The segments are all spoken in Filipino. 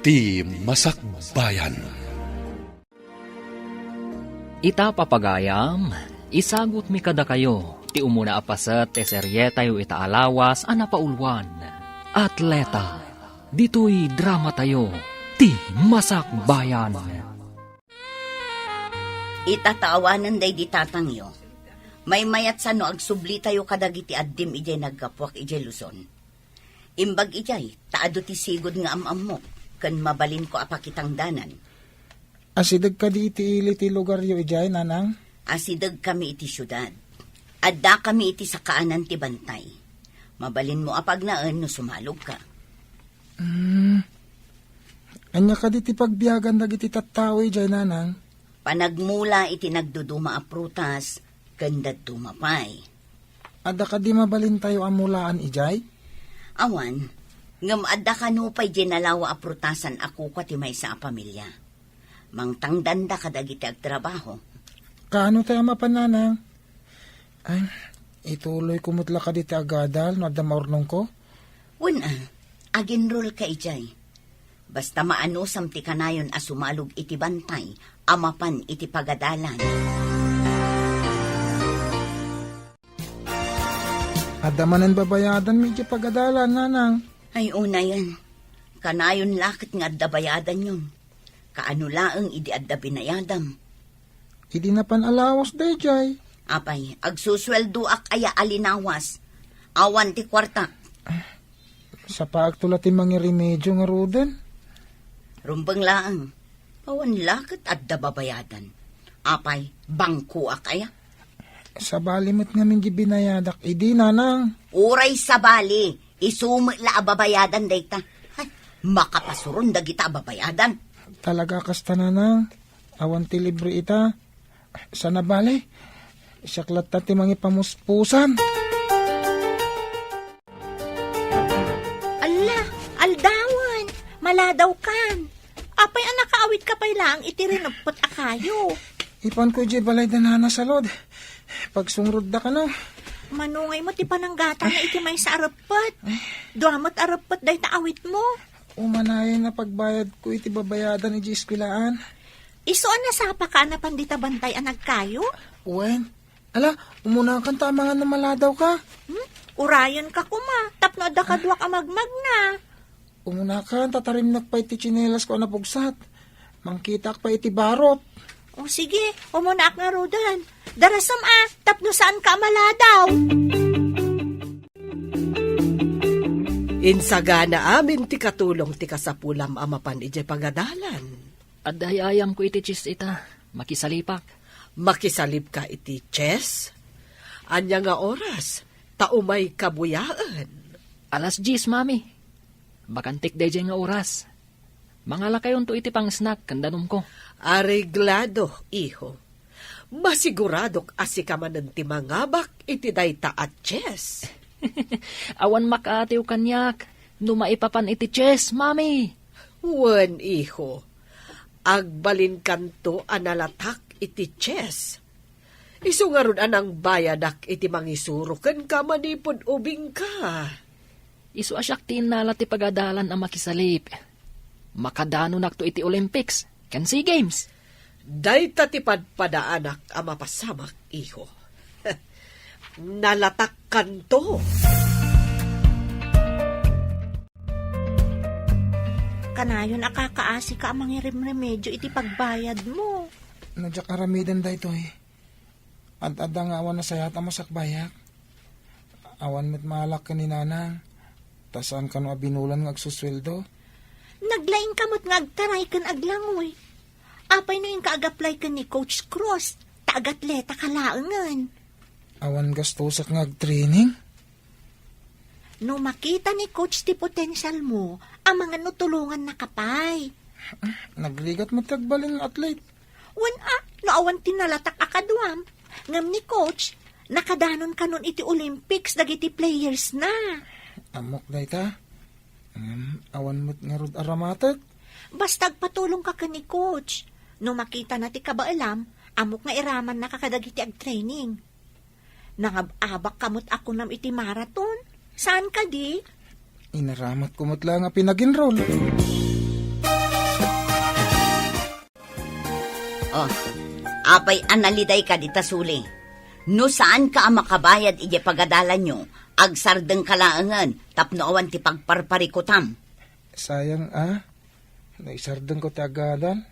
ti Masakbayan. Ita papagayam, isagot mi kada kayo, ti umuna apasat te serye tayo itaalawas anapaulwan. Atleta, dito'y drama tayo, ti Masakbayan. Itatawanan day di tatangyo. May mayat sa no agsubli tayo kadagiti addim ijay naggapwak ijay Luzon. Imbag ijay, taado ti sigod nga amam mo, kan mabalin ko apakitang danan. Asidag ka di iti ili ti lugar yo ijay, nanang? Asidag kami iti syudad. Adda kami iti sa kaanan ti bantay. Mabalin mo apag naan no sumalog ka. Anya ka di ti pagbiyagan dagiti tattaw ijay, nanang? Panagmula iti nagduduma a prutas, gandad dumapay. Ada ka di mabalin tayo amulaan ijay? Awan, ngam adda kanupay ginalawa a prutasan ako ka ti may sa pamilya. Mangtangdanda ka dagiti agtrabaho. Kaano tayo mapananang? Ay, ituloy kumutla ka di ti agadal no adda maurnong ko? Una, aginrol ka ijay. Basta maanusam ti kanayon a sumalog iti bantay, amapan iti pagadalan. Adda manan babayadan medyo pagadalan, nanang. Ay una yan, kanayon lakit nga adda bayadan yun. Kaano laeng idi adda binayadam. Idi na panalawas day jay. Apay, agsusweldo ak aya alinawas. Awan ti kwarta. Sa paagtula ti mga remedyo nga ruden. Rumbang laeng, awan lakit adda babayadan. Apay, bangko ak aya. Sa balimot nga mingi binayadak, idi nanang. Uray sa bali, isumit la ababayadan dayta. Ay, makapasuron dagita ababayadan. Talaga kasta nanang. Awan ti libre ita. Sana bali. Isaklat ta ti mga pamuspusan. Ala, aldawan, maladaw kan. Apay anak kaawit ka pay lang, itirinagpot akayo. Ipan ko di balay danana sa lod. Pagsungrod da ka no. Manungay mo ti pananggata na iti may sa arapot. Duamot arapot day taawit mo. Umanayan na pagbayad ko iti babayadan ni Eskwilaan. Isuan na sapa ka na pandita bantay anag kayo? Uwen, ala, umuna kang tama nga na maladaw ka. Urayan ka kuma, tapno da ka duwak amagmag na. Umuna ka, tatarimnak pa iti chinelas ko na pugsat. Mangkitak pa iti barot. O sige, umunak nga rodan. Darasam tapno saan ka maladaw? Insagana amin ti katulong ti kasapulam amapan ije pagadalan. Adayayam ko iti chis ita, makisalipak. Makisalib ka iti chess? Anya nga oras, taumay kabuyaan. Alas 10, mami. Bakantik day nga oras. Mangala kayon to iti pang snack, kandanom ko. Areglado, iho. Masiguradok asikaman ti mangabak iti dayta at chess. Awan makaatiw kanyak, numaipapan iti chess, mami. Wen, iho. Agbalin kanto analatak iti chess. Isungarun anang bayadak iti mangisuro ken ka manipod ubing ka. Isu asyak ti nala ti pagadalan ang makisalip. Makadano nakto iti Olympics, ken SEA Games. Dayta ti padpadaanak ang mapasamak, iho. Nalatak kanto. Kanayon akakaasi ka ang mga remedyo iti pagbayad mo. Nadya karamidan da ito eh. Ad-ada nga awan na sayat ang masakbayak. Awan met malak ka ni nanang. Tasan ka no abinulan ng agsusweldo. Naglaing kamot nga agtaray kan aglangoy. Apay no yung kaag-apply ka ni Coach Cross, taagatleta ka laangan. Awan gastusak nga ag-training. No makita ni Coach ti potential mo, ang mga nutulungan na kapay. Nagligat mo tagbalin ng athlete. Naawan tinalatak akadwam. Ngam ni Coach, nakadanon ka nun iti Olympics, dagiti players na. Amok da ita. Awan mo't nga rod aramatek. Bastag patulong ka ka ni Coach. No makita na ti kabaalam, amok nga iraman na kakadagiti ag-training. Nangababak kamot ako nam iti marathon. Saan ka di? Inaramat ko mo't lang nga pinag-enroll. Oh, apay analiday ka dita suli. No saan ka ang makabayad ije pagadalan nyo, agsardeng kalaangan, tapno awan ti pagparparikutam. Sayang naisardeng ko ti agadan.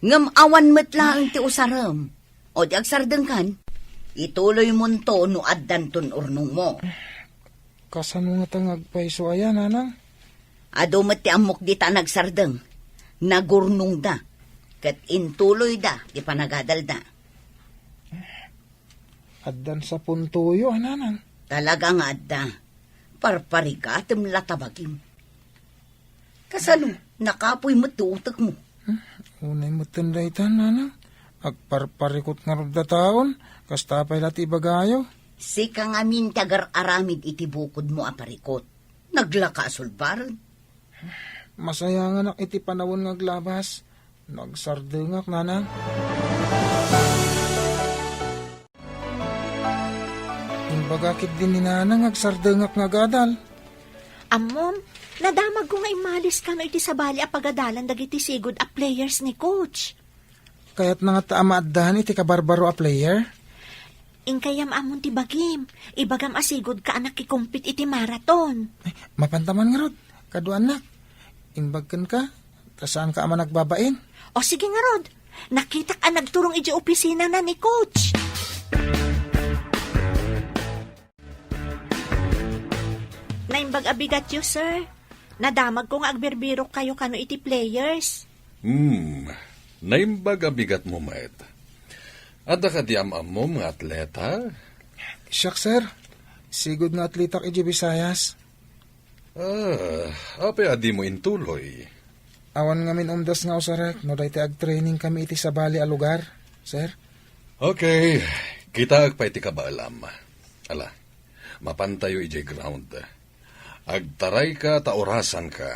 Ngam awan metlaang ti usaram. O di agsardeng kan, ituloy mo to no addan tun urnong mo. Kasan mo nga tangagpaiso ayan, nanang? Adumat ti amok di ta nagsardeng, nagurnong da, kat intuloy da, di panagadal da. Addan sa puntuyo, nanang. Talaga nga adda, parparigatem latabagim. Kasano, nakapoy mo tuutak mo. Unay mo tinday tan, nanang. Agparparikot nga rod da taon, kastapay lati bagayo. Si kang amin tagar aramid iti bukod mo aparikot. Naglaka sulbaran. Masaya nga nak iti panawon nga glabas. Nagsardengak, nanang. Bagakit din ni nanang agsardengak nga gadal. Amom, nadamag ko nga imalis ka no iti sabali a pagadalan dagiti sigod a players ni coach. Kaya't nga taama addahan iti kabarbaro a player. Inkayam amon ti bagim, ibagam asigod ka anak kikumpit iti marathon. Ay, mapantaman nga rod, kaduan nak. Imbagkan ka, tasaan ka ama nagbabain. O sige nga rod, nakita ka nagturong iti opisina na ni coach. Naimbag abigat yu, sir. Nadamag ko nga agberbiro kayo kano iti players. Naimbag abigat mo, Maet. Ada ka di amam mo mga atleta? Siyak, sir. Sigod nga atletak iti Visayas. Apay adi mo intuloy. Awan nga min umdas nga usarek, no dahi ag-training kami iti sabali a lugar, sir. Okay, kita agpay ti kabaalam. Ala, mapantayo iti ground. Agtaray ka, taorasan ka.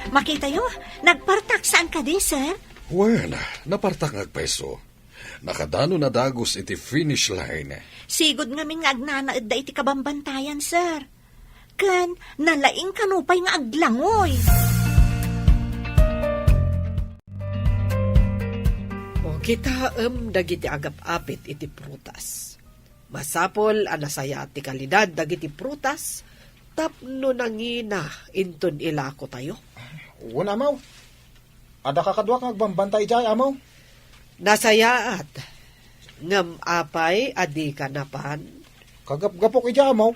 Makita yo, nagpartaksaan ka di, sir? Well, napartak ngagpeso. Nakadano na dagos iti finish line. Sigod nga min nga agnanaed da iti kabambantayan, sir. Ken, nalaing kanupay nga aglangoy. O kita dagiti agap-apit iti prutas. Masapol anasaya ti kalidad dagiti prutas tapno nangina inton ilako tayo. Una, amaw. Ada kakadwak nga agbambantay jay, amaw. Nasayaat. Ngam apay adi kanapan. Kagap-gapok ija, amaw.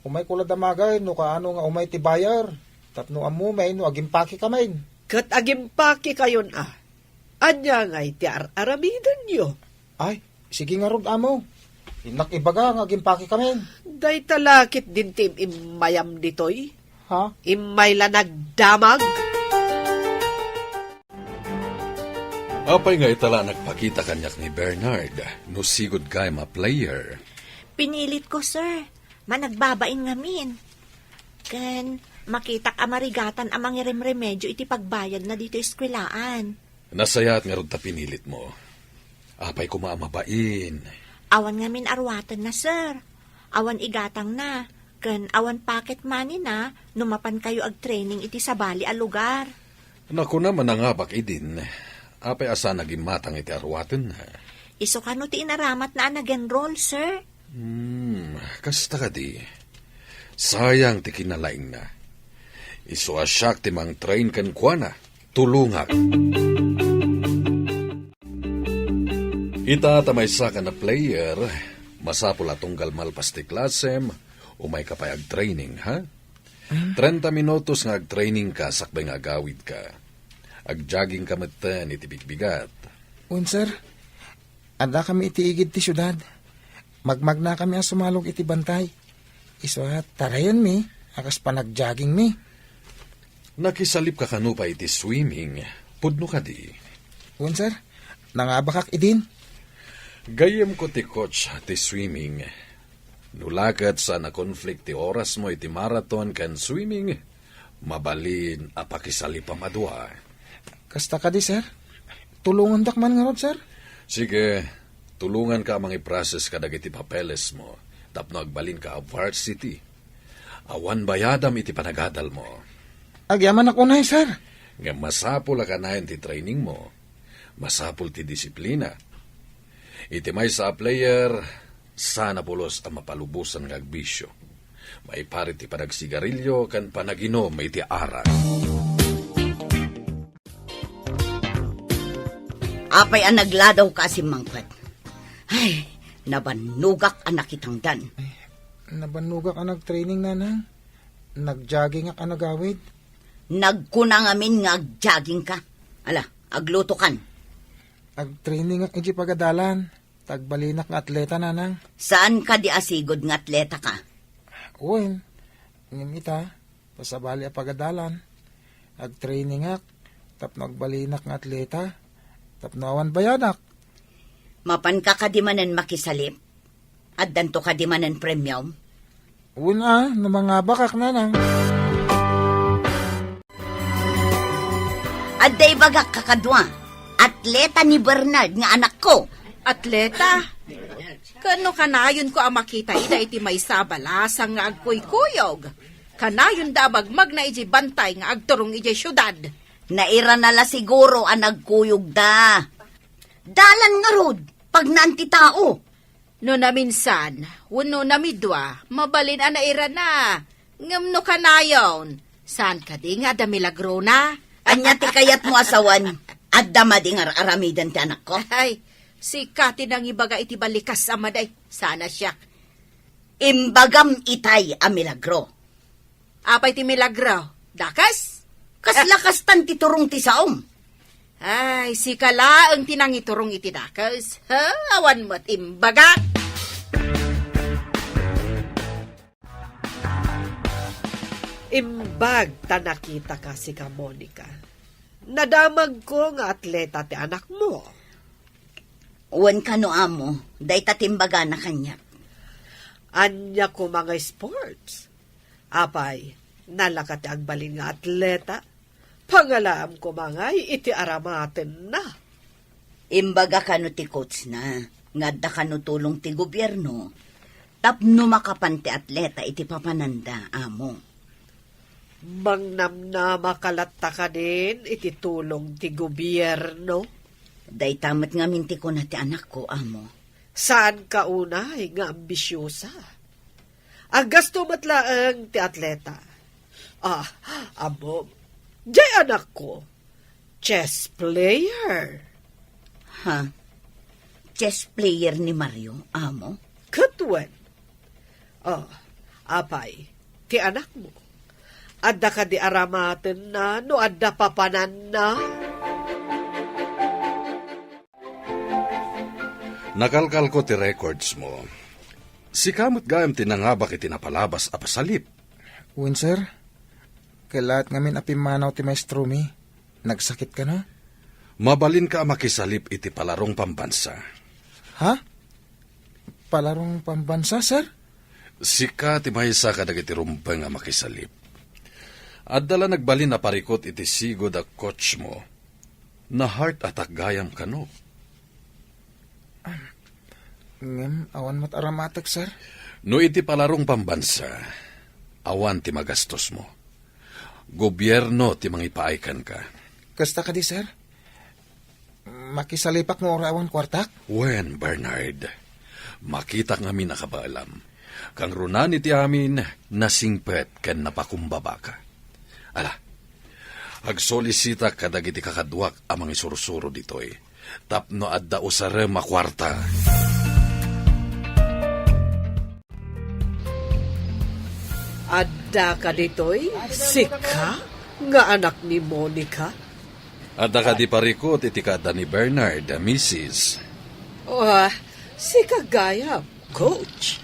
Umay kulad damagay, no kaano nga umay ti bayar. Tapno amumay, no agimpaki kamay. Kat agimpaki kayon Anya ngay ti aramidan nyo. Ay, sige nga rod, amaw. Inak ibaga nga agimpaki kamay. Day talakit din tim imayam ditoy. Ha? Imay la nagdamag. Apay nga itala nagpakita kanyak ni Bernard, no sigod kay ma player. Pinilit ko, sir. Managbabain ngamin. Ken, makita ka marigatan amang remedyo iti pagbayad na dito eskwelaan. Nasayat nga rod ta pinilit mo. Apay kumamabain. Awan ngamin arwatan na, sir. Awan igatang na. Ken, awan pocket money na, numapan kayo ag-training iti sabali a lugar. Naku naman nangabak idin. Apay asa naging matang iti arwaten na. Iso kano ti inaramat na nag-enroll, sir? Kasta ka di. Sayang ti kinalaing na. Iso asyak ti mang train kan kwa na. Tulungak. Ita tamay sa ka na player, masapula tunggal malpas ti klasem, umay ka pa ag-training, ha? 30 minutos nga ag-training ka, sakbay nga agawid ka. Ag-jogging ka matan iti bigbigat. Sir, ada kami iti igid ti syudad. Magmag na kami ang sumalog iti bantay. Iso tarayan mi, akas pa nag-jogging mi. Nakisalip ka kanupa iti swimming, pudno ka di. Sir, nangabakak idin. Gayem ko ti coach ti swimming. Nulakat sa na-conflict ti oras mo iti marathon kan swimming, mabalin apakisalip amadwa. Kasta ka di, sir? Tulungan dakman nga rod, sir? Sige, tulungan ka mang i-process ka dagiti papeles mo, tapno agbalin ka a varsity. Awan bayadam iti panagadal mo. Agyaman ako na, sir. Nga masapul ka na ti training mo. Masapul ti disiplina. Iti may sa player, sana pulos ang mapalubusan ng agbisyo. May pari ti panagsigarilyo kan panaginom iti arak. Apay ang nagladaw ka si Mangpet. Ay, nabanugak ang nakitangdan. Nabanugak ka nag-training, nanang. Nag-jogging ka nagawid. Nagkunang amin nga agjogging ka. Ala, agluto kan. Ag-training ka iti pagadalan. Tagbalinak nga atleta, nanang. Saan ka di asigod nga atleta ka? Uwin, ngimita, pasabali a pagadalan. Ag-training ak, tapno agbalinak nga atleta. Tapno awan bayadak. Mapan ka kadimanan makisalip? At danto kadimanan premium? Una, no mga bakak, nanang. At day bagak kakadwa, atleta ni Bernard nga anak ko. Atleta? Kano kanayon ko ang makita ida iti may sabalasang nga agkuy-kuyog. Kanayon dabag magna iti bantay nga agturong iti syudad. Naira nala siguro ang nagkuyog da. Dalan nga rod, pag naanti tao. No naminsan, wano namidwa, mabalin ang naira na. Ngam no kanayon, saan ka di nga da milagro na? Anya ti kayat mo asawan, at damading aramidan ti anak ko. Ay, si Kati nang ibaga iti balikas amaday. Sana siya. Imbagam itay a milagro. Apay ti milagro. Dakas? Kaslakas tan ti turong ti saom. Ay, si Kala ang tinangiturong iti dakas. Ha? Awan mo't imbaga. Imbag ta nakita ka si ka, Monica. Nadamag ko nga atleta ti anak mo. Uwan ka no amo, day tatimbaga na kanya. Anya ko mga sports. Apay, nalakat ti agbalin nga atleta. Pangalaam ko mga iti aramaten na. Imbaga ka no ti coach na, ngadda ka no tulong ti gobyerno. Tapno makapan ti atleta iti papananda, amo. Mangnam makalatta ka din iti tulong ti gobyerno. Day tamat nga minti ko na ti anak ko, amo. Saan ka unay nga ambisyosa? Agasto matlaang ti atleta. Amo, jay anak ko, chess player. Ha? Chess player ni Mario, amo? Katwen. Apay, ti anak mo. Adda ka di aramaten na, no adda papanan na. Nakalkal ko ti records mo. Si kamot gayam tinangabak iti napalabas a pasalip. Uwin, sir. Kailat ngamin apimanaw ti maestro mi. Nagsakit ka na? Mabalin ka makisalip iti palarong pambansa. Ha? Palarong pambansa, sir? Sika ti maysa ka dagiti rumbeng nga makisalip. At dala nagbalin na parikot iti sigod a coach mo. Na heart attack gayam ka no. Ngem, awan mat aramatek, sir. No iti palarong pambansa, awan ti magastos mo. Gobyerno ti mangipaaykan ka. Kasta ka di, sir? Makisalipak mo orawan kwartak? Wen, Bernard, makita nga mi nakabaalam. Kang runan iti amin, nasingpet ken napakumbaba ka. Ala, agsolisita kadagiti kakadwak amang isursuro ditoy. Tapno adda usare makwarta. Adda ka ditoy, sika, nga anak ni Monica. Adda ka di parikot iti kada ni Bernard, Mrs. Si kagaya, coach.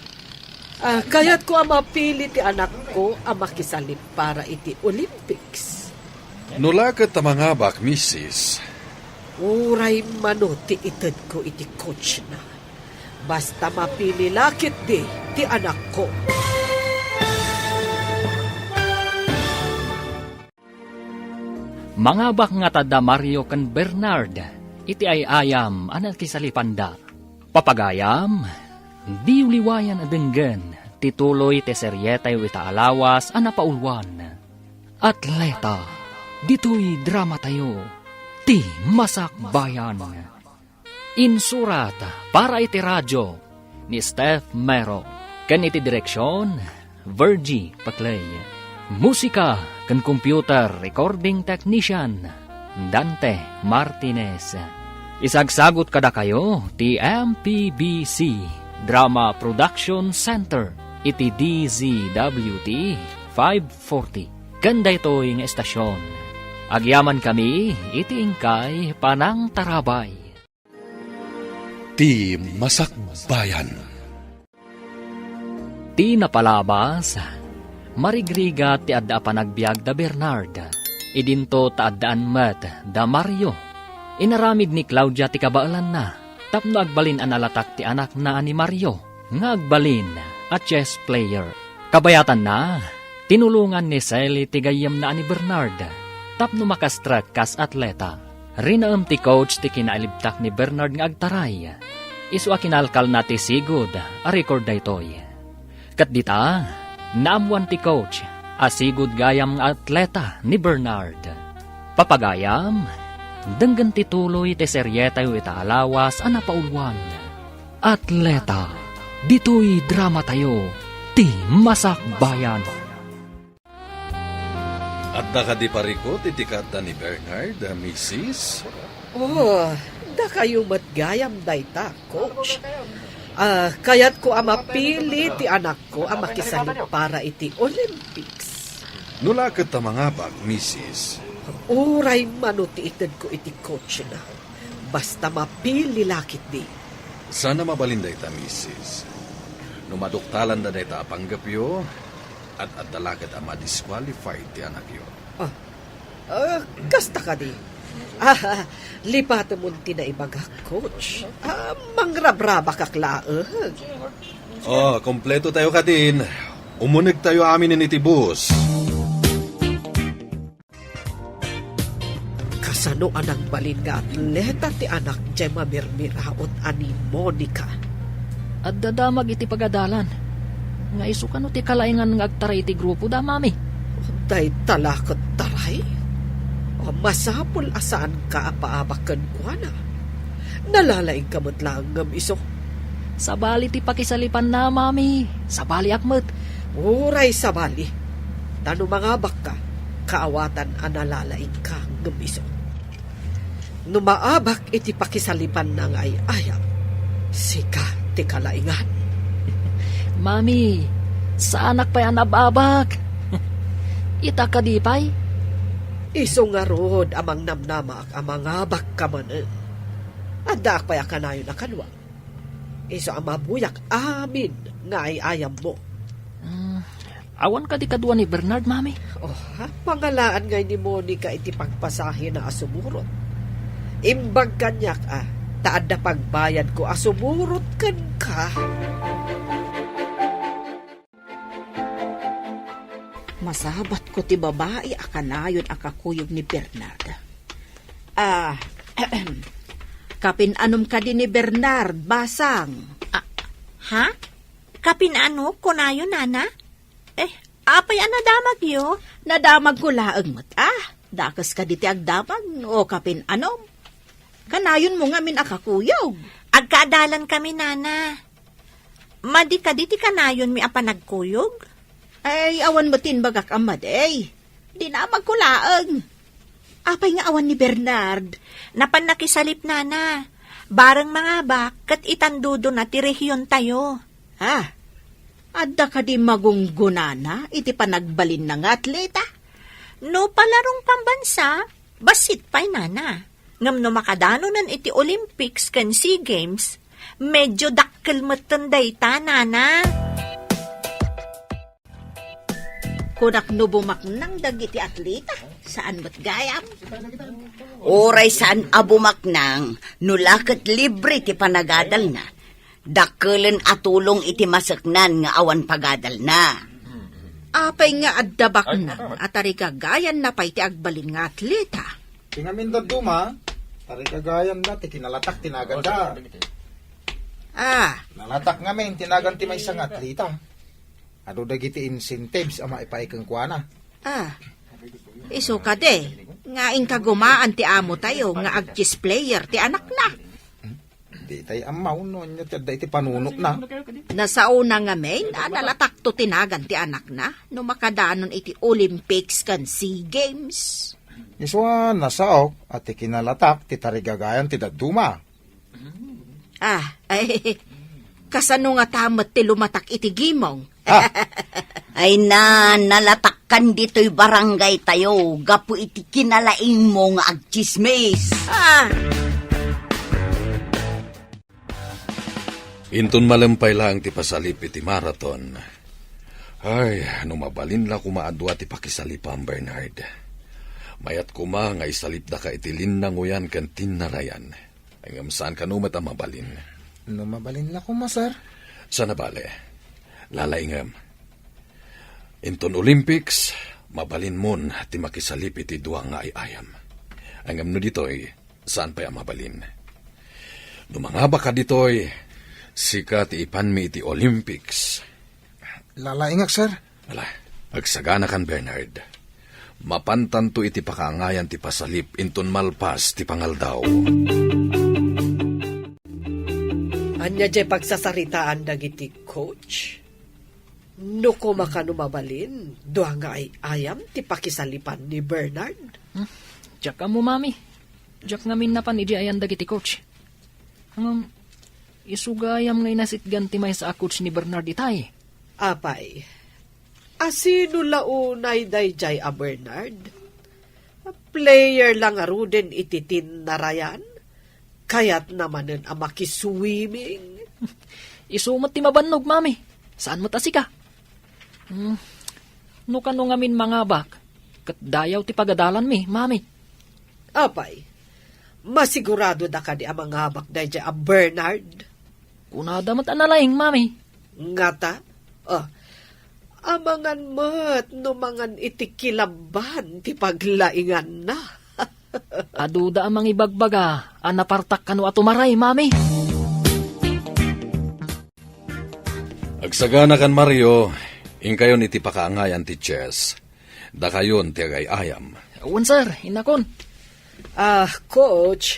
Kaya't ko ang mapili ti anak ko ang makisalip para iti Olympics. Nulakat ta mga bak, Mrs. Uray mano ti ited ko iti coach na. Basta mapili lakit di ti anak ko. Mga bak nga tada Mario kan Bernard, iti ay ayam anak kisalipanda. Papagayam, di uliwayan adenggen, tituloy te seryetay wita alawas anapaulwan. Atleta, dito'y drama tayo, ti masakbayan. Insurat para iti radyo ni Steph Mero. Kan iti direksyon, Virgie Paclay. Musika kan computer recording technician, Dante Martinez. Isagsagot kada kayo ti MPBC Drama Production Center iti DZWT 540. Ganda ito'y nga estasyon. Agyaman kami iti ingkay Panang Tarabay. Ti Masakbayan. Ti napalabas, marigriga ti adda panagbiag da Bernard. Idinto ta addaan met da Mario. Inaramid ni Claudia ti kabaalan na. Tapno agbalin analatak ti anak na ni Mario. Nga agbalin at chess player. Kabayatan na, tinulungan ni Sally ti gayam na ni Bernard. Tapno makastrat kas atleta. Rinaam ti coach ti kinaalibtak ni Bernard nga agtaray. Isu akinalkal na ti sigod, a record da itoy. Kat dita, naamuan ti coach, asigod gayam nga atleta ni Bernard. Papagayam, denggan ti tuloy ti serye tayo itaalawas a napaulwan. Atleta, dito'y drama tayo, ti masakbayan. At nakadi parikot itikata ni Bernard, Mrs. Oh, da kayo matgayam dayta, coach. Kaya't ko ang mapili ti anak ko ang makisalip para iti Olympics. Nulakot ta mga bag, Mrs. Uray manutiited ko iti coach na. Basta mapili lakit di. Sana mabalinday ta, Mrs. Numaduktalan na day ta apanggapyo at dalagat ang ma-disqualified ti anak yo. Kasta ka di. Lipat mo tinaibaga, coach. Mangrabraba kaklaag. Kompleto tayo ka din. Umunig tayo amin ni Tibus. Kasano anang balin nga atleta ti anak Gemma Mirmiraot ani Monica. At dadamag iti pagadalan. Nga iso kano ti kalaingan nga agtaray iti grupo da, mami. Day talakot taray. Masapol asaan ka apaabakan ko na. Nalalaing kamot lang ngam iso. Sabali ti pakisalipan na, mami. Sabali akmet. Uray sabali. Tano mga baka, kaawatan ang nalalaing ka ngam iso. Numaabak iti pakisalipan ng ay-ayam. Sika ti kalaingan. Mami, sa anak pa yan nababak. Ita ka di pa'y? Iso nga rod amang namnamak amang abak ka man. Adak pa ka na yun na kanwa. Iso ang mabuyak amin nga ay ayam mo. Awan ka di kadwa ni Bernard, mami. Pangalaan ngay ni Monica iti pagpasahin na asumurot. Imbag kanyak taad na pagbayad ko asumurot kan ka. Masabat ko ti babae akanayon akakuyog ni Bernard. Kapin-anom ka din ni Bernard, basang. Ha? Kapinano? Kunayo, nana? Apay nadamag yo? Nadamag ko laang mat. Dakas ka diti agdamag o kapin-anom. Kanayon mo nga min akakuyog. Agkadalan kami, nana. Madi ka diti kanayon mi apanagkuyog? Ay, awan mo tinbagak amad Di na magkulaang. Apay nga awan ni Bernard. Napan nakisalip, nana. Barang mga bak, kat itandudo na ti rehiyon tayo. Adda ka di magunggunana, iti panagbalin ng atleta. No palarong pambansa, basit pa'y, nana. Ngam no makadano nan iti Olympics kan SEA Games, medyo dakkel matanday ta, nana. Kunak no bumaknang dagiti atleta, saan mo't gayam? Oray saan abumaknang, nulakat libre ti panagadal na. Dakelen atulong iti masaknan nga awan pagadal na. Apay nga addabak na, atari kagayan na pa'y ti agbalin nga atleta. Tingamin da duma, tari kagayan da, ti kinalatak tinaganda. Nalatak ngamin, tinagan ti may isang atleta. Ano dagiti incentives ang maipaikang kuana? Iso ka de, nga ing kagumaan ti amo tayo, nga ag-chess player ti anak na. Di tayo amaw no, niya iti panunok na. Nasauna nga may, nalatak to tinagan ti anak na, no makadanon iti Olympics kan SEA Games. Iswa nasaok at ikinalatak ti tarigagayan ti daduma. Ay, kasano nga tamat ti lumatak iti gimong? Ay nalatakkan dito'y barangay tayo, gapu iti kinalaing mo nga agchismis. Inton malampay lang ti pasalip iti marathon. Ay, mabalin la kumaadwa ti pakisalipam, Bernard. Mayat kuma nga isalip da ka iti linnanguyan kan tinarayan. Ay saan ka numat ang mabalin? Mabalin la ko, sir. Sana bale, lalaingam. Inton Olympics, mabalin mon ti makisalip iti duwa nga ayam. Angam no ditoy, saan pa ang mabalin? Numangaba ka ditoy, sika ti ipanmi iti Olympics. Lalaingak, sir. Wala, agsagana kan Bernard. Mapantanto iti pakaangayan ti pasalip inton malpas ti pangaldaw. Anya jay pagsasaritaan dagiti coach. No ko makanumabalin, doha nga ay ayam ti pakisalipan ni Bernard. Diyak ka mo, mami. Diyak ngamin na pan iji ayan dagiti coach. Isugayam ngay nasitgan ti may sa coach ni Bernard itay. Apay, asino launay dayjay a Bernard? Player lang aruden iti tinarayan, kayat namanen a makiswimming. Isumat ti mabannog, mami. Saan mo tasi ka? No kano ngamin mga bak, kat dayaw ti pagadalan mi, mami. Apay, masigurado da ka di a mga habak dayjay a Bernard? Kunada mat analaing, mami. Ngata, amangan mat no mangan itikilaban ti paglaingan na. Aduda ang mga ibagbaga, anapartak kano atumaray, mami. Agsagana kan Mario, ingkayon iti pakaangayan ti chess. Da kayon ti agayayam. Awan, sir, inakon. Coach,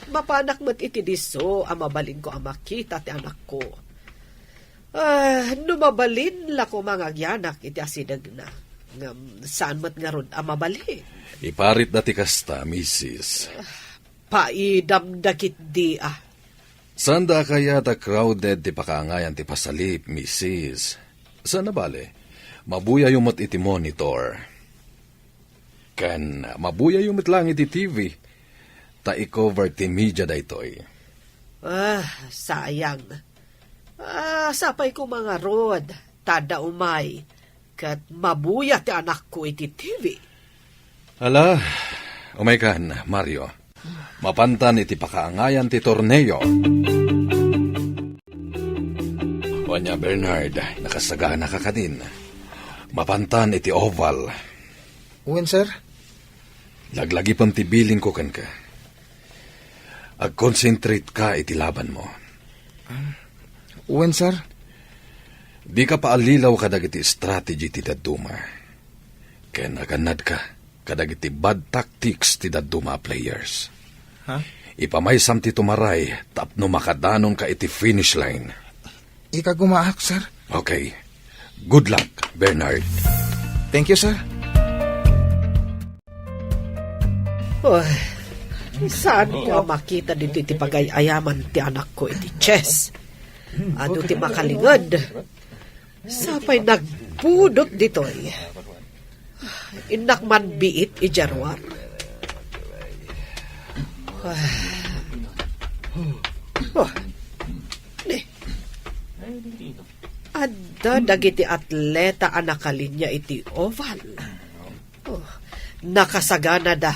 mapanak mo't iti diso, mabalin ko ang makita ti anak ko. Numabalin la ko mga agyanak iti asidag na. Saan mo't nga ron mabalin? Iparit dati kasta, Mrs. Paidam dakit di Sanda kaya ta crowded ti pakaangayan ti pasalip, Mrs. Sana bale, mabuya yung mat iti monitor. Kan mabuya yung mat lang iti TV. Ta i-cover ti media daytoy. Sayang. Sapay ko mga rod, tada umay, kat mabuya ti anak ko iti TV. Ala, umay kan, Mario. Mapantan iti pakaangayan ti torneo. Wanya Bernard, nakasagana ka din. Mapantan iti oval. Uwen, sir. Laglagi pang tibilin ko kan ka. Ag-concentrate ka iti laban mo. Uwen, sir. Di ka paalilaw kadag iti strategy ti daduma. Kaya naganad ka kadag iti bad tactics ti daduma players. Ipamaysam ti tumaray tapno makadanon ka iti finish line. Ika gumaak, sir. Okay. Good luck, Bernard. Thank you, sir. Saan ko makita dito iti pagayayaman ti anak ko iti chess? Ano ti makalingad? Sapay nagpudot ditoy. Inak man biit ijarwar. Adda dagiti atleta ang nakalinya iti oval. Nakasagana da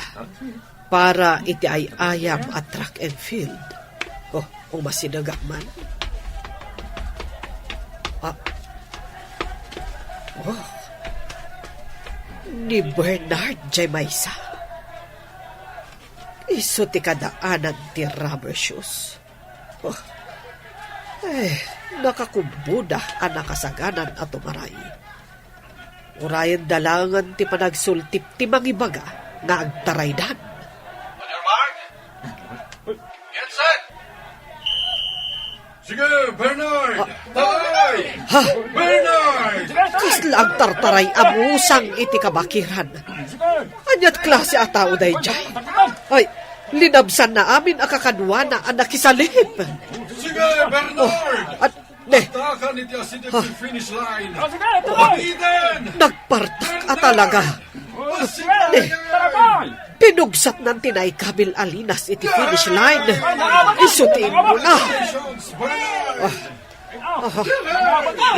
para iti ayam at track and field. Kung masinaga man. Ni Bernard J. Maysa. Iso ti kadaanan ti rubber shoes. Nakakumbuda ang nakasaganan at umaray. Urayan dalangan ti panagsultip ti mangibaga nga agtaraydan. Get set! Sige, Bernard! Taray! Ha? Bernard! Kasla agtartaray amusang iti kabakiran. Anyat klase a tao day jay. Ay, linabsan na amin akakadwa na ang nakisalip. Sige, Bernard! At, ne, Takan iti asidip ti finish line! Pag-iden! nagpartak at talaga. Ne, pinugsat ng tinay Kabil Alinas iti finish line. Isutiin mo na.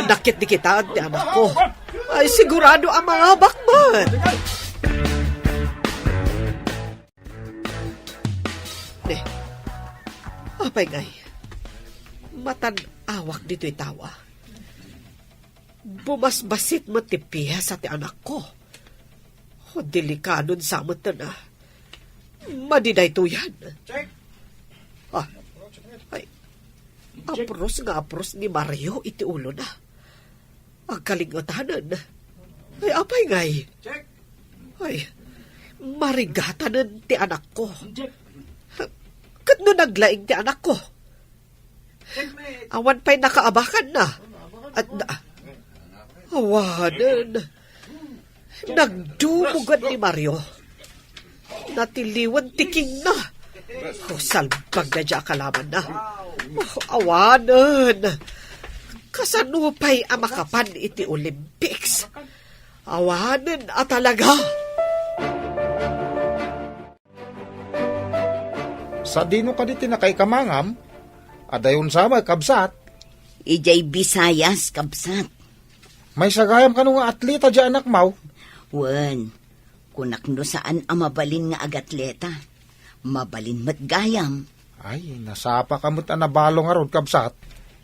Nakit di kita at anak ko. Ay, sigurado ang mga bakman. Ne, apay ngay. Matan-awak dito'y tawa. Bumasbasit mo ti piya sa ti anak ko. O delikadon sa mo na. Madiday to yan. Ah, ay, apros ni Mario iti ulo na. Ang kalingatanan. Ay, apay ngay. Ay, marigatanan ti anak ko. Kat no naglaing ti anak ko. Awan pa'y nakaabakan na. At awanan. Nagdumugan ni Mario. Natiliwan tiking na. Salbag na dya kalaman na. Awanan. Kasanupay ang makapan iti Olympics. Awanan at talaga. Sa dino ka di tinakay kamangam, adayon sa kabsat, Ijay Bisayas, kabsat. may sagayam ka nga atleta dyan anak mau. Wen, kunakno saan ang mabalin nga agatleta. Mabalin matgayam. Ay, nasapa ka mo't anabalo nga ron kabsat.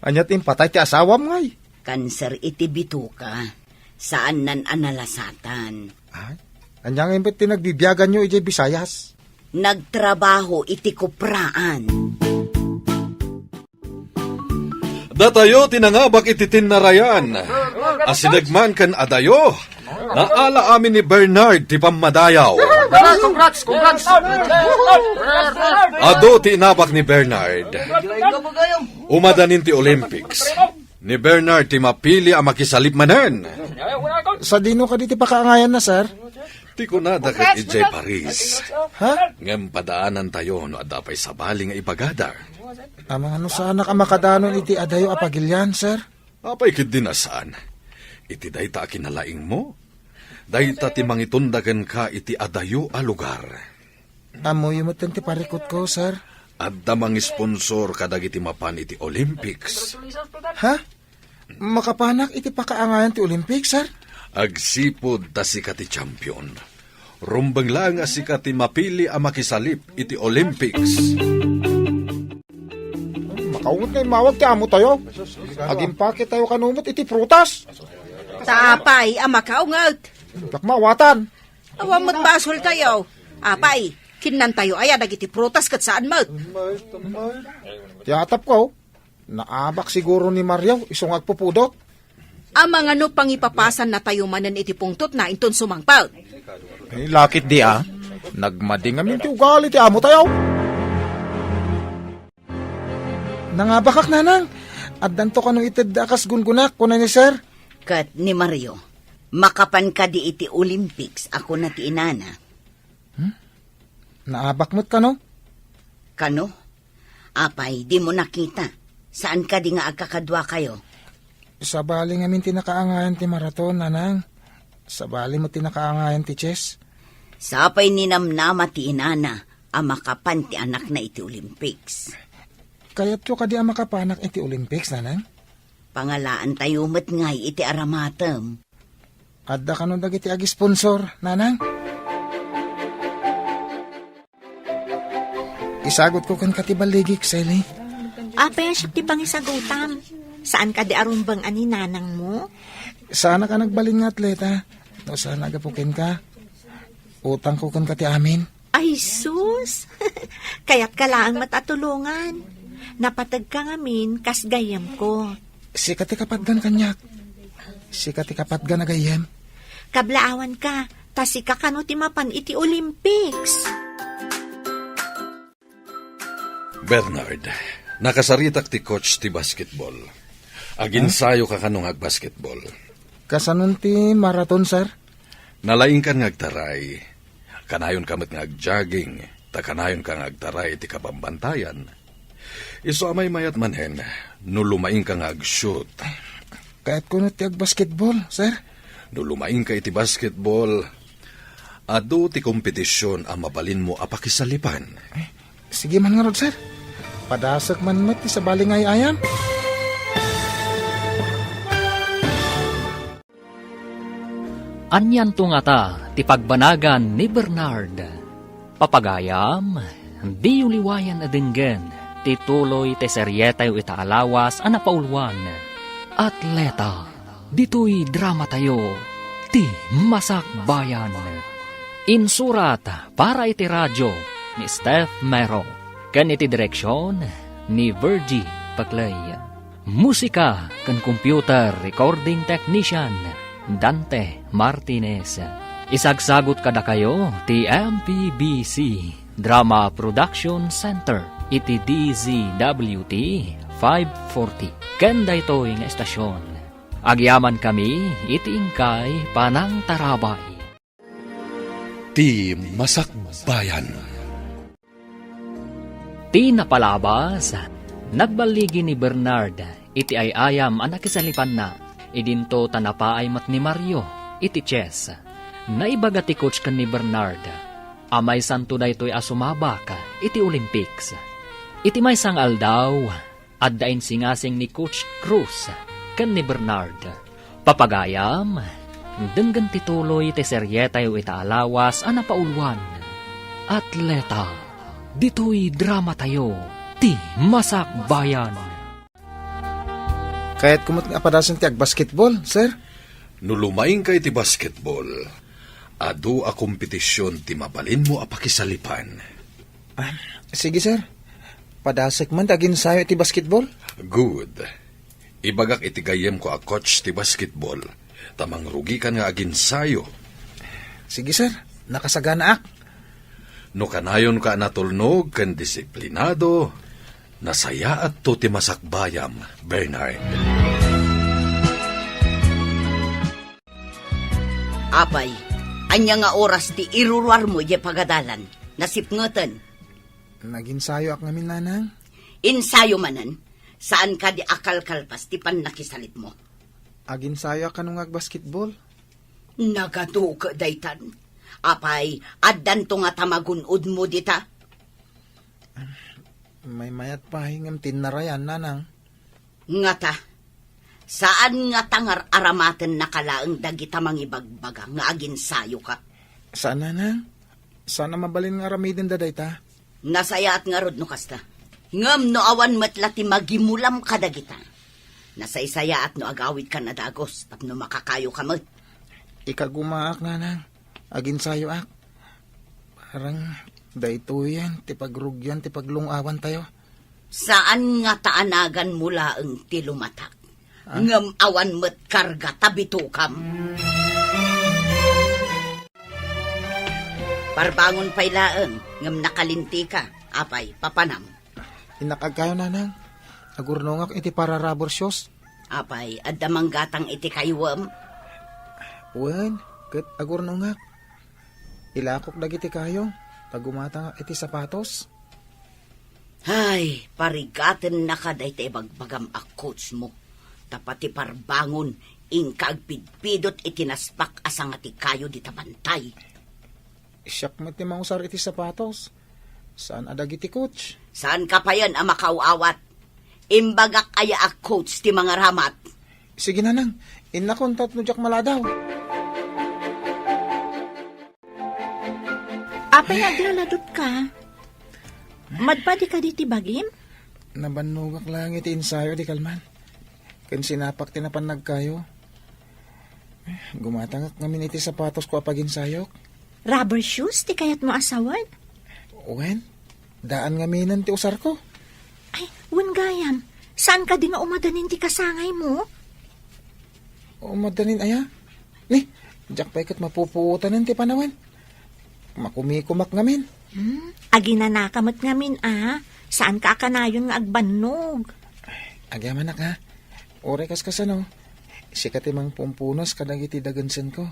Anyat impatay ti asawam ngay. Kanser iti bituka. Saan nan analasatan. Ay, anyang impet tinagbibiyagan nyo ijay Bisayas. Nagtrabaho iti kupraan. Datayo tinangabak iti tinarayan. Asinagman kan adayo. Naala amin ni Bernard ti pamadayaw. Congrats! Ado ti inabak ni Bernard. Umadanin ti Olympics. Ni Bernard ti mapili ang makisalip manen. Sa dino ka di ti pakaangayan na, sir? Ti ko na dakat ijay Paris. Ha? Ngem padaanan tayo no adapay sabali nga ibagada. Amang ano sana ka makadanon iti adayo apagilyan, sir? Apay kid dinasaan. Iti dayta kinalaing mo. Dayta ti mangitundagan ka iti adayo a lugar. Amo yung ti parikot ko, sir. Adda mangi sponsor kadag iti mapan iti Olympics. Ha? Makapanak iti pakaangayan ti Olympics, sir? Agsipod ta si kati champion. Rumbang lang si kati mapili ang makisalip iti Olympics. Makaungot na mawag ti amo tayo. Agimpake tayo kanumot iti prutas. Tapay, ang makaungat. Takmawatan. Awamot basol tayo. Apay, kinan tayo ay dagiti prutas kat saan mo. Tiyatap ko. Naabak siguro ni Mario isong agpupudot. Ang mga no pangipapasan na tayo manan iti pungtot na inton sumangpal. Eh, lakit di Nagmading amin ti ugali ti amo tayo. Nangabakak nanang. At danto ka nung ited akas gungunak ko na ni sir. Kat ni Mario, makapan ka di iti Olympics, ako na ti inana. Naabak mo't ka no? Kano? Apay, di mo nakita. Saan ka di nga agkakadwa kayo? Sa bali nga min tinakaangayan ti maraton, nanang. Sa bali mo tinakaangayan ti chess. Sapay ninamnama ti inana, ang makapan ti anak na iti Olympics. Kaya't ko ka di ang makapanak iti Olympics, nanang. Pangalaan tayo met ngay iti aramatem. Adda ka nung dagiti agi sponsor, nanang. Isagot ko kan katibaligik, Sally. Apay, siya ti pangisagutam. Saan ka di arumbang ani nanang mo? Sana ka nagbalin nga atleta. No, sana agapukin ka. Utang ko kan kati amin. Ay, sus! Kaya't ka lang matatulungan. Napatag ka ngamin, kas gayam ko. Si kati kapatgan kanyak. Si kati kapatgan agayem. Kablaawan ka, tasi ka kano ti mapan iti Olympics. Bernard, nakasaritak ti coach ti basketball. Aginsayo ka kanong ag-basketball. Kasanon ti marathon, sir? Nalaing ka ngagtaray. Kanayon kamat ngag-jogging. Kanayon ka ngagtaray ti kapambantayan. Iso amay mayat manhen, no lumaing ka ngag-shoot. Kahit kuno ti ag-basketball, sir? No lumaing ka iti basketball, adu ti kompetisyon ang mabalin mo apakisalipan. Sige man nga rod, sir. Padasak man mat ti sa balingay ayan. Anyan to nga ta, ti pagbanagan ni Bernard. Papagayam, di uliwayan adinggen, ti tuloy ti seryetay itaalawas ana paulwan. Atleta, dito'y drama tayo, ti masakbayan. Insurat para iti radyo ni Steph Mero, kan iti direksyon ni Virgie Paclay. Musika kan computer recording technician Dante Martinez. Isagsagot kada kayo ti MPBC Drama Production Center iti DZWT 540. Kanda ito'y nga estasyon. Agyaman kami iti ingkay panang tarabay. Ti Masakbayan. Ti napalabas, nagbaligi ni Bernard, iti ay ayam anak isalipan na, idinto tanapaay mat ni Mario, iti chess. Naibaga ti coach kan ni Bernard, amay santo da ito'y asumabak, iti Olympics. Iti may sang aldaw, addain singasing ni Coach Cruz, kan ni Bernard. Papagayam, denggan tituloy ti seryetay itaalawas ana paulwan. Atleta, dito'y drama tayo, ti masakbayan. Kahit kumot nga padasan ti ag-basketball, sir? No lumaing ka iti basketball, adu a kompetisyon ti mabalin mo apakisalipan. Sige, sir. Padasek man tagin sayo ti basketball? Good. Ibagak iti gayem ko a coach ti basketball. Tamang rugi ka nga aginsayo. Sige, sir. Nakasagana ak. No kanayon ka natulnog kan disiplinado, nasaya at to ti masakbayam, Bernard. Apay, anya nga oras ti iruruar mo di pagadalan. Nasipngoten. Naginsayo ak ngamin, nanang. Insayo manan. Saan ka di akal kalpas ti pan nakisalit mo? Aginsayo ak kanong ag-basketball. Nagado ka daytan. Apay, addan to nga tamagunod mo dita. May mayat pa hingam tinarayan, nanang. Nga ta, saan nga tangar aramaten nakalaang dagita mangibagbaga nga aginsayo ka? Saan, nanang? Sana mabalin nga ramidin daday ta. Nasaya at nga rod no kasta. Ngam no awan matlati magimulam ka dagita. Nasaysaya at no agawid ka na dagos tapno makakayo ka mo. Ikagumaak, nanang. Aginsayo ak. Parang dayto yan, tipagrugyan, tipaglungawan tayo. Saan nga taanagan mula ang tilumatak? Ngam awan met karga tabitukam. Parbangon pailaeng, ngam nakalinti ka, apay, papanam. Inakag kayo, nanang. Agurnongak iti para rubber shoes. Apay, addamang gatang iti kaywam. Wen, ket agurnongak. Ilakok dagiti kayo. Tagumata iti sapatos. Ay, parigaten na ka dahi tayo bagbagam a coach mo. Tapati parbangon, ingkaagpidpidot itinaspak asang ati kayo di tabantay. Siyak mo ti mausar iti sapatos. Saan adag iti coach? Saan ka pa yan ang makaawat? Imbagak aya a coach ti mga ramat. Sige, nanang. Inakontat no jak maladaw. Apay naglaladot ka. Madpadi ka di tibagim? Nabanugak lang iti ensayo di kalman. Kan sinapak tinapan nagkayo. Gumatangak ngamin iti sapatos ko apag ensayok. Rubber shoes ti kayat mo asawan? Wen, daan ngaminan ti usar ko. Ay, wen gayam. Saan ka di nga umadanin ti kasangay mo? O madanin aya? Ni, Jak pa ikat mapupuutan ti panawan. Makumikumak ngamin. Agi na nakamot ngamin, Saan ka kanayon nga agbannog? Agyaman nak ha. Ore kas kasano. Sikat imang pumpunos kadagiti dagansen ko.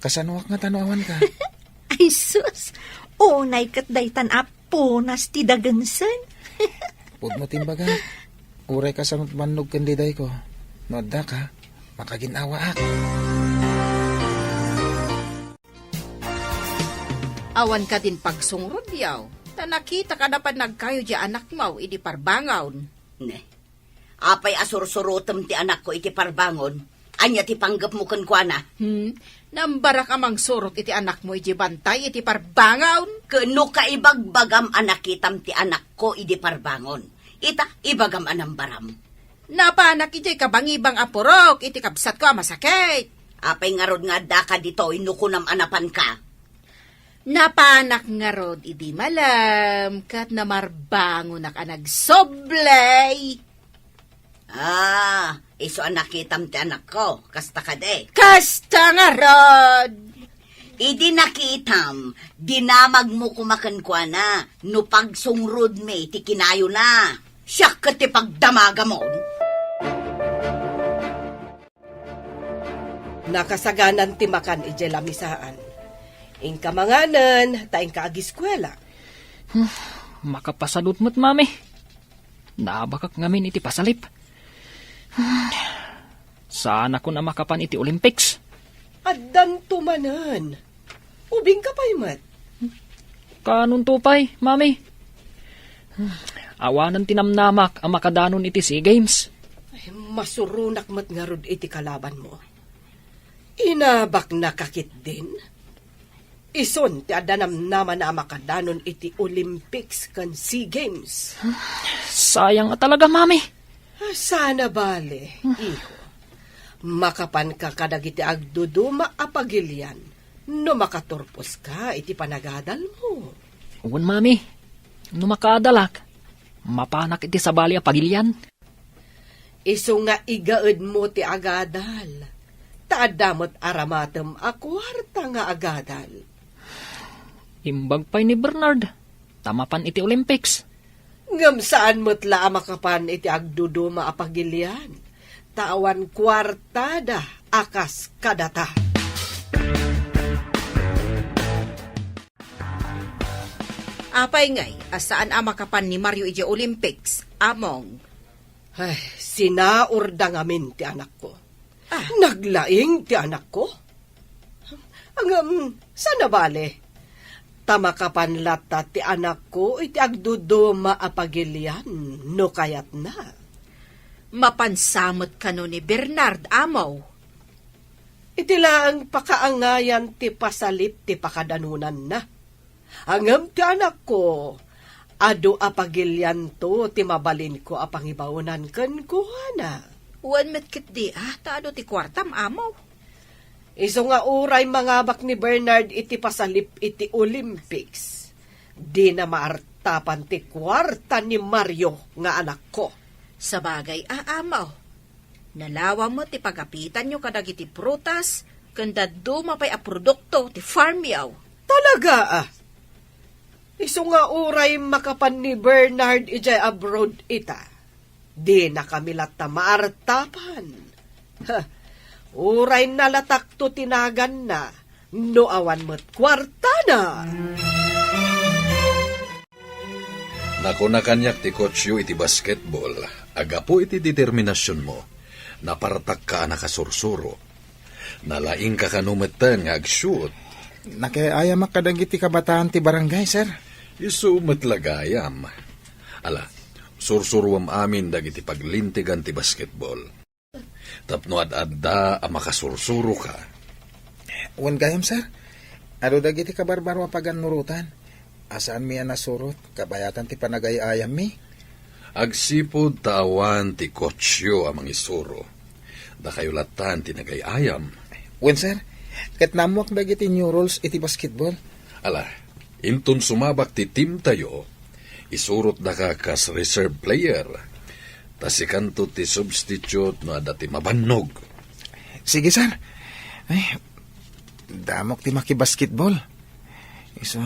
Kasanuak nga tanawan ka. Ay sus, unay kat daytan apunas ti dagansen. Pud mo timbaga. Ore kasanot mannog kandiday ko. Noda ka, makaginawa ak. Awan ka din pagsungrod yaw. Ta nakita ka dapat nagkayo di anak mo, idi parbangawn. Ne. Apay asursurutem ti anak ko iti parbangon. Anya ti panggap mo kan kwa na. Nambarak amang surot iti anak mo, idi bantay, iti parbangawn. Kano ka ibagbagam anak itam ti anak ko iti parbangon. Ita ibagam anambaram. Napanak iti kabangibang apurok, iti kabsat ko masakit. Apay nga rod nga daka dito inukunam anapan ka. Napanak nga rod, idi malam, kat namarbango na ka nagsoblay. Iso anak itam ti anak ko, kasta ka de. Kasta nga rod! Idi nakitam, dinamag mo kumakan kwa na, no pagsungrod me, ti kinayo na. Siyak ka ti pagdamaga mo. Nakasaganan ti makan ije lamisaan. Ing kamanganan, taing kaagiskwela. Makapasalot mo't, mami. Nabakak ngamin iti pasalip. Saan ako na makapan iti Olympics? Addan tumanan. Ubing ka pa'y mat. Kanun tupay, mami. Awanan tinamnamak ang makadanon iti SEA Games. Ay, masurunak mat nga rod iti kalaban mo. Inabak na kakit din. Ison ti adanam naman na makadanon iti Olympics kan SEA Games. Sayang nga talaga, mami. Sana bale, iho. Makapan ka kadagiti agduduma apagilyan no makaturpos ka iti panagadal mo. Uwan, mami. No makadalak, mapanak iti sabali a pagilyan. Iso nga igaed mo ti agadal. Taadamot aramatem a kwarta nga agadal. Imbag pa'y ni Bernard. Tamapan iti Olympics. Ngam saan mo't la makapan iti agduduma apagilyan. Tawan kwartada akas kadata. Apay ngay, asaan amakapan ni Mario ije Olympics, among. Ay, sinaurda ngamin ti anak ko. Naglaing ti anak ko? Sana bale? Tamakapan lata ti anak ko iti agduduma apagilyan no kayat na. Mapansamot ka no ni Bernard, amaw. Iti lang pakaangayan ti pasalip ti pakadanunan na. Angam ti anak ko, adu apagilyan to ti mabalin ko apangibaunan ken kuhana. Wan met kit di, taado ti kwartam, amaw. Iso nga uray mangabak ni Bernard iti pasalip iti Olympics. Di na maartapan ti kwarta ni Mario nga anak ko. Sa bagay, amaw. Nalawa mo ti pagapitan nyo kadag iti prutas, kanda dumapay a produkto ti farm yaw. Talaga Iso nga uray makapan ni Bernard ijay abroad ita. Di na kami lata maartapan. Uray nalatak to tinagan na, no awan mo't kwarta na. Nako na kanyak ti coach yu iti basketball, agapo iti determinasyon mo, napartak ka nakasursuro. Nalaing ka kanumeten nga ag-shoot. Nakiayam makadagiti kabataan ti barangay, sir. Isu matlagayam. Ala, sursuruam amin dagiti paglintigan ti basketball. Tapno ad-adda ang makasursuro ka. Wan gayam, sir. Ado dagiti kabarbaro paganurutan. Asaan mi nasurot, kabayatan ti panagayayam mi. Agsipod tawan ti kotsyo amang isuro. Da kayo latan ti nagayayam. Wan, sir. Kat namuak dagiti new rules iti basketball. Ala, inton sumabak ti team tayo, isurot da ka kas reserve player. Tasikanto ti substitute no adati mabannog. Sige, sir. Ay, Damok ti makibasketball. Isa,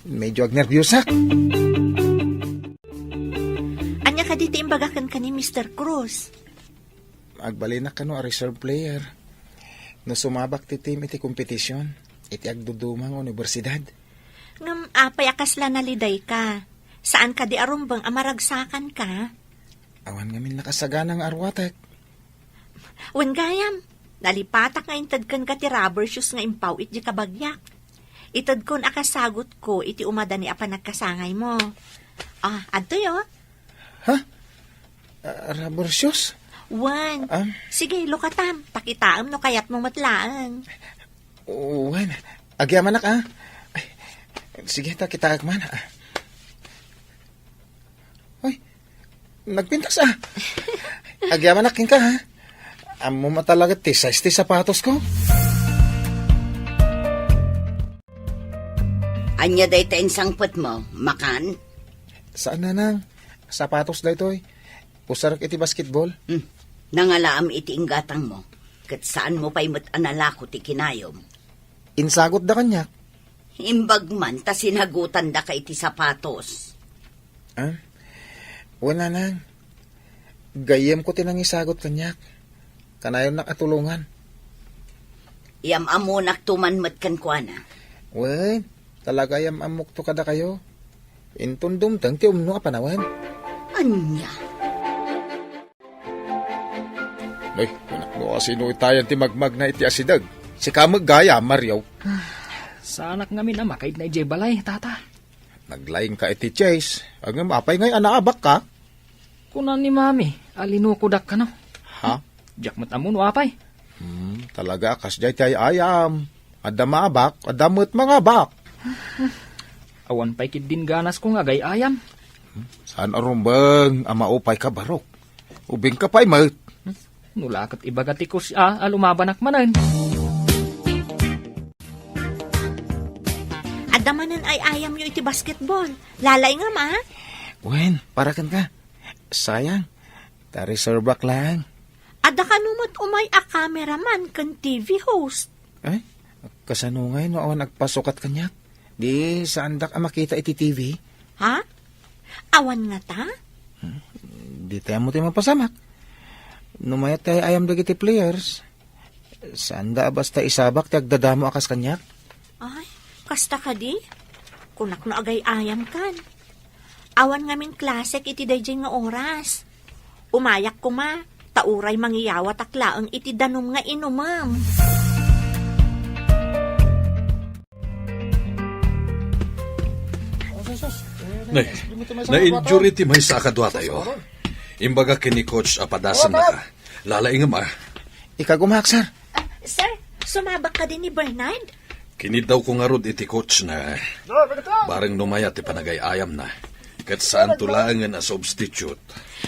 medyo agnervyusak. Anya ka diti imbagakan ka ni Mr. Cruz. Agbalinak ka no, a reserve player. No sumabak ti team iti kompetisyon, iti agdudumang universidad. Ngam apay akasla naliday ka. Saan ka di arumbang amaragsakan ka? Awan ngamin nakasaganang arwatek. Wen gayam, nalipatak nga intad kan ka ti rubber shoes nga impaw iti kabagyak. Itad kon akasagot ko iti umada ni apa nagkasangay mo. Adto yo. Rubber shoes? Wan. Sige, lukatam. Pakitaam no kayat mo matlaang. Wan, agyamanak Ay, sige, takitaak man. Uy, nagpintas Agyamanak ka ha. Amo matalaga ti size ti sapatos ko. Anya day ta insangpot mo, makan? Saan na nang? Sapatos da ito Pusarak iti basketball. Nangalaam iti inggatang mo. Kat saan mo pa'y anala ko ti kinayom. Insagot da kanyak. Imbag man, ta sinagutan da ka iti sapatos. Wala nang. Gayem ko tinang isagot kanyak. Kanayon nakatulungan. Iyam amunak tumanmat kan kwa na. Wen, talaga yam amok to kada kayo. Intundum tang ti umno apanawan. Anya? Ay, anak mo asino itayan ti magmag na iti asidag. Si kamag gaya, Maryaw. Sa anak ngamin na makaid na ijay balay, tata. Naglaing ka iti Chase. Ang mapay ngay anaabak ka. Kunan ni mami, alinukudak ka no. Ha? Diyak matamun wapay. Talaga kas jay tay ayam. Adda maabak, adda mo't mga bak. Awan pa'y kid din ganas ko nga gay ayam. Saan arumbang amaupay ka barok? Ubing ka pa'y mat. Nulakat ibagati ko siya, alumabanak manan. Adamanan ay ayam yo iti basketball. Lalay nga ma. Wen, parakan ka. Sayang, ta-reserve lang. Ada ka numot umay a cameraman kan TV host. Ay, kasanungay no awan nagpasukat kanyak. Di saan dak makita iti TV? Ha? Awan nga ta? Di tayo mo tayo mapasamak. Numayat tayo ayam dagiti players. Saan da basta isabak ti agdadamo akas kanyak? Ay, kasta ka di? Kunak no agay ayam kan. Awan ngamin klasek iti dayjay nga oras. Umayak ko ma, tauray mangiyawa taklaang iti danom nga inumam. Na-injury ti may sa kadwa tayo. Imbaga kini coach apadasan na ka. Lalaing ma. Ikagumahak, sir. Sir, sumabak ka din ni Bernard? Kinidaw ko nga rod iti coach na bareng numaya ti panagay-ayam na. Kat saan tulangan na substitute.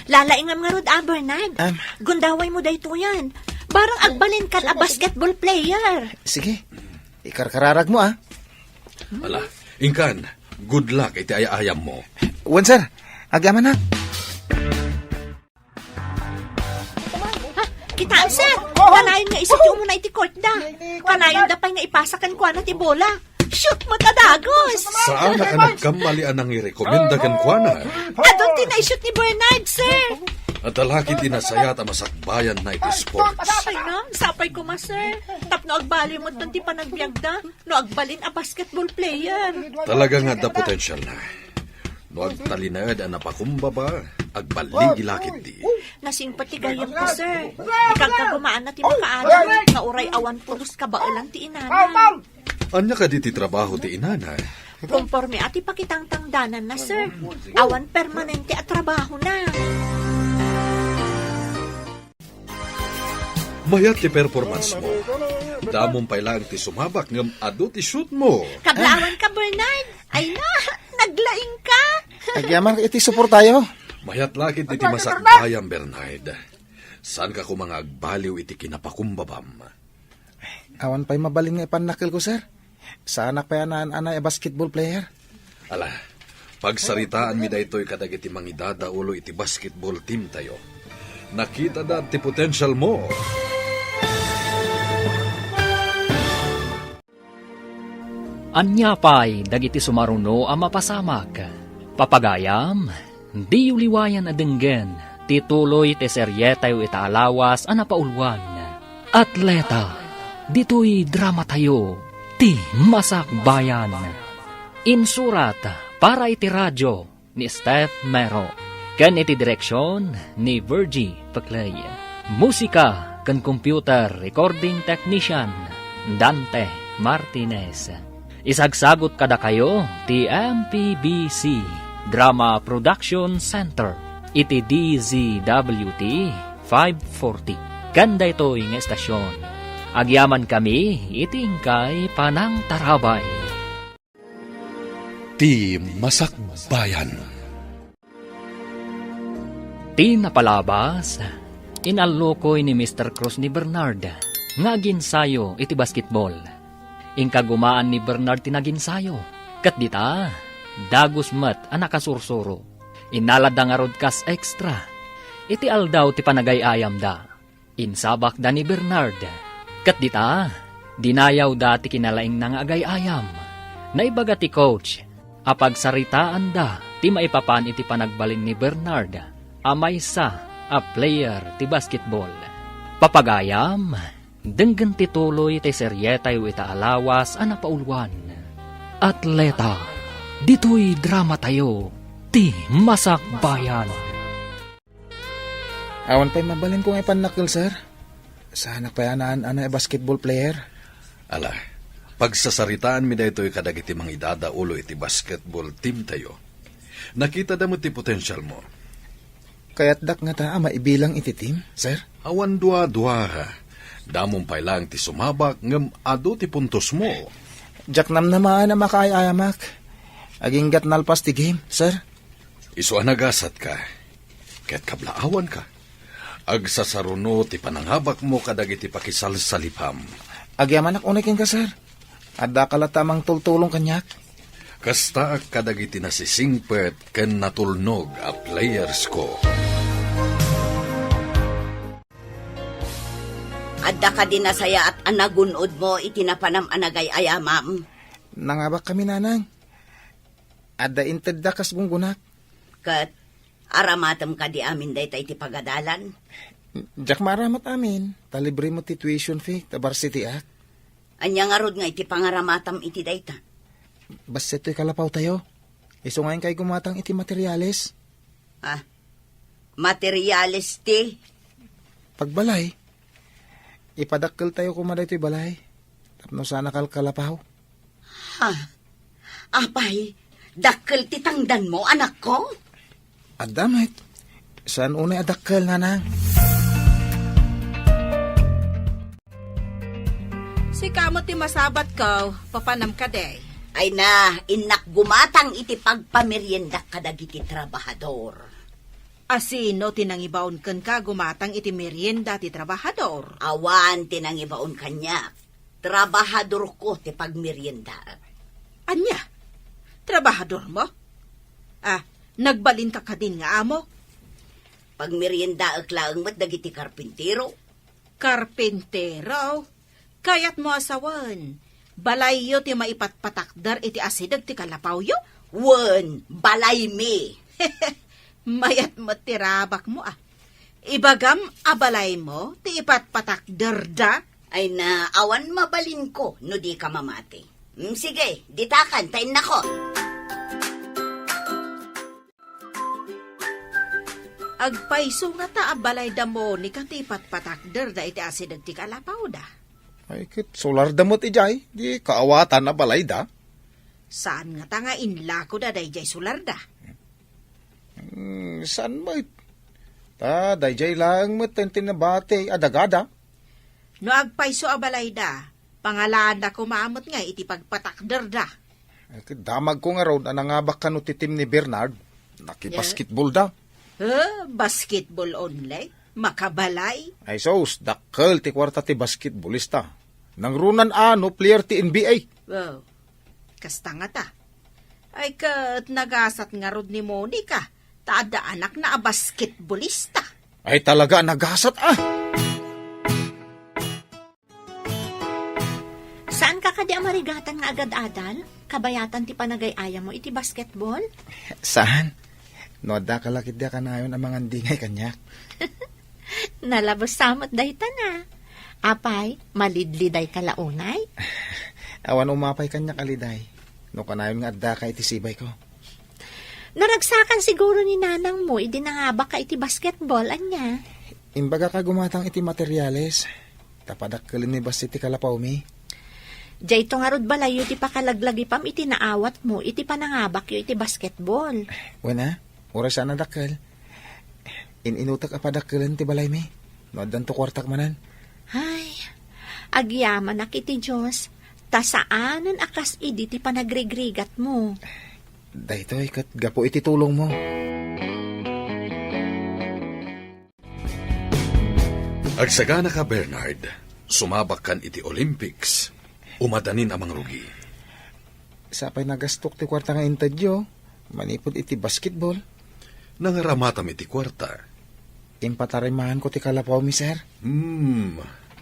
Lalaingam nga rod Bernard. Gundaway mo dayto yan. Barang agbalin kan a basketball player. Sige, ikarkararag mo Ala, ingkan, good luck iti ayam mo. Wan, sir. Agaman na. Kitaan, sir. Kanayon nga isip yung muna iti court da. Kanayon da pa'y nga ipasakan kwa na ti bola. Shoot mo tadagos. Saan na ka nagkamalian ang irekomenda kan kwa na? Adong tinay-shoot ni Bernard, sir. At alaki tinasayat ang masakbayan na iti sports. Sapay na, sapay ko ma, sir. Tap no agbali mo ti panagbiag da. No agbalin a basketball player. Talaga nga da potential na. No agtalinaad ang napakumbaba, agbaling ilakit di. Nasimpatigayam ko, sir. Ikang kagumaan na ti makaalam. Nga uray awan pulos kabailan ti inana. Anya ka di ti trabaho ti inana? Conforme ati pakitang tangdanan na, sir. Awan permanente at trabaho na. Mayat ti performance mo. Damong pailang ti sumabak ngam ado ti shoot mo. Kablaawan ka, Bernard. Ay na, naglaing ka. Agyaman iti support tayo. Mayat lakit iti masakbayan, Bernard. Saan ka ko mga agbaliw iti kinapakumbabam? Awan pa'y mabaling nga ipanakil ko, sir. Saan pa yan anay basketball player? Ala, pagsaritaan mi daytoy kadag iti mangidada ulo iti basketball team tayo. Nakita da ti potential mo. Anyapay dagiti sumaruno a mapasamak. Papagayam, di uliwayan adenggen, tituloy te serye tayo itaalawas a napaulwan. Atleta, dito'y drama tayo, ti masakbayan. Insurat para iti radyo ni Steph Mero. Ken iti direksyon ni Virgie Paclay. Musika ken computer recording technician Dante Martinez. Isagsagot kada kayo ti MPBC Drama Production Center iti DZWT 540. Kanda ito'y nga estasyon. Agyaman kami iti ingkay Panang Tarabay. Ti Masakbayan. Ti napalabas, inalukoy ni Mr. Cruz ni Bernard nga ginsayo iti basketball. Ingkagumaan ni Bernard tinaginsayo. Kat dita, dagus mat ang nakasursuro. Inalad nga rod kas extra. Iti aldaw ti panagayayam da. Insabak da ni Bernard. Kat dita, dinayaw da ti kinalaing nang agayayam. Naibaga ti coach, apagsaritaan da ti maipapan iti panagbalin ni Bernard. Amay sa a player ti basketball. Papagayam, denggan tituloy ti serye tayo itaalawas a napaulwan. Atleta, dito'y drama tayo, ti masakbayan. Awan pa'y mabalin ko nga panakil, sir. Sana payanaan ana basketball player. Ala, pagsasaritaan mi da ito'y kadagiti mang idadaulo iti basketball team tayo. Nakita da mo ti potential mo. Kaya't dak nga ta maibilang iti team, sir. Awan dua-dua ha. Damong pailang ti sumabak ngem ado ti puntos mo. Jak nam naman na makaayamak. Aging gat nalpas ti game, sir. Isu anagasat ka. Kaya't kablaawan ka. Agsasaruno ti pananghabak mo kadagiti pakisalsalipam. Agyaman ak unakin ka, sir. Adda kalatamang tultulong kanyak. Kasta kadagiti nasisingpet ken natulnog a players ko. Adda ka din nasaya at anagunod mo itinapanam anagay ayamam. Nangabak kami, nanang. Adda inted da kas gunggunak. Kat aramatam ka di amin day tayo iti pagadalan. Jak maramat amin. Talibre mo ti tuition fee, ta varsity ak. Anya nga rod nga iti pangaramatam iti dayta. Basta ito'y kalapaw tayo. Iso ngayon kay gumatang iti materyales. Ah, materyales ti. Pagbalay, ipadakkel tayo kumaday ito'y balay. Tapno sana kalapaw. Ha? Apay, dakkel ti tangdan mo, anak ko? Adamit, saan unay adakkel, nanang? Si kamo ti masabat ko, papanam ka day. Ay na, inak gumatang iti pagpamerienda kadagiti trabahador. Asino tinangibaon ken ka gumatang iti merienda ti trabahador. Awan tinangibaon kanya. Trabahador ko ti pagmerienda. Anya? Trabahador mo? Ah, nagbalin ka kadin nga amo? Pagmerienda aklaang mat dagiti karpintero. Karpintero? Kayat mo asawan. Balay yo ti maipatpatakdar iti asidag ti kalapaw yo? Wen, balay me. Mayat mo tirabak mo ah. Ibagam abalay mo ti ipatpatakdar da? Ay na, awan mabalin ko no di ka mamati. Sige, ditakan, tayin na ko. Agpaiso nga ta abalay da mo ni kang ti ipatpatakdar da iti asidag ti kalapaw da. Ay, kit solar damot ijay. Di kaawatan na balay da. Saan nga ta nga inlako da dayjay sular da? Saan mo ta, dayjay lang mo tinabate adagada. No agpaiso abalay da, pangalaan da kumamot nga iti pagpatakder da. Ay, kit damag ko nga raw na nangabak ka no titim ni Bernard. Nakibasketball da. Basketball only? Makabalay? Ay sos, dakkel ti kwarta ti basketballista. Nang runan ano, player ti NBA. Wow, kasta nga ta. Ay kat nagasat nga rod ni Monica, taada anak na a basketballista. Ay talaga nagasat ah. Saan ka di amarigatan nga agad-adal? Kabayatan ti panagay-aya mo iti basketball? Saan? No, da kalakit da ka na yun ang mga dingay kanyak. Nalabas samot dahi na. Apay, malidliday kalaunay? Awan umapay kanyak aliday. No, kanayon nga da ka iti sibay ko. Naragsakan siguro ni nanang mo, idinangaba ka iti basketball, anya. Imbaga ka gumatang iti materyales. Tapadakkelin ni bas iti kalapaw mi. Diyay to nga rod balayo ti pakalaglagi pam iti naawat mo, iti panangabak yo iti basketball. Wena, oras sana dakkel. Inutak apadakkelin ti balay mi. No, dan to kwartak manan. Ay, agyaman ak iti Diyos, tasaanan akas idi ti panagrigrigat mo. Daytoy kat gapo iti tulong mo. Agsagana ka, Bernard. Sumabak kan iti Olympics. Umadanin amang rugi. Sapay nagastok ti kwarta nga intadyo. Manipod iti basketball. Nangaramatam iti kwarta. Impatarimahan ko ti kalapaw mi, sir.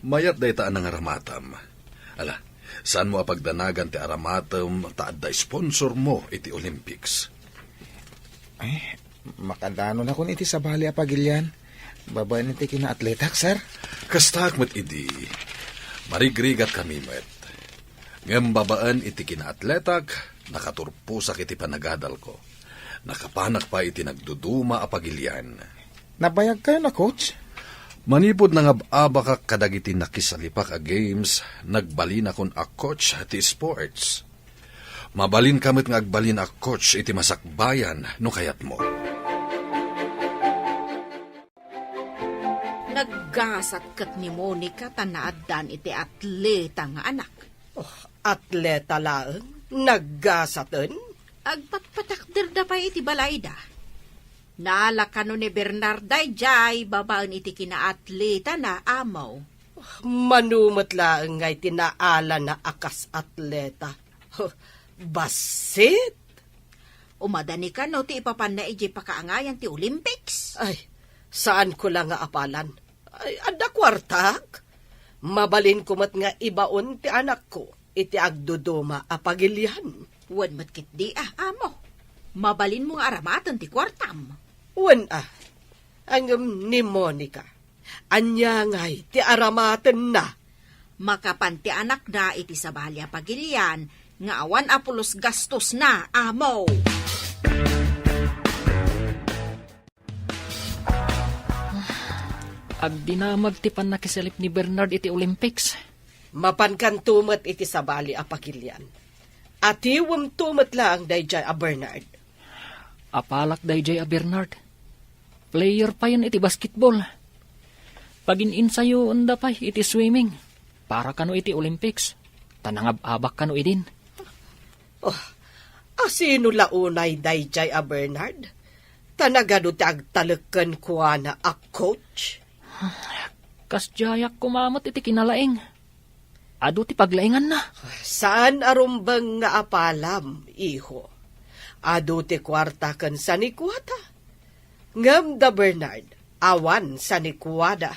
Mayat day taan nangaramatam. Ala, saan mo apagdanagan ti aramatam taad da sponsor mo iti Olympics? Ay, makadano na kun iti sabali apagilyan. Babae iti kina-atletak, sir. Kastak met idi. Marigrigat kami met. Ngem babaan iti kina-atletak, nakaturpusak iti panagadal ko. Nakapanak pa iti nagduduma apagilyan. Nabayag kayo na, coach? Manipod na nga abaka kadagiti nakisalipak a games, nagbalin akon a coach ti sports. Mabalin kamit nga agbalin a coach iti masakbayan no kayat mo. Naggasat kat ni Monica tanaadan iti atleta nga anak. Atleta laeng, naggasatan. Agpatpatakder da pa iti balayda. Nalakano ni Bernarday jay babaan iti kinaatleta na amaw. Manumot laeng ngay tinaala na akas atleta. Basit? Umadani ka no ti ipapan na iti pakaangayan ti Olympics. Ay, saan ko lang nga apalan? Ay, ada kwartak. Mabalin kumat nga ibaon ti anak ko. Iti agduduma apagilyan. Wan matkit di amo. Mabalin mo nga aramatan ti kwartam. Wan ang ni Monica. Anya ngay ti aramaten na. Makapanti anak na iti sabalya pagilyan, nga awan apulos gastos na, amo. Agdinamag ti panakisalip ni Bernard iti Olympics. Mapankan tumat iti sabali apagilyan. Atiwam tumat lang dayjay a Bernard. Apalak dayjay a Bernard. Player pa yan iti basketball. Pagin-insayo unda pa iti swimming. Para kano iti Olympics. Tanangab-abak kano idin. Asino launay dayjay a Bernard? Tanagado ti agtaleken kuha na a coach? Kasjayak kumamot iti kinalaing. Ado ti paglaingan na. Saan arumbang nga apalam, iho? Ado ti kwarta kan sa nikwata. Ngam da Bernard, awan sa nikwada.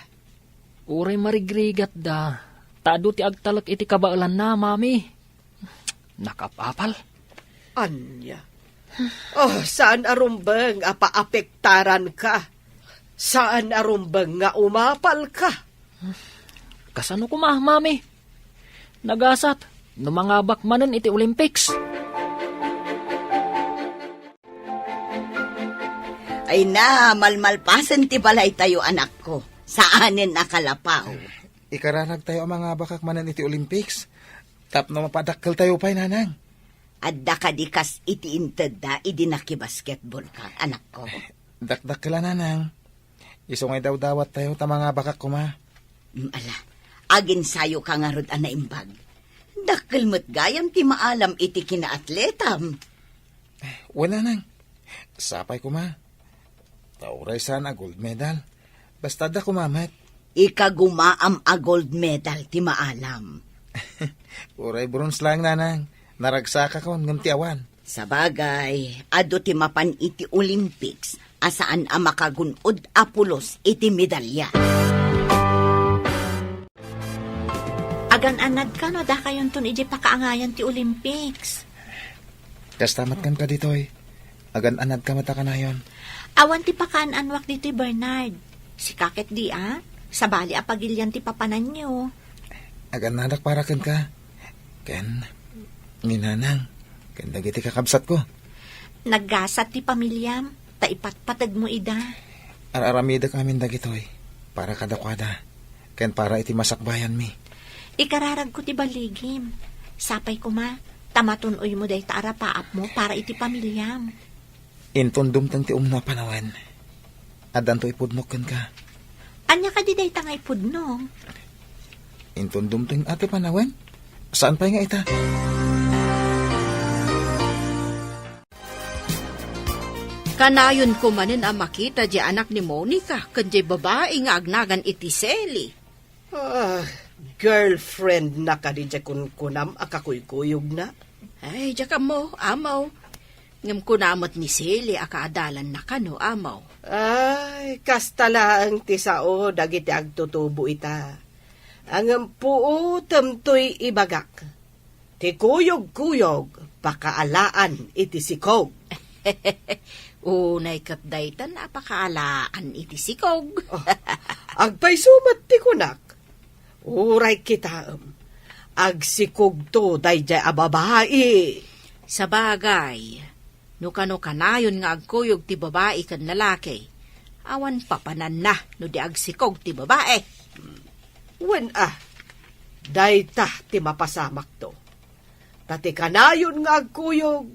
Uray marigrigat da. Taado ti agtalak iti kabaalan na, mami. Nakapapal. Anya? Saan arumbang apaapektaran ka? Saan arumbang nga umapal ka? Kasano ko mami? Nagasat, numangabak manen iti Olympics. Ay na, malmalpasan ti balay tayo anak ko. Saanin nakalapaw. Ikaranag tayo ang mga bakak manan iti Olympics. Tap na mapadakkel tayo pa'y nanang. Adda ka di kas iti inted da, idinaki-basketball ka, anak ko. Dakdakkela nanang. Iso ngay daw dawat tayo ta mga bakak kuma. Ala, agin sayo ka nga rod anaimbag. Dakkel mo't gayam ti maalam iti kinaatletam. Wala nang. Sapay kuma. Tauray sana gold medal. Basta da kumamat. Ikagumaam a gold medal ti maalam. Uray bronze lang nanang. Naragsaka kon ngam ti awan. Sa bagay, ado ti mapan iti Olympics, asaan a makagunod apulos iti medalya. Agan-anad ka no, da kayon tun iji pakaangayan ti Olympics. Kastamat kan ka dito eh. Agan-anad ka mata ka na yon. Awan ti pakaananwak dito Bernard. Si kakit di sa bali apagilyan ti papanan nyo. Agan-anak para kan ka. Ken, ninanang, ken dagiti kakabsat ko. Naggasat ti pamilyam, taipatpatag mo ida. Araramida kami dagito eh. Para kadakwada. Ken para iti masakbayan mi. Ikararag ko ti baligim. Sapay ko ma, tamatunoy mo day taarapaap mo para iti pamilyam. Intundum tang ti umna panawan. Adan to ipudnok kan ka. Anya ka di day tangay pudnong. Intundum tang ate panawan? Saan pa nga ita? Kanayon ko manin ang makita di anak ni Monica, kanjay babae nga agnagan iti Seli. Girlfriend na ka di kunam akakuykuyog na. Ay, diya ka mo, amaw. Ngam kunamot ni Seli, akaadalan na ka no, amaw. Ay, kastala ang tisao dagiti agtutubo ita. Ang puo tamtoy ibagak. Ti kuyog-kuyog, pakaalaan iti sikog. Unay kapdaytan, apakaalaan iti sikog. Agpaysumat ti kunak. Uray kita agsikog to dayjay ababae. Sa bagay, no kanayon nga agkuyog ti babae kan lalaki, awan papanan na no di agsikog ti babae. Wen dayta ti mapasamak to. Tati kanayon nga agkuyog,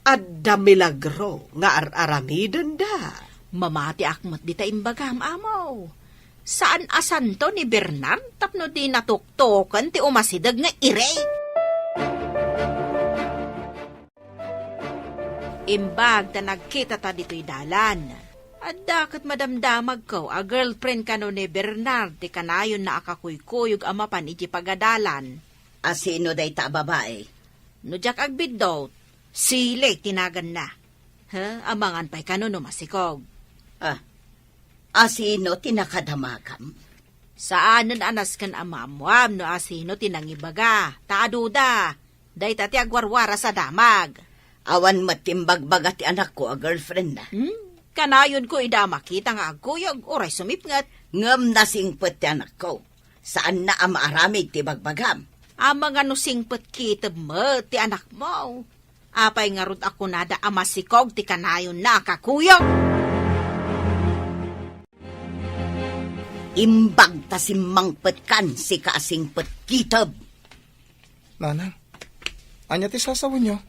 adda milagro nga aramidan da. Mamati akmat di ta imbagam, amaw. Saan asan to ni Bernard tapno di natuktokan ti umasidag nga irey? Imbag ta nagkita ta dito'y dalan. At dakat madamdamag ko, a girlfriend ka no ni Bernard, ti kanayon na akakuykuyog amapan iti pagadalan. Asino day ta babae? No jak agbidot, sile tinagan na. Amangan pa'y kano no masikog. Asino tinakadamakam? Saanan anas kan amamwam no asino tinangibaga, taaduda, day tati agwarwara sa damag. Awan matimbagbaga ti anak ko a girlfriend na. Kanayon ko ida makita nga agkuyog, oray sumipngat. Ngam nasingpet ti anak ko. Saan na amaaramig ti bagbagam? Ama nga no singpet kitab mo ti anak mo. Apay nga rod ako nada amasikog ti kanayon na kakuyog. Imbag ta simangpet kan si kaasingpet kitab. Nanang, anya ti sasawan nyo?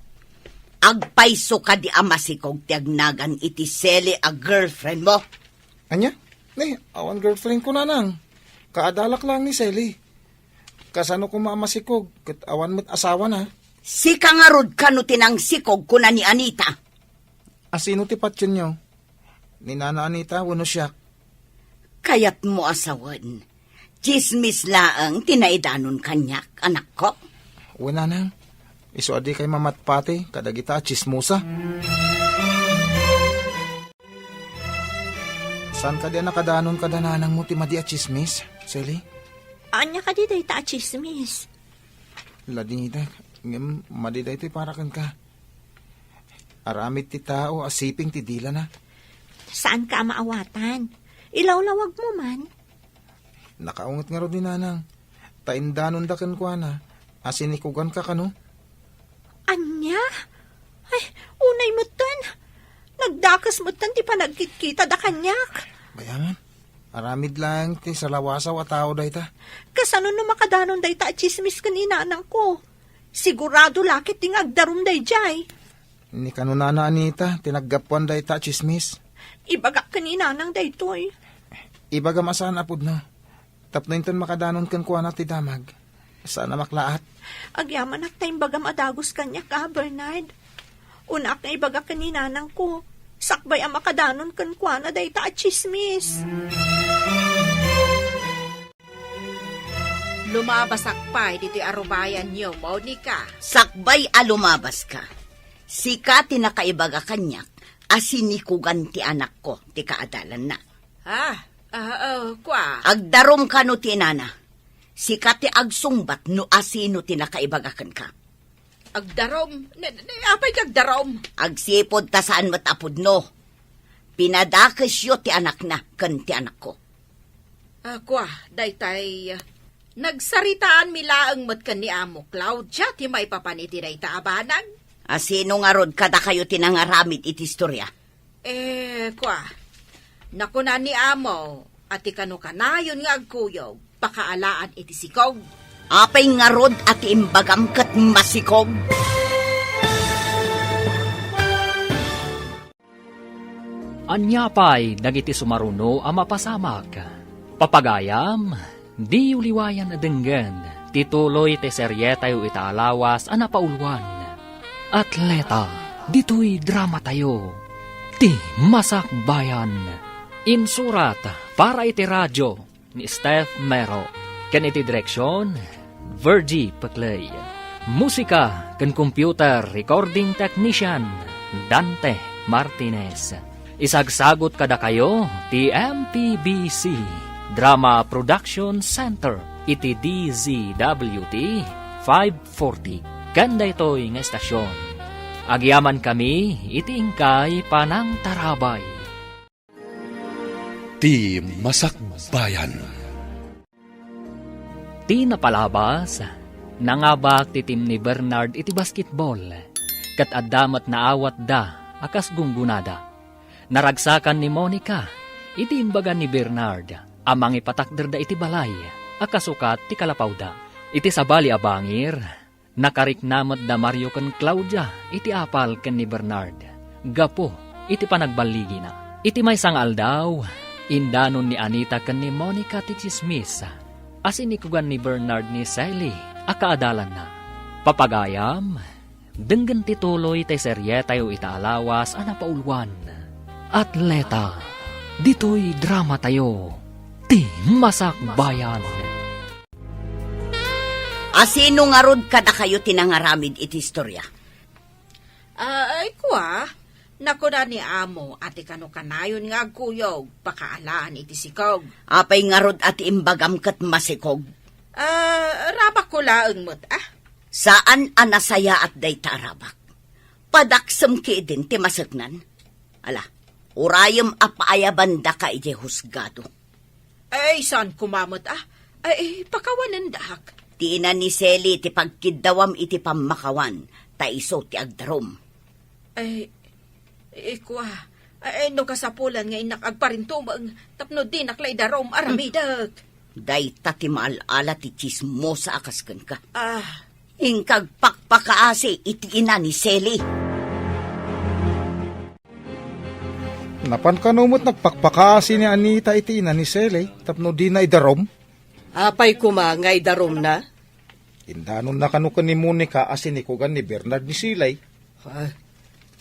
Agpaiso ka di amasikog ti agnagan iti Seli a girlfriend mo. Anya? Ne, awan girlfriend ko nanang. Kaadalak lang ni Sally. Kasano ko maamasikog, kat awan mo't asawa na. Si kangarod ka no tinangsikog kuna ni Anita. Asino ti patyon nyo? Ni Nana Anita, wano siya. Kayat mo asawan. Chismis laang tinaidanon kanyak, anak ko. Wala nang. Iso adi kay mamatpati, kadagita chismosa. San ka di nakadanon kadananang mo ti madi a chismis, Sally? Anya ka di day ta chismis. Ladingita, ngem madida ito'y parakan ka. Aramid ti tao, asiping ti dila na. Saan ka maawatan? Ilawlawag mo man. Nakaungot nga ro ni nanang. Taindanon da kan kwa na. Asinikugan ka kano? Anya? Ay, unay mo tan. Nagdakas mo tan ti panagkitkita da kanyak. Bayaman, aramid lang ti salawasaw at tao da ita. Kasano no makadanon day ta chismis kanina anang ko. Sigurado lakit ting agdarum day jay. Ni kanunana Anita, tinaggapuan da ita chismis. Ibagak kanina nang day toy. Ibaga masan apod na. Tapno inton makadanon kan kwa na ti damag. Sana maklaat. Agyaman ak tayong bagam adagos kanya ka, Bernard. Unak na ibagak kanina nang ko. Sakbay ang makadanon kan kwa na day ta chismis. Lumabasak pa, dito'y arubayan niyo, Monica. Sakbay alumabas ka. Sika tinakaibaga kanyak, asinikugan ti anak ko, ti kaadalan na. Kwa. Agdarom ka no ti nana. Sikat ti agsungbat no asino tinakaibagakan ka. Agdarom. Apay agdarom. Agsipod ta saan matapod no. Pinadakes yo ti anak na, kan ti anak ko. Ako daytay, nagsaritaan milaang mat kan ni Amo Claudia, ti may papaniti dayta abanag. Asino nga rod kada kayo tinangaramid iti istorya? Nakuna ni Amo, ati kano kanayon nga agkuyog, pakaalaan iti sikog. Apay nga rod at imbagam kat masikog. Anyapay dagiti sumaruno a mapasamak. Papagayam, di uliwayan na denggan, tituloy te seryeta yu itaalawas a napaulwan. Atleta, dito'y drama tayo. Ti Masak Bayan. Insurat para iti radyo ni Steph Mero. Ken iti direksyon, Virgie Paclay. Musika ken computer recording technician, Dante Martinez. Isagsagot kada kayo, ti MPBC Drama Production Center, iti DZWT 540. Kanda ito'y nga estasyon. Agyaman kami, iti ingkay panang tarabay. Ti Masak Bayan. Ti napalabas, nangabak ti team ni Bernard iti basketball. Kat addamat na awat da, akas gunggunada. Naragsakan ni Monica, iti imbagan ni Bernard, amang ipatakder da iti balay, akasukat ti kalapawda. Iti sabali abangir, nakariknamat da Mario ken Claudia, iti apal ken ni Bernard. Gapo, iti panagbaligi na. Iti may sangal daw, indanon ni Anita ken ni Monica ti chismis, asin ikugan ni Bernard ni Sally, akaadalan na. Papagayam, denggan tituloy tay seryeta yu itaalawas a napaulwan. Atleta, dito'y drama tayo. Ti Masak Bayan. Asino nga rod kada kayo tinangaramid iti istorya? Nakuna ni Amo, ati kano kanayon nga agkuyog, pakaalaan iti sikog. Apay nga rod at imbagam kat masikog. Rabak ko laang mo't, Saan anasaya at dayta arabak? Padaksam ki din ti masagnan. Ala, urayam apaayaban da ka iti husgado. Saan kumamot, pakawanan dahak. Ti ina ni Sally ti pagkidawam iti pamakawan, taiso ti agdarom. No kasapulan nga inak agparintumang, tapno di naklay darom aramidag. Dayta ti maalala ti chismosa akasken ka. Ah, Ingkag pakpakaasi iti ina ni Sally. Napan kanumot nagpakpakasi ni Anita iti ina ni Sally, tapno di na idarom. Apay kumangay darom na. Indanon na kanukan ni Monica asin ikugan ni Bernard ni Silay.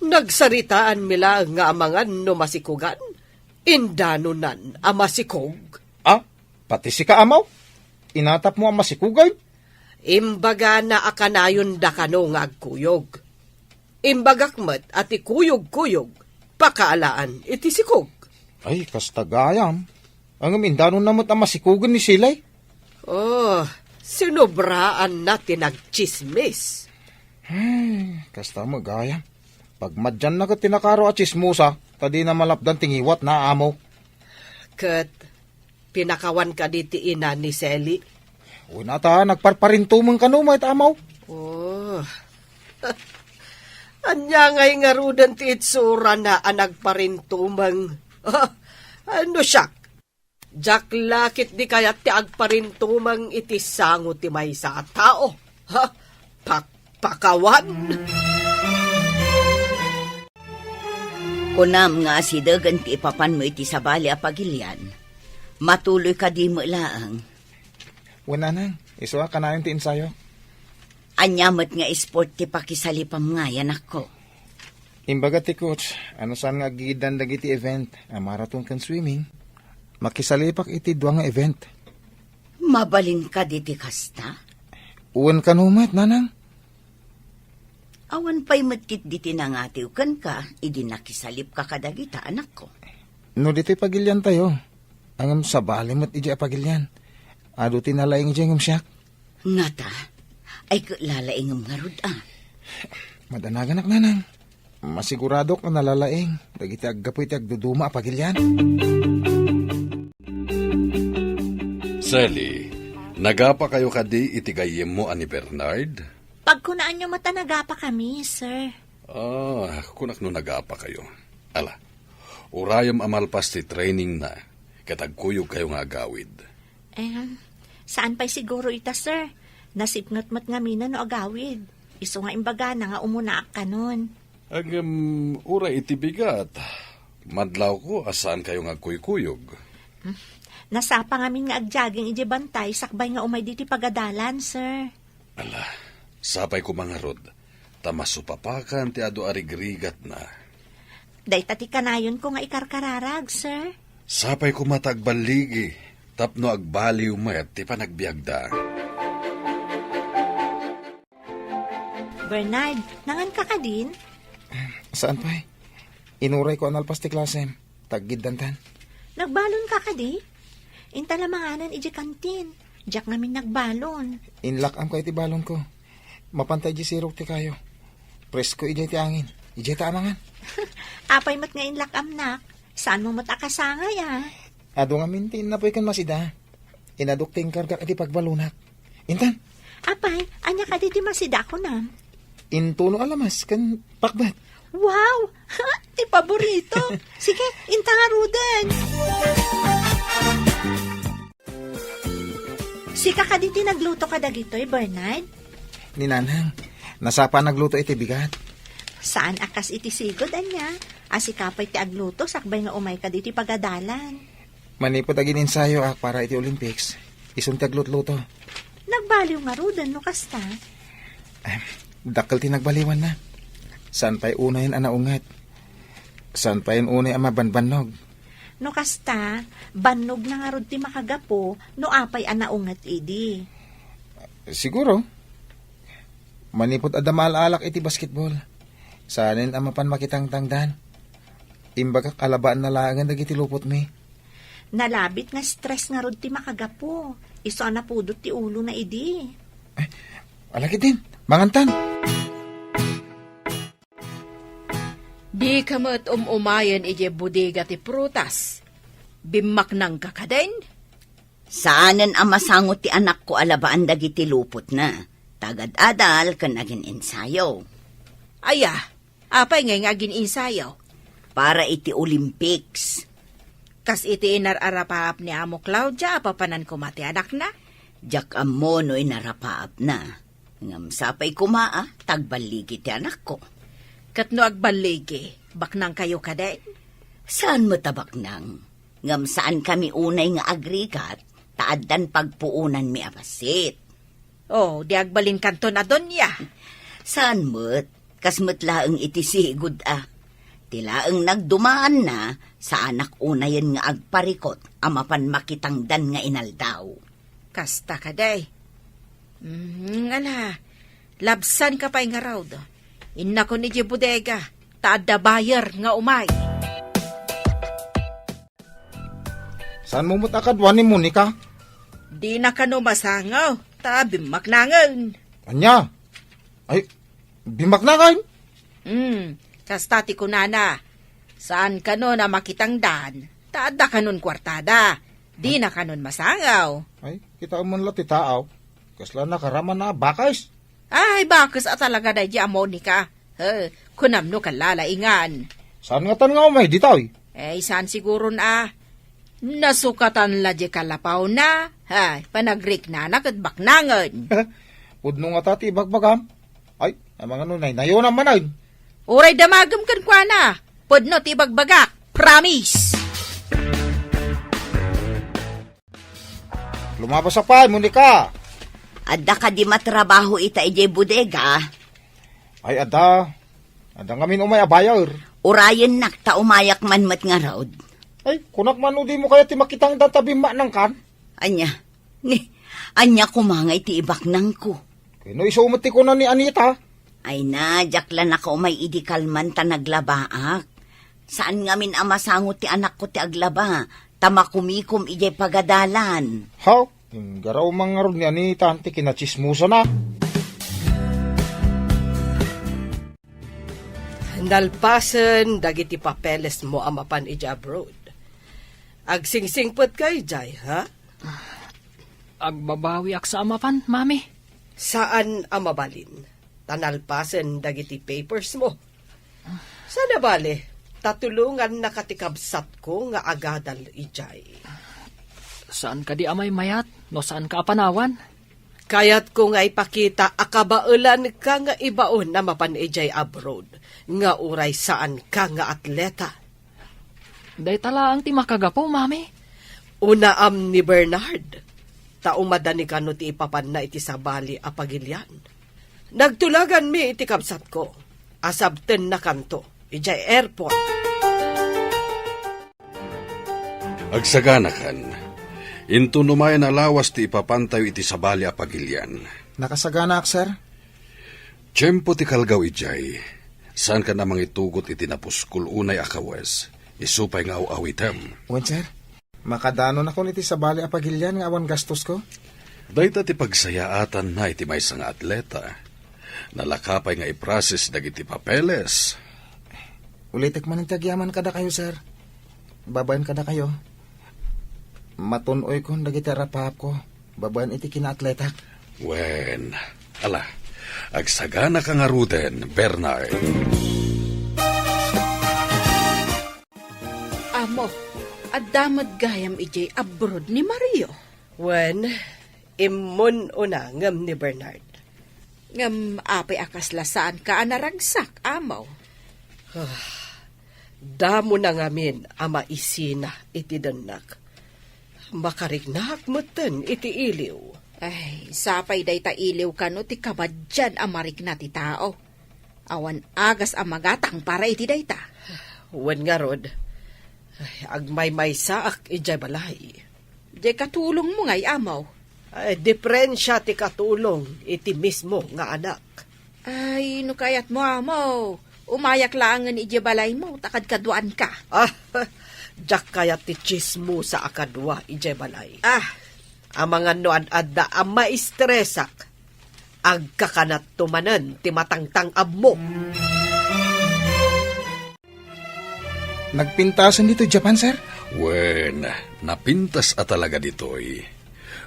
Nagsaritaan mila nga amangan no masikugan. Indanonan ang masikog. Pati si kaamaw. Inatap mo ang masikugay. Imbaga na akanayon da kano nga agkuyog. Imbagakmat at ikuyog-kuyog, pakaalaan iti sikog. Ay, kastagayam. Ang indanon namot ang masikugan ni Silay. Sinobraan na tinagchismis. Kasta magayam. Pag madyan na ka tinakaro at chismusa, tadi na malapdan tingiwat na amo. Kat, pinakawan ka diti ina ni Sally. Una ta, nagparparintumang kanumay amaw. Anya ngay nga rudan ti itsura na anagparintumang. Ano siya? Jak lakit di kaya ti agparintumang iti sango ti may sa tao. Pakawan. Kunam nga si dagan ti ipapan mo iti sabali a pagilian. Matuloy ka di mo laang. Wala nang, isuwa ka na yung ti ensayo. Anyamot nga sport ti pakisalipam nga yan ako. Imbaga ti coach, ano saan nga gidan dagiti event, marathon kan swimming. Makisalipak iti dua nga event. Mabalin ka diti kasta? Uwan ka numat, nanang. Awan pa'y matkit diti nangatiw kan ka, idi nakisalip ka kadagita anak ko. No dito'y pagilyan tayo. Ang sabali mo't iji pagilyan. Ado tinalaing ijay ngam siyak. Ngata, ay lalaingam nga rod Madanagan ak nanang. Masigurado ka nalalaing. Dagiti aggapoy ti agduduma apagilyan. Sally, nagapa kayo kadi itigayem mo ani Bernard? Pagkunaan nyo matanaga pa kami, sir. Kunak no nagapa kayo. Ala, urayam amalpas ti training na, katagkuyog kayo nga agawid. Saan pa'y siguro ita, sir? Nasipngot-mat nga mina no agawid. Iso nga imbaga na nga umunaak ka nun. Ura iti bigat. Madlaw ko, asaan kayo nga kuykuyog? Nasapa nga min nga agjaging ije bantay, sakbay nga umay diti pagadalan, sir. Ala, sapay ko mga rod. Tamasupapakan ti ado arigrigat na. Day tati kanayon ko nga ikarkararag, sir. Sapay ko matagbaligi. Tapno agbaliw mayat ti panagbiagda. Bernard, nangan ka ka din? Saan pa Inuray ko analpas ti klasem. Taggid dantan. Nagbalon ka ka di? Intalamanganan ije kantin. Diyak namin nagbalon. Inlakam ka iti balon ko. Mapantay di sirok ti kayo. Presko ijay ti angin. Ijay ta amangan. Apay mat nga inlakam nak. Saan mo matakasangay Ado nga mintin na po ikan masida. Inadukting karga iti pagbalunak. Intan, Apay, anya ka di masida ko na. intuno alamas kan pakbat. Wow! Ti paborito. Sige, inta nga ruden. Sika ka di nagluto ka dagitoy, Bernard? Ninanang, nasapa nagluto iti bigat. Saan akas iti sigod, anya? Asikapay ti agluto, sakbay nga umay ka di ti pagadalan. Manipod agin ensayo para iti Olympics. Isun ti aglutluto. Nagbaliw nga ruden, no kasta? Dakkel ti nagbaliwan na. San pa'y unayin anaungat? San pa'y unay ama banbanog? No kasta, banog na nga rod ti makagapo, no apay anaungat idi. Siguro. Manipod adamal alak iti basketball. Sanin amapan makitang tangdan. Imbagak alabaan na langan dagiti lupot mi. Nalabit nga stress nga rod ti makagapo. Iso na pudot ti ulo na idi. Alakit din, mangantan. Di ka mo't umayan ije bodega ti prutas. Bimak nang kakadain? Saanan ang masangot ti anak ko alabaan dagiti lupot na. Tagad-adal ka naging ensayo. Aya, apay nga ngagin insayaw. Para iti Olympics. Kas iti inararapap ni Amo Claudia, papanan ko mati anak na. Diyak amo no inarapaap na. Ngam sapay kumaa, tagbaligi ti anak ko. Katno agbaligi, baknang kayo kaday? Saan mo tabak nang? Ngam saan kami unay nga agrigat, taaddan pagpuunan mi apasit. Oh, di agbalin kanto na doon ya. Saan mo't? Kasmo't laeng iti sigud Tilaeng nagdumaan na sa anak unayan nga agparikot amapan makitangdan nga inaldaw. Kasta kaday. Ala, labsan ka pa'y nga raw do. Inna ko ni bodega, taada bayar nga umay. Saan mo mutakadwan ni Monica? Di na ka no masangaw, bimak nangan. Anya? Ay, bimak na kain? Kastati ko nana, saan ka no na makitang dan, taada ka nun kwartada, di na ka nun masangaw. Ay, kita man lang ti taaw. Kasla nakaraman na bakais. Ay, bakit talaga na di Monica? Kunam no kalalaingan. Saan nga tan nga umay ditaw? Saan siguro na? Nasukatan la di kalapaw na. Panagrik na nakadbak nangan. Pudno nga tati bagbagam. Ay, ang mga nunay, nayo naman ay. Uray damagam kan kwa na. Pudno ti bagbagak. Promise! Lumabas sa pay, Monica. Adda ka di matrabaho ita ije bodega. Ay, ada ngamin umay abayar. Urayan nak ta umayak man mat nga raod. Ay, kunak man di mo kaya ti makitang databi man kan. Anya kumangay ti ibak nang ko. Kino isumati ko na ni Anita. Ay na, jaklan ako may idikalman ta naglabaak. Saan ngamin amasangot ti anak ko ti aglaba, tamakumikom ijay pagadalan. How? Garaw mga ron nga ni tante kinachismusa na. Nalpasan dagiti papeles mo amapan iti abroad. Agsingsingpot kay jay, ha? Agbabawi ak sa amapan, mami. Saan amabalin? Tanalpasan dagiti papers mo. Sana bale, tatulungan na katikabsat ko nga agadal ijay. Saan ka di amay mayat? No saan ka apanawan? Kayat ko nga ipakita akabaulan ka nga ibaon na mapan ijay abroad. Nga uray saan ka nga atleta. Day tala ang ti makagapo, mami. Unaam ni Bernard. Taumadani ka no ti ipapan na iti sabali apagilyan. Nagtulagan mi iti kabsat ko. Asabten na kanto. Ijay airport. Agsaganakan, into numayan alawas ti ipapantayo iti sabali apagilyan. Nakasagana ak, sir? Tiyempo ti kalgaw ijay, saan ka namang itugot iti napuskul unay akawes, isupay nga awitem. Wen, sir? Makadano na ko niti sa bali apagilyan nga awan gastos ko? Dayta ti pagsayaatan na iti may nga atleta. Nalakapay nga iprasis dagiti papeles. Ulitek man ang tagyaman kada kayo, sir. Babayan kada kayo. Matunoy ko dagiti rapap ko. Babayan iti kinaatletak. Wen, ala, agsagana ka nga ruden, Bernard. Amo, adamad gayam ijay abroad ni Mario. When, imun una ngam ni Bernard. Ngam apay akaslasaan ka anaragsak, amaw. Damo na ngamin ama isina iti danak. Makarignak moten iti iliw. Ay, sapay day ta iliw ka no ti kabadyan amarik na ti tao. Awan agas amagatang para iti day ta. Wen nga rod, agmay-may saak ijay balay. Di katulong mo ngay, amaw. Ay, diferensya ti katulong iti mismo nga anak. Ay, no kayat mo, amaw. Umayak laangan iti balay mo, takad kaduan ka. Jak kaya ti chismo sa akadwa ijay balay. Ah, Ang mga noan-adda ang maistresak, agkakanat tumanan ti matangtang abmo. Nagpintasan dito Japan, sir? Wen, napintas at talaga ditoy.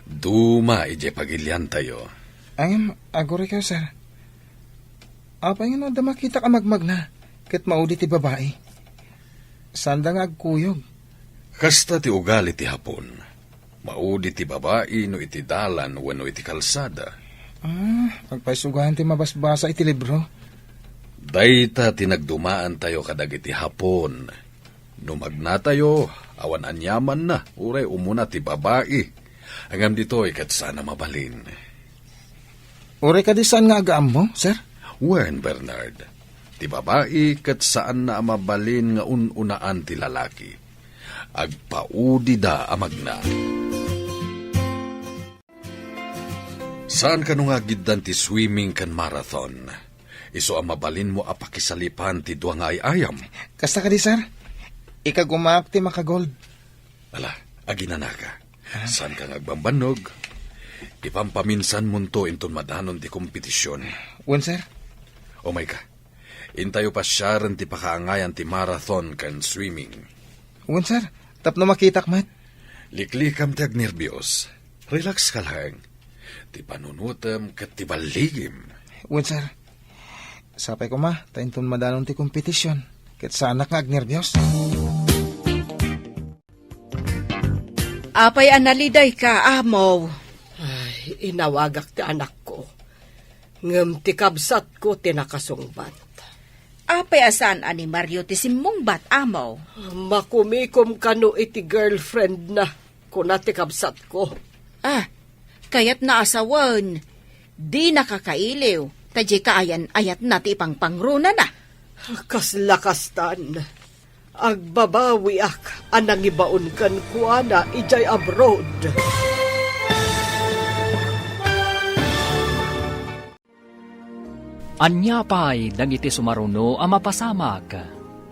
Duma ije pagilyan tayo. Angin, agore kayo, sir. Apa nga no, da makita ka magmag na. Kat maudi ti babae. Sanda nga agkuyog. Kasta ti ugali ti hapon. Maudi ti babae no iti dalan wenno iti kalsada. Magpaisugahan ti mabasbasa iti libro. Dayta tinagdumaan tayo kadagiti hapon. Numagna tayo, awan anyaman na, uray umuna ti babae. Hangam dito'y kat sana mabalin. Ure ka di saan nga agaam mo, sir? Wen, Bernard, ti babae kat saan na mabalin nga ununaan ti lalaki. Agpaudi da amagna. Saan ka nung agiddan ti swimming kan marathon? Iso ang mabalin mo apakisalipan ti duwa nga ay ayam. Kasta ka di, sir? Ikagumak ti makagold. Ala, aginana ka. Saan ka ngagbambanog? Ipampaminsan mo to inton madanon ti kompetisyon. Wen, sir? O may ka, intayo pa siyaran ti pakaangayan ti marathon kan swimming. Wen, sir? Tapno makitak, mat. Liklikam ti agnerbiyos. Relax ka lang. Ti panunutam kat ti baligim. Wen, sir? Sapay ko ma, tainton madanon ti kompetisyon. Kat sa anak nga agnerbiyos. apay analiday ka, amaw. Ay, inawagak ti anak ko. Ngem ti kabsat ko tinakasungbat. Apay asan ani Mario ti simmong bat, amaw. Makumikom kano iti girlfriend na kuna ti kabsat ko. Ah, kayat naasawan. Di nakakailiw. Tadya kaayan ayat na ti pangpangruna na. Kaslakastan. Agbabawi ak anang ibaon kan kuana ijay abroad. Anya pa'y dagiti sumaruno ang mapasamag.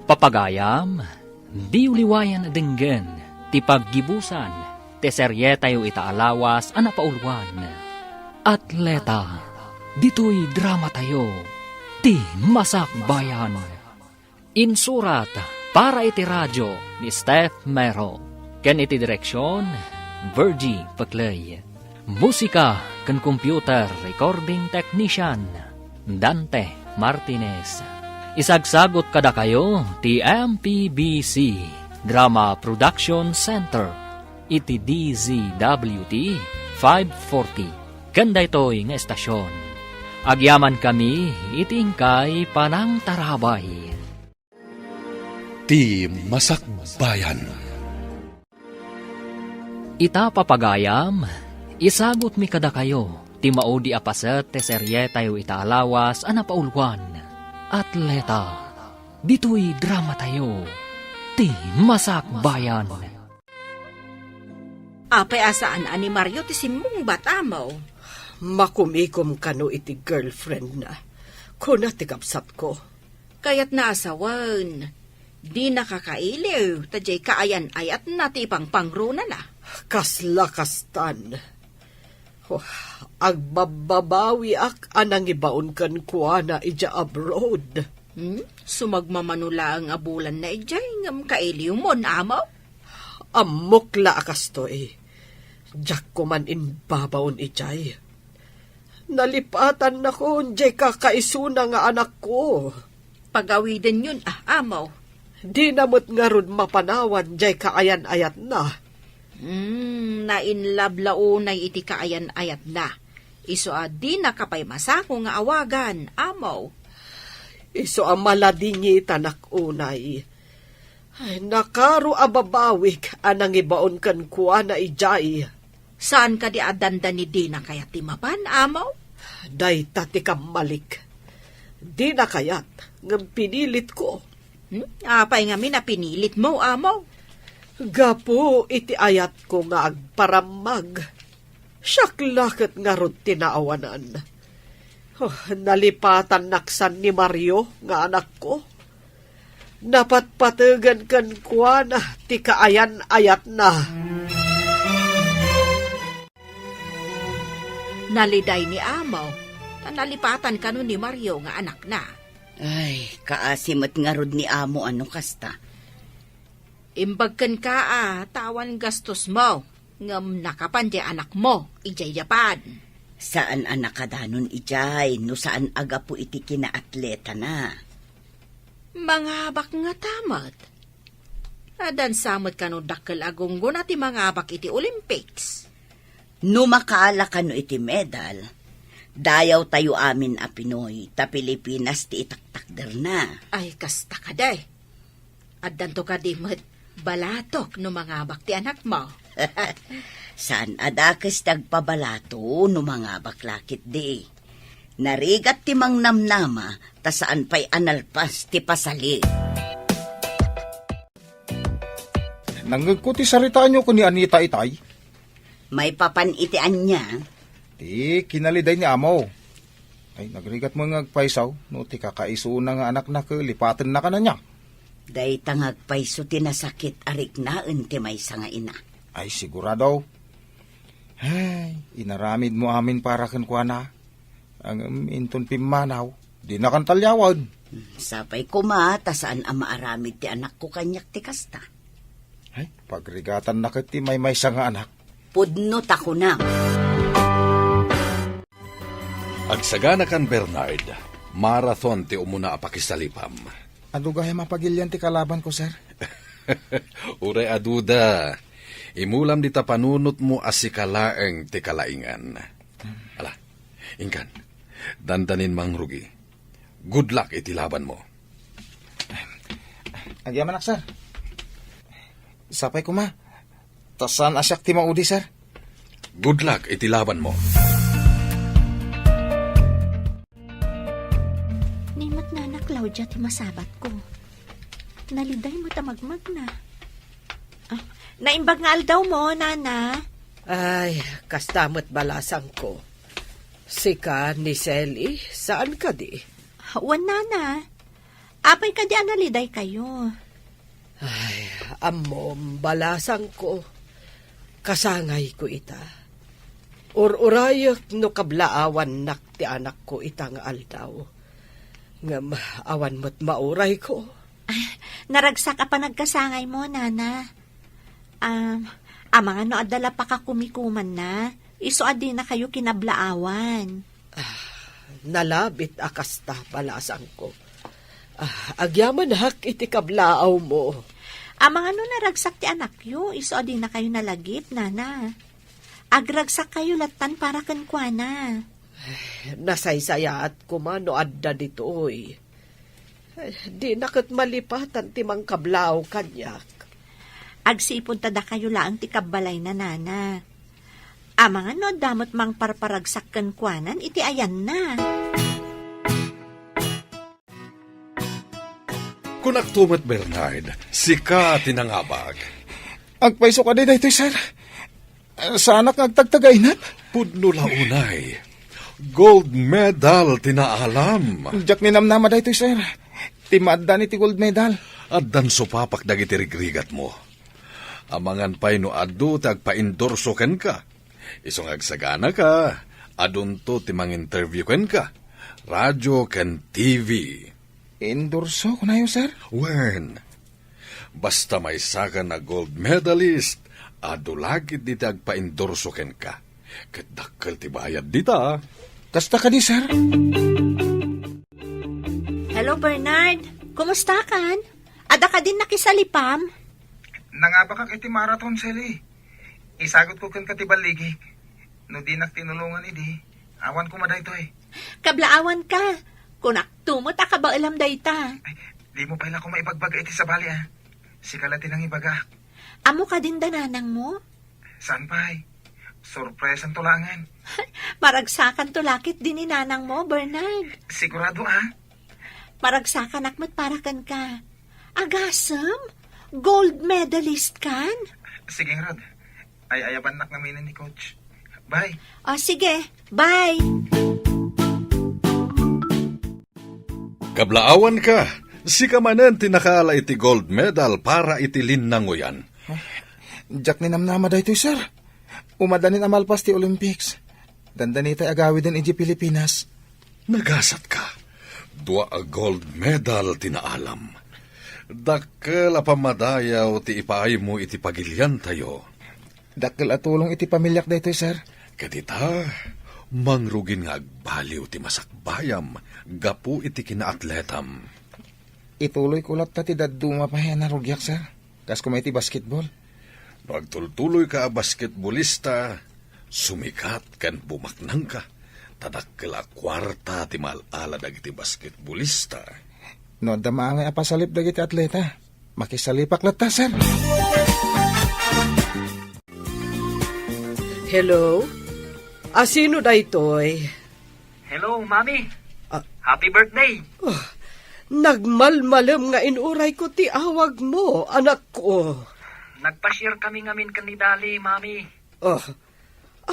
Papagayam, di uliwayan denggen, ti paggibusan, ti serye tayo itaalawas a napaulwan. Atleta, dito'y drama tayo, ti Masak Bayan. Insurat para iti radyo ni Steph Mero. Ken iti direksyon, Virgie Paclay. Musika ken computer recording technician, Dante Martinez. Isagsagot kada kayo ti MPBC Drama Production Center iti DZWT 540. Kanda ito'y nga estasyon. Agyaman kami itingkay panang tarabay. Ti Masak Bayan. Ita papagayam, isagot mi kada kayo, ti maudi apaset te serye tayo itaalawas a napaulwan. Atleta, dito'y drama tayo, ti Masak Bayan. Apay asaan ani Mario ti simong bata mo. Makumikom kano iti girlfriend na. Kuna ti kapsat ko. Kaya't naasawan. Di nakakailiw, tajay kaayan ayat na ti pangpangruna na. Kasla kastan. Oh, agbababawi ak anang ibaon kan kuana ija abroad. Sumagmamanula ang abulan na ijay ngam kailiw mo na amaw. Amok la akas to eh. Diyak ko man inbabaon ijay. Nalipatan na ko, jay kakaisuna nga anak ko. Pagawiden yun amaw. Di namot nga ron mapanawan, jay kaayan-ayat na. Nainlab launay iti kaayan-ayat na. Iso di nakapay masako nga awagan, amaw. Iso maladingi tanak unay. Ay, nakaro ababawik anang ibaon kan kuha na ijay. Saan ka di adanda ni Dina kaya timapan, amaw? Day tati malik. Di na kayat, ngam pinilit ko. Apay nga pinilit mo, amaw. Gapo iti ayat ko nga agparamag. Syaklakit nga ron tinaawanan. Oh, nalipatan naksan ni Mario nga anak ko. Napatpatagan kan kuha na ti kaayan-ayat na. Naliday ni amaw. Nalipatan ka ni Mario nga anak na. Ay, kaasimat nga rod ni amo ano kasta. Imbagkan ka tawan gastos mo. Ngam nakapan di anak mo, ijay Japan. Saan anak kadanon ijay, no saan aga po iti kinaatleta na. Mga abak nga tamat. Adan samot ka no dakkel agunggo na ti mga abak iti Olympics. No makaala ka no iti medal, dayaw tayo amin a Pinoy, ta Pilipinas ti itaktakder na. Ay, kasta ka day. Adan to ka di balatok no mga abak ti anak mo. Saan adakes tagpabalato no mga baklakit di. Narigat ti mang namnama, ta saan pa'y analpas ti pasali. Nangagkuti saritaan nyo ko ni Anita itay. May papanitian niya. Ti kinaliday ni amo. Ay, nagrigat mo nga agpaisaw, no ti kakaisuna nga anak na lipatan na ka na niya. Day tangag paiso tinasakit arik na ti may nga ina. Ay, sigurado. Ay, inaramid mo amin para kan kuha na. Ang inton pimanaw, di na kan talyawad. Sapay ko ta saan ang maaramid ti anak ko kanyak ti kasta. Ay, pagrigatan na kiti may nga anak. Pudno tako na. Agsagana kan Bernard, marathon ti umuna apakisalipam. Ano gaya mapagilyan ti kalaban ko, sir? Uray aduda, imulam dita panunot mo asikalaeng ti kalaingan. Ala, ingkan, dandanin mang rugi. Good luck iti laban mo. Agyaman sir. Sapay ko ma. Tasan asyak ti maudi, sir. Good luck iti laban mo. Nimot na na, Claudia, ti masabat ko. Naliday mo tamagmag na. Naimbag nga aldaw mo, nana. Ay, kastamot balasang ko. Sika ni Sally, saan ka di? Wan, nana. Apay ka di analiday kayo. Ay, amom, balasang ko. kasangay ko ita. Ururayak no kablaawan nak ti anak ko ita nga aldaw. Nga awan mo't mauray ko. Naragsak pa nagkasangay mo, nana. Mga no adala pa ka kumikuman na. Iso adi na kayo kinablaawan. Nalabit akasta palasan ko. Agyaman hak iti kablaaw mo. Mga no naragsak ti anak yo, iso adi na kayo nalagip, nana. Agragsak kayo latan para kankwana. Nasaysaya at kumano adda ditoy. Di nakit malipatan ti mang kablaaw kanyak. Agsipon tada kayo laang ti kabalay na, nana. Mga no damot mang parparagsak kankwanan, iti ayan na. Kunak tumat Bernard, sika tinangabag. Agpaiso ka di daytoy, sir. Sa anak agtagtagainat. Pudno launay. Gold medal tinaalam. Jak ni namnama daytoy, sir. Timadda ni ti gold medal. At dan supapak dagiti rigrigat mo. Amangan pa'y no adu tagpa-endorso ken ka. Isong agsagana ka. Adun to timang interview ken ka. Radyo ken TV. Endorso ko na yun, sir. Wen. Basta may saka na gold medalist. Adu lagit di tagpa-endorso ken ka. Kadakkel ti bayad dita. Kasta ka di, sir. Hello, Bernard. Kumusta kan? Ada ka din nakisalipam? Nangabakak iti marathon, Sally. Isagot ko kan katibaligik. No di tinulungan idi. Awan ko maday to eh. Kablaawan ka. Kunak tumot ka ba alam dayta? Ay, di mo pala ko maibagbaga iti sa bali ah. Sikalatin ang ibaga. Amo ka din dananang mo? Saan pa eh? Surprise ang tulangan. Maragsakan to lakit din ni nanang mo, Bernard. Sigurado ah. Maragsakan akmat parakan ka. Agasam? Gold medalist kan? Sige, Rod. Ay ayaban nak namin ni Coach. Bye. O sige, bye. Kablaawan ka. Sika manen tinakala iti gold medal para iti linnango yan. Jak ni namnama daytoy, sir. Umadanin amalpas ti Olympics. Dandanitay agawi din iti Pilipinas. Nagasat ka. Dua a gold medal tinaalam. Dakkel a pamadayaw ti ipaay mo iti pagilyan tayo. Dakkel at tulong iti pamilyak daytoy, sir. Kadita, mangrugin nga agbaliw ti masakbayam, gapu iti kinaatletam. Ituloy ko lat ti daduma pa yan na rugyak, sir. Kas kumay ti basketball. No agtultuloy ka a basketballista, sumikat kan bumaknang ka. Tadakkel a kwarta ti malala dagiti basketballista. No, dama nga apasalip dagiti atleta. Makisalipak lata, sir. Hello? Sino daytoy? Hello, Mami. Ah. Happy birthday. Nagmalmalam nga inuray ko ti awag mo, anak ko. Nagpa-share kami ngamin kanidali, Mami.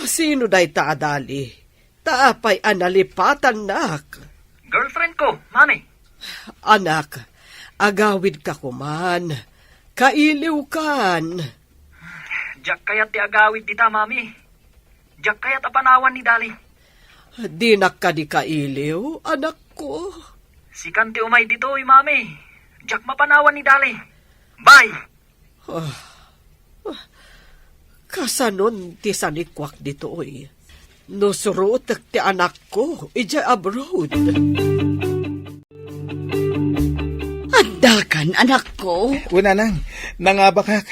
Sino day taadali? Taapay analipatan nak. Girlfriend ko, Mami. Anak, agawid ka kuman. Kailiw kan. Diyak kayat ti agawid dita, Mami. Diyak kayat apanawan ni Dali. Di ka di kailiw, anak ko. Si Kanti umay dito, Mami. Diyak mapanawan ni Dali. Bye! Kasanon ti sanikwak dito oy. Nusurutek ti anak ko, ija abroad. Adakan, anak ko. Una nang, nangabakak.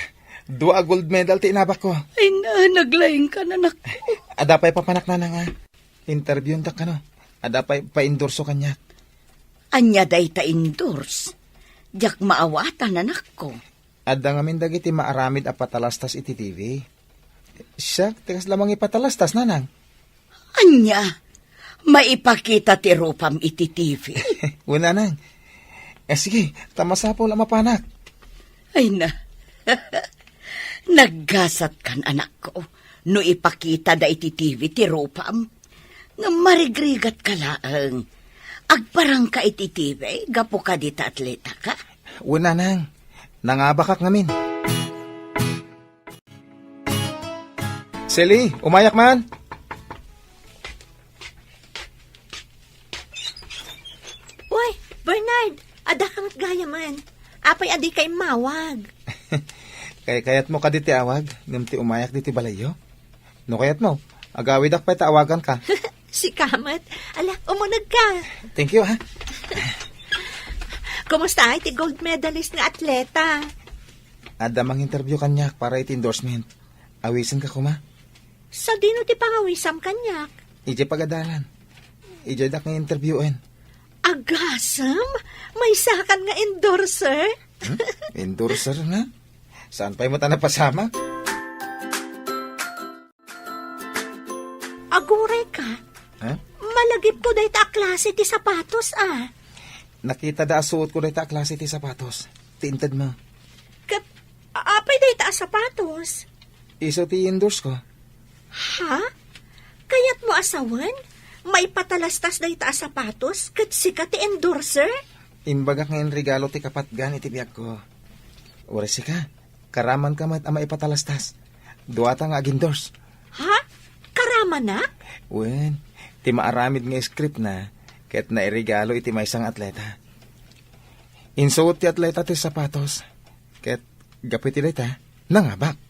Dua gold medal ti inabak ko. Ay naglaing ka na, anak ko. Adapay papanak na nga. Interview ndak ka no. Adapay pa-endorso kanya. Anya day ta endorse. Diyak maawatan, anak ko. Adda ngamin dagiti maaramid a patalastas iti TV. Siya, tikas lamang ipatalastas, nanang. Anya, maipakita ti rupam iti TV. Una nang. Sige, tamasapo lang mapanak. Ay na. Naggasat kan, anak ko. No ipakita da iti TV ti rupam. Nga marigrigat ka laang. Agparang ka iti TV, gapo ka dita atleta ka. Una nang. Nangabakak ngamin. Selly, umayak man. Uy, Bernard, ada kang gaya man. Apay adi kay mawag. Kayat mo ka diti awag, ti umayak diti balayo. No kayat mo, agawid ak pa taawagan ka. Si Kamat, ala, umunag ka. Thank you, ha. Kumusta ay ti gold medalist nga atleta? Ada mang interview kanyak para iti endorsement. Awisin ka kuma. Sa dino ti pangawisam kanyak? Ije pagadalan. Ije dak nga interviewin. Agasam? May sakan nga endorser? Endorser nga? Saan pa mo ta napasama? Aguray ka? Ha? Malagip ko dahi ta klase ti sapatos Nakita da suot ko na ita klase ti sapatos. Tiintad mo. Kat, apay dahi ta sapatos? Iso ti endorse ko. Ha? Kayat mo asawan? May patalastas dahi ta sapatos? Kat sika ti endorser? Imbagak ngayon regalo ti kapatgan iti biyag ko. Oresi ka. Karaman ka mat ama ipatalastas. Duwata nga ag-endorse. Ha? Karaman na? Wen, ti maaramid nga script na. Ket na irigalo iti may isang atleta. Insuot ti atleta ti sapatos. Ket gapit ti leta, nangabak.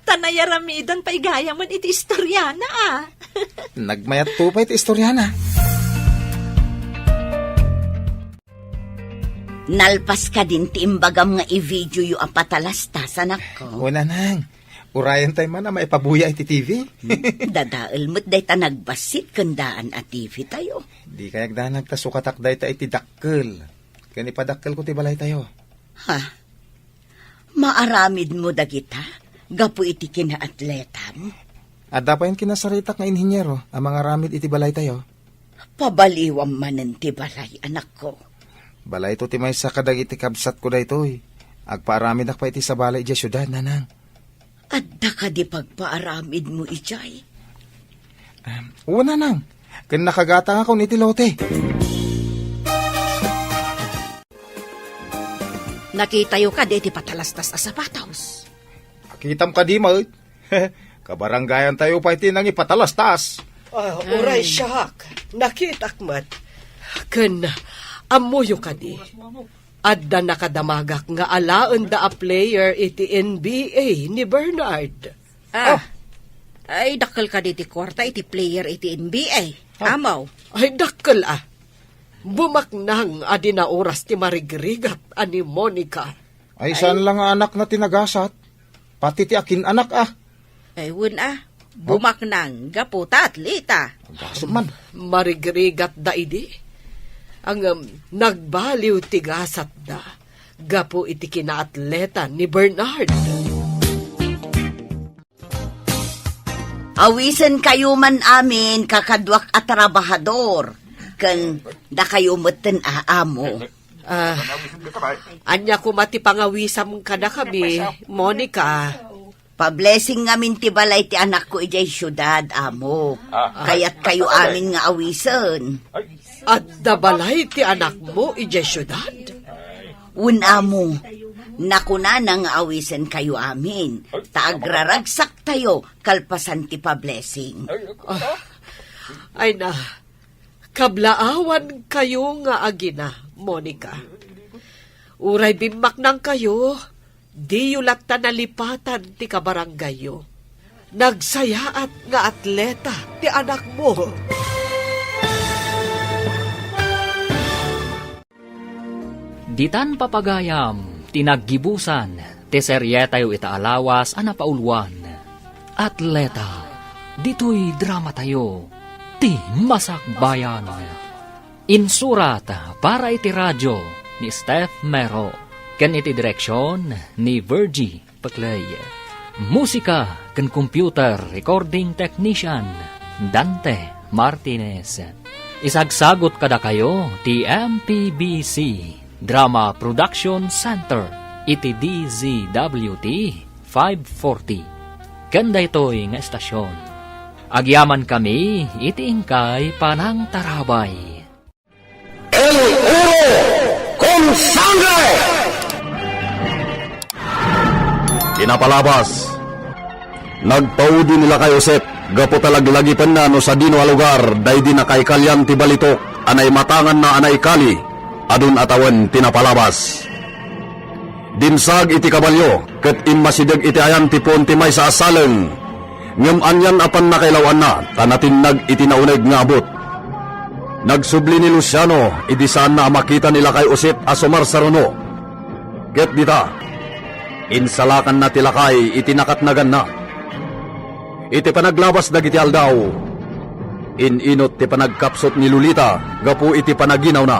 Tanayaramidan pa igaya man iti istoryana Nagmayat po pa iti istoryana. Nalpas ka din ti imbagam nga i-video yu apatalastas, anak ko. Una nang, urayan tayo man na maipabuya iti TV. Dadaal mo't day ta nagbasit kandaan at TV tayo. Di kayak danag ta sukatak day ta iti dakkel. Kani padakkel ko ti balay tayo. Ha? Maaramid mo dagita? Gapu iti kinaatletam? Adda pa yung kinasaritak nga inhinyero, ang mga ramid iti balay tayo. Pabaliwam manen ti balay, anak ko. Balay to ti may sa kadag iti kabsat ko daytoy. Agpaaramid ak pa iti sa balay iti syudad, nanang. Adda ka di pagpaaramid mo ijay. Una nang, kan nakagata nga ko iti lote. Nakitayo ka di ti patalastas a sapatos. Akitam ka di mo. Kabaranggayan tayo pa iti nang ipatalastas. Uray siyak. Nakitak mat. Ken, amuyo ka di. Adda nakadamagak nga alaan da a player iti NBA ni Bernard. Ay, dakal ka di ti kwarta iti player iti NBA. Amaw. Ay, dakkel Bumaknang adi na oras ti marigrigat ani Monica. Ay, saan lang nga anak na tinagasat? Pati ti akin anak Ay, wun bumaknang gaputa at lita. Gasot man. Marigrigat da idi. Ang nagbaliw ti gasat da. Gapo iti kinaatleta ni Bernard. Awisan kayo man amin kakadwak at trabahador. Kan da kayo meten aamo. Anya ko mati pangawisam ka na kami, Monica. Pa-blessing ngamin ti balay ti anak ko ijay syudad, amo. Kaya't kayo amin nga awisan. At dabalay ti anak mo, ije syudad. Un amo, nakuna nang awisan kayo amin. Taagraragsak tayo, kalpasan ti pa-blessing. Ay na, kablaawan kayo nga agina, Monica. Uray bimak nang kayo, di yulat ta nalipatan ti kabaranggayo. Nagsayaat nga atleta ti anak mo. Ditan papagayam, tinaggibusan, ti seryetayo itaalawas anapaulwan. Atleta, dito'y drama tayo, ti masakbayan. Insurat para iti radyo ni Steph Mero, ken iti direksyon ni Virgie Paclay. Musika ken computer recording technician Dante Martinez. Isagsagot kada kayo ti MPBC Drama Production Center iti DZWT 540. Kanda ito'y nga estasyon. Agyaman kami iti ingkay panang tarabay. El oro con sangre. Pinapalabas Nagpaudi nila kay Josep, gapo talaglagitan na no sa dino a lugar, day di na kay kalyan ti balitok, anay matangan na anay kali, adun atawan tinapalabas. Dinsag iti kabalyo, ket immasideg iti ayan ti pon ti may sa asaleng, ngem anyan apan nakailawan na, tanatinag iti nauneg nga abot. Nagsubli ni Luciano, idi saan na makita nila kay Josep asumar sa runo. Ket dita, insalakan na tilakay, itinakatnagan na. Iti panaglabas dagiti aldaw, ininot ti panagkapsot ni Lolita, gapu iti panaginaw na.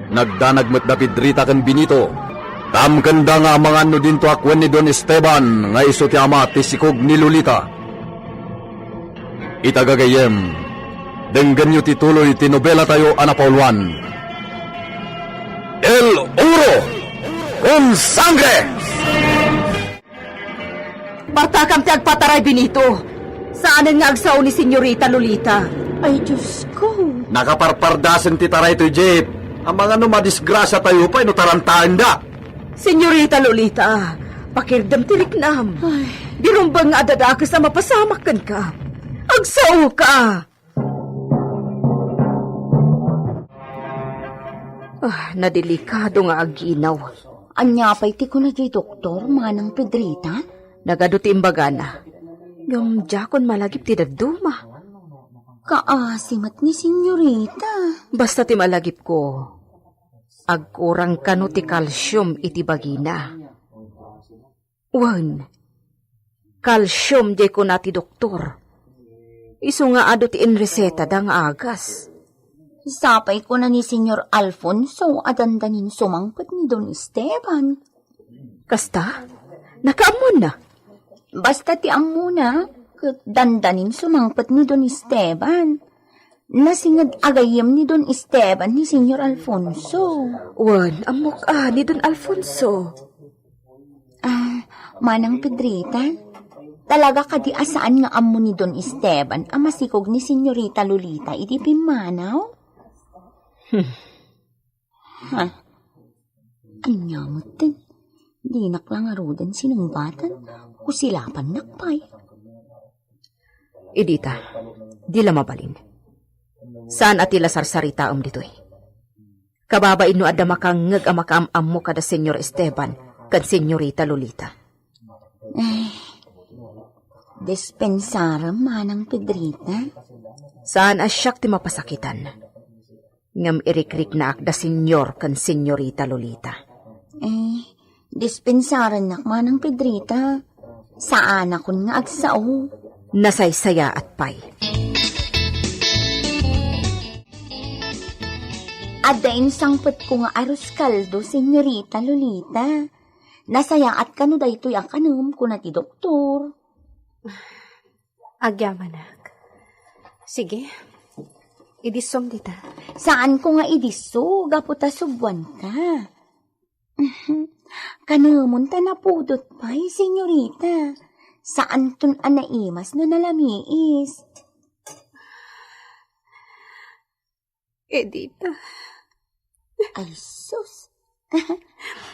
Nagdanag met da Pedrita ken Benito, tamkanda nga mga ano dinto akwen ni Don Esteban, nga iso ti ama ti sikog ni Lolita. Itagagayem, denggan nyo tituloy ti nobela tayo anapauluan. El Oro con Sangre! Batakam ti agpataray, Benito. Saanan nga agsaw ni Senyorita Lolita? Ay, Diyos ko. Nakaparpardasan ti taray to Jeep. Ang mga no madisgrasya tayo pa, inutarantaan da. Senyorita Lolita, pakirdam ti riknam. Dirumbang nga adadakas na mapasamakan ka. Agsaw ka! Nadelikado nga aginaw. Anyapay ti ko na jay doktor, manang Pedrita. Nagaduti imbagana. Yung jakon malagip ti daduma. Kaasimat ni Senyorita. Basta ti malagip ko, agkurang kano ti calcium iti bagina. Wan, calcium di ko na ti doktor. Isu nga ado ti inreseta dang agas. Sapay ko na ni Senyor Alfonso adandanin sumangpet ni Don Esteban. Kasta? Nakaamon na. Basta ti amuna, ket dandanin sumangpet ni Don Esteban. Nasingad agayem ni Don Esteban ni Senyor Alfonso. Wan, amok ni Don Alfonso. Manang Pedrita, talaga kadi asaan nga amo ni Don Esteban ang masikog ni Senyorita Lolita iti pimanaw? Ha? Anyamot din. Di naklang arudan sinumbatan, kusilapan nakpay. Edita, di la mabalin. Saan atila sarsarita dito'y? Kababain no adda makangag amakam mo kada Senyor Esteban kad Senyorita Lolita. Dispensara manang Pedrita. Saan asyak ti mapasakitan? Ngam irikrik na akda Senyor kan Senyorita Lolita. Dispensaran nak manang Pedrita. Saan akon nga agsaw? Nasaysaya at pay. Adain sangpet ko nga arus kaldo, Senyorita Lolita. Nasaya at kano daytoy ang kanam ko na ti doktor. Agyamanak. Sige, idisom dita. Saan ko nga idiso? Gaputa subwan ka. Kanamon ta napudot pa'y, Senyorita. Saan ton anaimas no nalamiis? Edita. Ay, sus.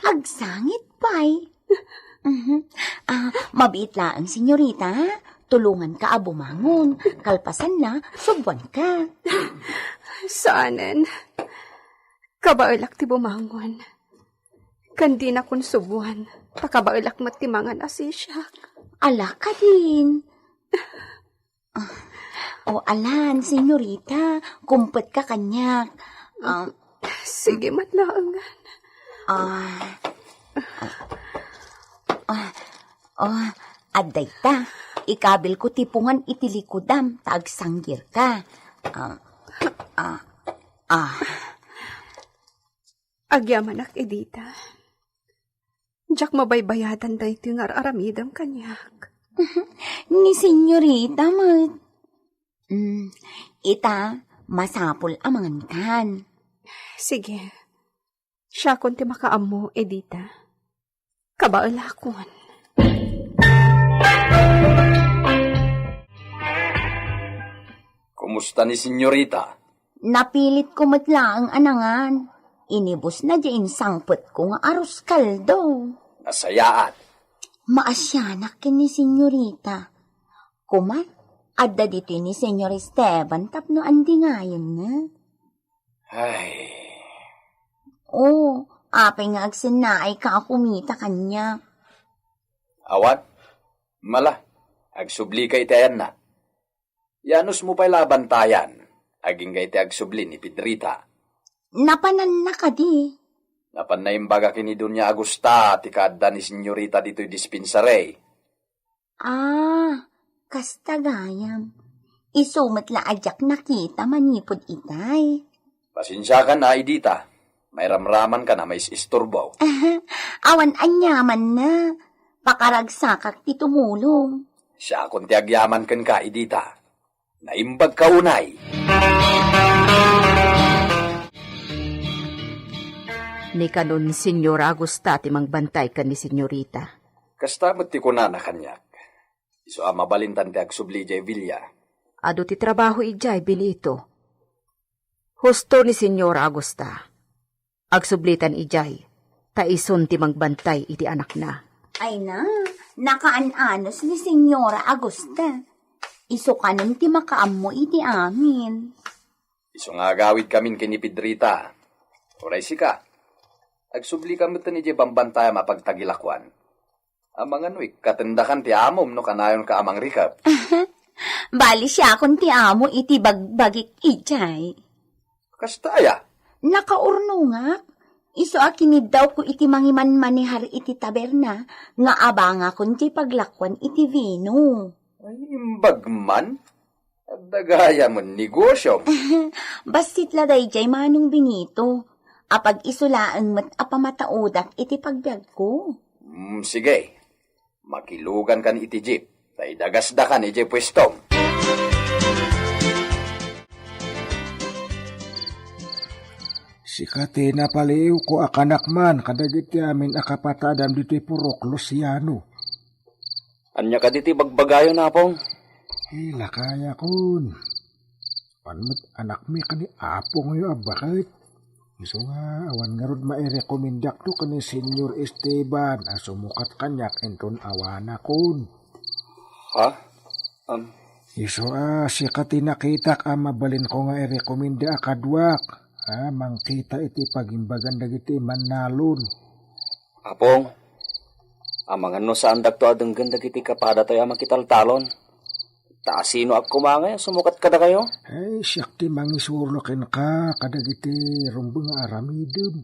Agsangit pa'y. Mabit lang, Senyorita. Tulungan ka abumangon. Kalpasan na, subwan ka. Saanan? Kabailak ti bumangon. Kandi na kun subuan. Pakabailak matimangan asisyak. Ala ka din. Alan, Senyorita. Kumpet ka kanyak. Sige, matlaangan. Aday ta. Ikabil ko tipungan itilikodam. Taagsanggir ka. Agyamanak, Edita. Diyak mabaybayadan da ito yung aramidam kanyak. Ni Senyorita, ita, masapol amangan kan. Sige. Siya kon ti makaamo, Edita. Kabailakon. Kumusta ni Senyorita? Napilit ko matla ang anangan. Inibos na diyan sangpet ko nga arus kaldo. Nasayaat. Maasyanak kin ni senyorita. Kuma, adda dito ni Senyor Esteban tapno andi ngayon na. Ay, Oo, apay nga agsinaay ka kumita kanya. awan. Mala, agsubli kay tayan na. Yanos mo pa'y labantayan. Aging kay te agsubli ni Pedrita. Napanan na ka di. Napan na imbaga kini Dunya Agusta, ti kadda ni senyorita dito'y dispensary. Ah, kasta gayam. Isumat la ajak nakita manipod itay. Pasensya ka na, Idita. May ramraman ka na may isturbo. Awan anyaman na. Pakaragsakak ti tumulong. Siya kung ti agyaman kan ka, Idita. Naimbag ka unay. Ni kanon Senyor Agusta ti mangbantay kan ni senyorita. Kasta mo't ti kuna na kanyak. Iso mabalintan ti agsubli jay Villa. Ado ti trabaho ijay Benito. Husto ni Senyor Agusta. Agsublitan ijay. Taison ti mangbantay iti anak na. Ay na, nakaanos ni Senyora Agusta. Iso kanon ti makaammo iti amin. Iso nga gawid kamin kini Pedrita. Oray si ka. Agsubli kami ito ni jay bambantaya mapagtagilakwan. Amang ano'y katendakan ti amom no kanayon ka amang rikap. Bali siya kung ti amo iti bagbagik ijay. Kastaya. Nakaurno nga. Iso akinid daw ko iti mangiman manihar iti taberna nga abanga kun ti paglakwan iti vino. Ay, imbagman? At dagaya mo negosyo. Basit laday jay manong Benito. Apag isulaan mat apamataudak iti pagbiag ko. Sige. Makilugan kan iti jeep. Tay dagasdakan iti pwestong. Si kate napaliw ko akanakman kadagiti amin akapatadam dito'y purok Luciano. Anya ka diti bagbagayo na pong? Hila kaya kun. Panmat anak mi kani apong yo abakit. Iso nga awan nga rod mairekomendak to kani Senyor Esteban asumukat kanyak enton awana kun. Ha? Iso si kati nakitak mabalin ko nga irekomenda akadwak. Mangkita iti pagimbagan dagiti manalon. Apong, amang ano saan dagto adang ganda kiti kapada tayo makitaltalon. Taasino ak kumangay, sumukat kada kayo? Ay, siyak ti mangisurlokin ka kadagiti rumbang aramidem.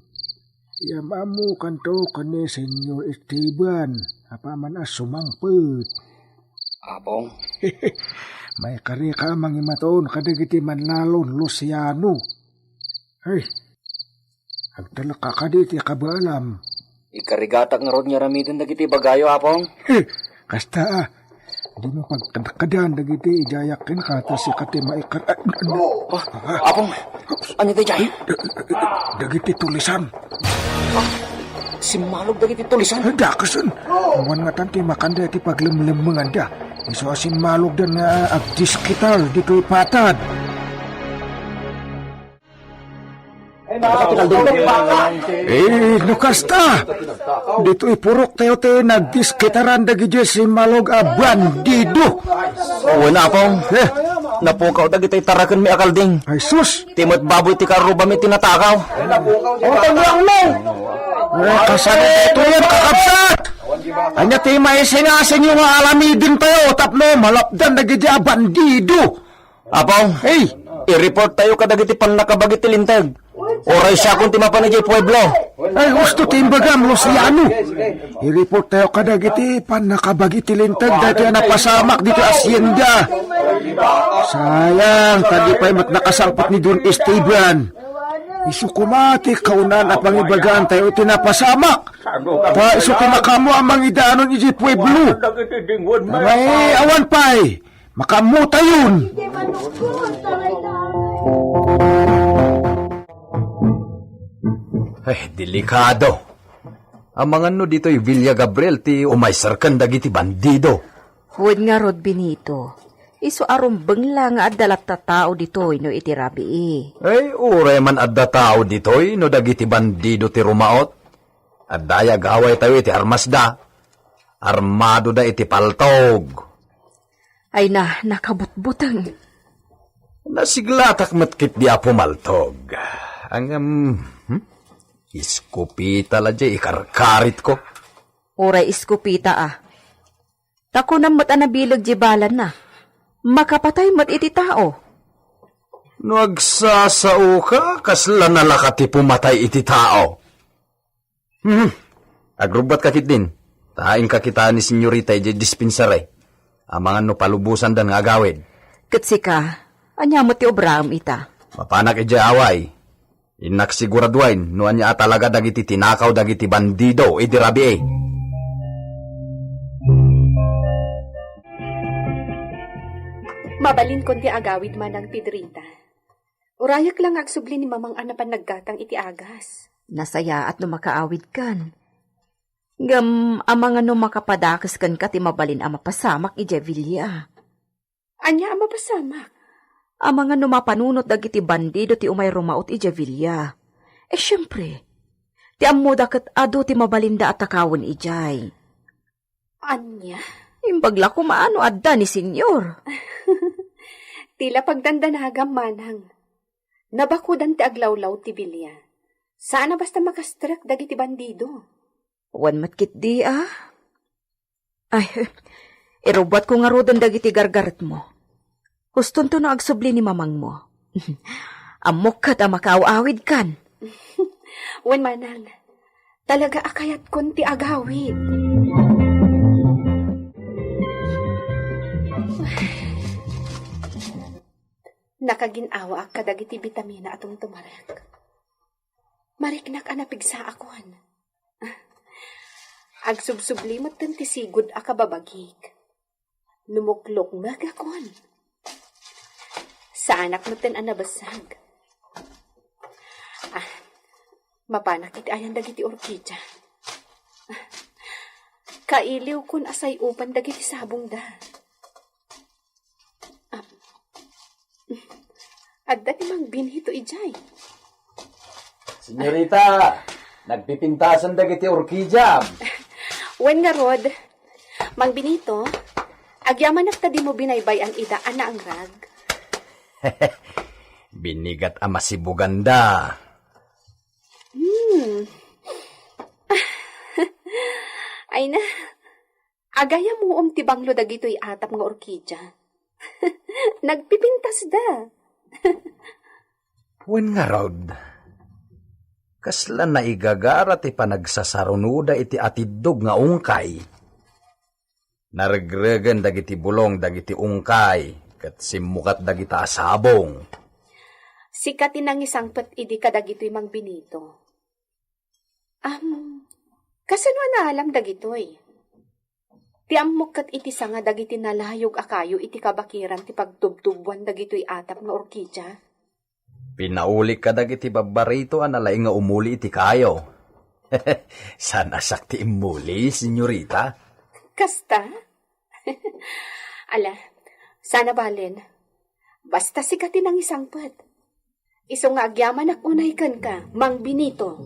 Yamamu kanto kani Senyor Esteban, apaman sumangpet. Apong? May kari ka mangimaton kadagiti manalon Luciano. Ay, agdala ka kaditi kabalam. Ikarigatak nga rod nga ramidin dagiti bagayo, apong? Kasta di mo pagkadakadan dagiti ijayakin ka ta si kati maikar... Apong, ano ito jay? Dagiti tulisan. Si Malog dagiti tulisan? Dakasan. Awan nga tanti makanda iti paglimlimangan da. Iso asin Malog dan nga agdiskital dito'y patad. Nukasta! Dito'y purok tayo tayo nagdiskitaran dagiti si Malog a bandido. Wala pong. Napukaw dagiti tarakan mi akalding. Ay sus! Timot baboy ti karuba mi tinatakaw. Utang mo! Kasalit ito yan kakapsat! Anya tayo maisingasin yung alamidin tayo tapno malapdan dagiti a bandido. Apong, Hey! i-report tayo kadagiti panakabagiti lintag. Oray siya kung timapanay pueblo. Ay, gusto timbagam, Luciano. I-report tayo kadagiti panakabagiti lintag dati napasamak dito asyenda. Sayang, tadi pa'y mat nakasangpot ni Don Esteban. Isukumati kaunan at pangibagaan tayo tinapasamak. Ta isu tinakamu ang mangidaanon iji pueblo. May awan pa'y, makamuta yun. Ay, delikado. Ang mga no dito'y Villa Gabriel ti umaysarkan dagiti bandido. Huwag nga rod Benito. Iso arumbeng lang nga adalat ta tao dito'y no iti rabi. Ay, uray man adda tao dito'y no dagiti bandido ti rumaot. At daya gaway tayo iti armasda. Armado da iti paltog. Ay na, nakabutbutang. Nasiglatak matkit di apo maltog. Ang, iskupita la di ikarkarit ko. Oray iskupita Tako na mat anabilag jibalan na. Makapatay mat iti tao. Nagsasao ka, kasla nalakati pumatay iti tao. Agrubat kakit din. Taing kakita ni senyorita iti dispensary. Amangan no palubusan dan nga agawid. Katsika, anya mo ti obraham ita. Mapanak iti away. Inak siguraduain, no anya talaga dagiti tinakaw dagiti bandido iti rabi Mabalin kon ti agawid man ang Pedrita. Urayak lang agsubli ni mamang anapan naggatang iti agas. Nasaya at no makaawid kan. Ngam amang ano makapadakas kan ka ti mabalin ang mapasamak ije Villa. Anya ang mapasamak? Amang ano mapanunot dagiti bandido ti umay rumaot ije Villa. Siyempre, ti ammo dakat ado ti mabalinda at takawon ijay. Anya? Imbagla ko maano adda ni senyor. Tila pagdandanagam manang. Nabakudan ti aglawlaw ti Villa. Saan na basta makastrak dagiti bandido? Wan matkit di Ay, irubat ko nga rodan dagiti gargaret mo. Huston to no agsubli ni mamang mo. Amok ka ta makaawid kan. Wan manang, talaga akayat kon ti agawid. Nakaginawa ak kadagiti bitamina atong tumarek. Mariknak anapigsa akon. Agsubsublimot ten ti sigud a kababagig. Numuklok magakon. Sa anak mo ten anabasag. Mapanak iti ayan dagiti orkidya. Kailiw kun asay upan dagiti sabong da. Adda ti mang binhito ijay. Senyorita, nagpipintasan dagiti orkidya. Wen nga rod, mang binito, agyaman di mo binaybayan ida ana ang rag. Binigat ama si Buganda. Ay na, agaya mo ti banglo dagito'y atap nga orkidya. Nagpipintas da. Wen nga rod, kasla na igagara ti panagsasarunuda iti atidog nga ungkay. Naragregan dagiti bulong dagiti ungkay, kat simukat dagita asabong. Sikat inang isang pet idi kadagito'y mang binito. Kasano na alam dagito'y? Ti ammok kat iti sanga dagiti nalayog akayo iti kabakiran ti pagtubtubuan dagito'y atap nga orkidya. Pinaulik ka dagiti babarito analay nga umuli iti kayo. Sana sakti imuli, senyorita. Kasta? Ala, sana balen. Basta sikatin ang isang pet. Iso nga agyaman ak unay kan ka, Mang Benito.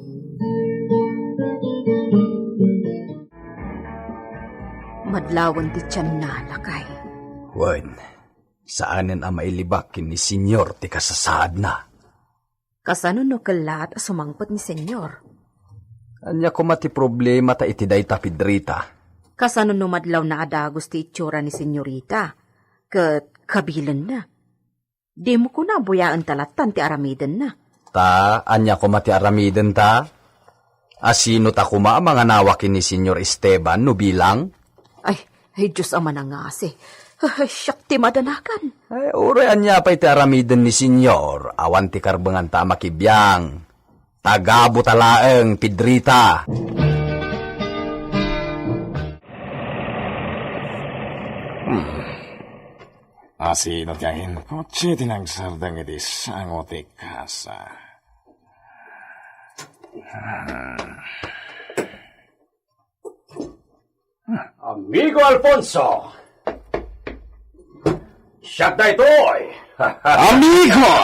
Madlawan ti tiyan na lakay. Wen, saanen ang mailibak ni senyor ti kasasaad na? Kasano no kalat sumangpot ni senyor? Anya ko mati problema ta iti dayta Pedrita. Kasano no madlaw na adagos ti itsura ni senyorita? Kat kabilan na. Di mo ko na buyaan talatan ti aramiden na. Ta, anya ko mati aramiden ta? Asino ta kuma mga nawakin ni Senyor Esteban no bilang? Ay, Diyos ama na nga si. Siyak ti madanakan. Ay, urayan niya pa iti aramiden ni Senyor. Awan ti karbangan ta makibiyang. Tagabo talaeng Pedrita. Asino tiyahin kotse tinagsardang iti sangote kasa. Amigo Alfonso! Siya na ito'y! Amigo!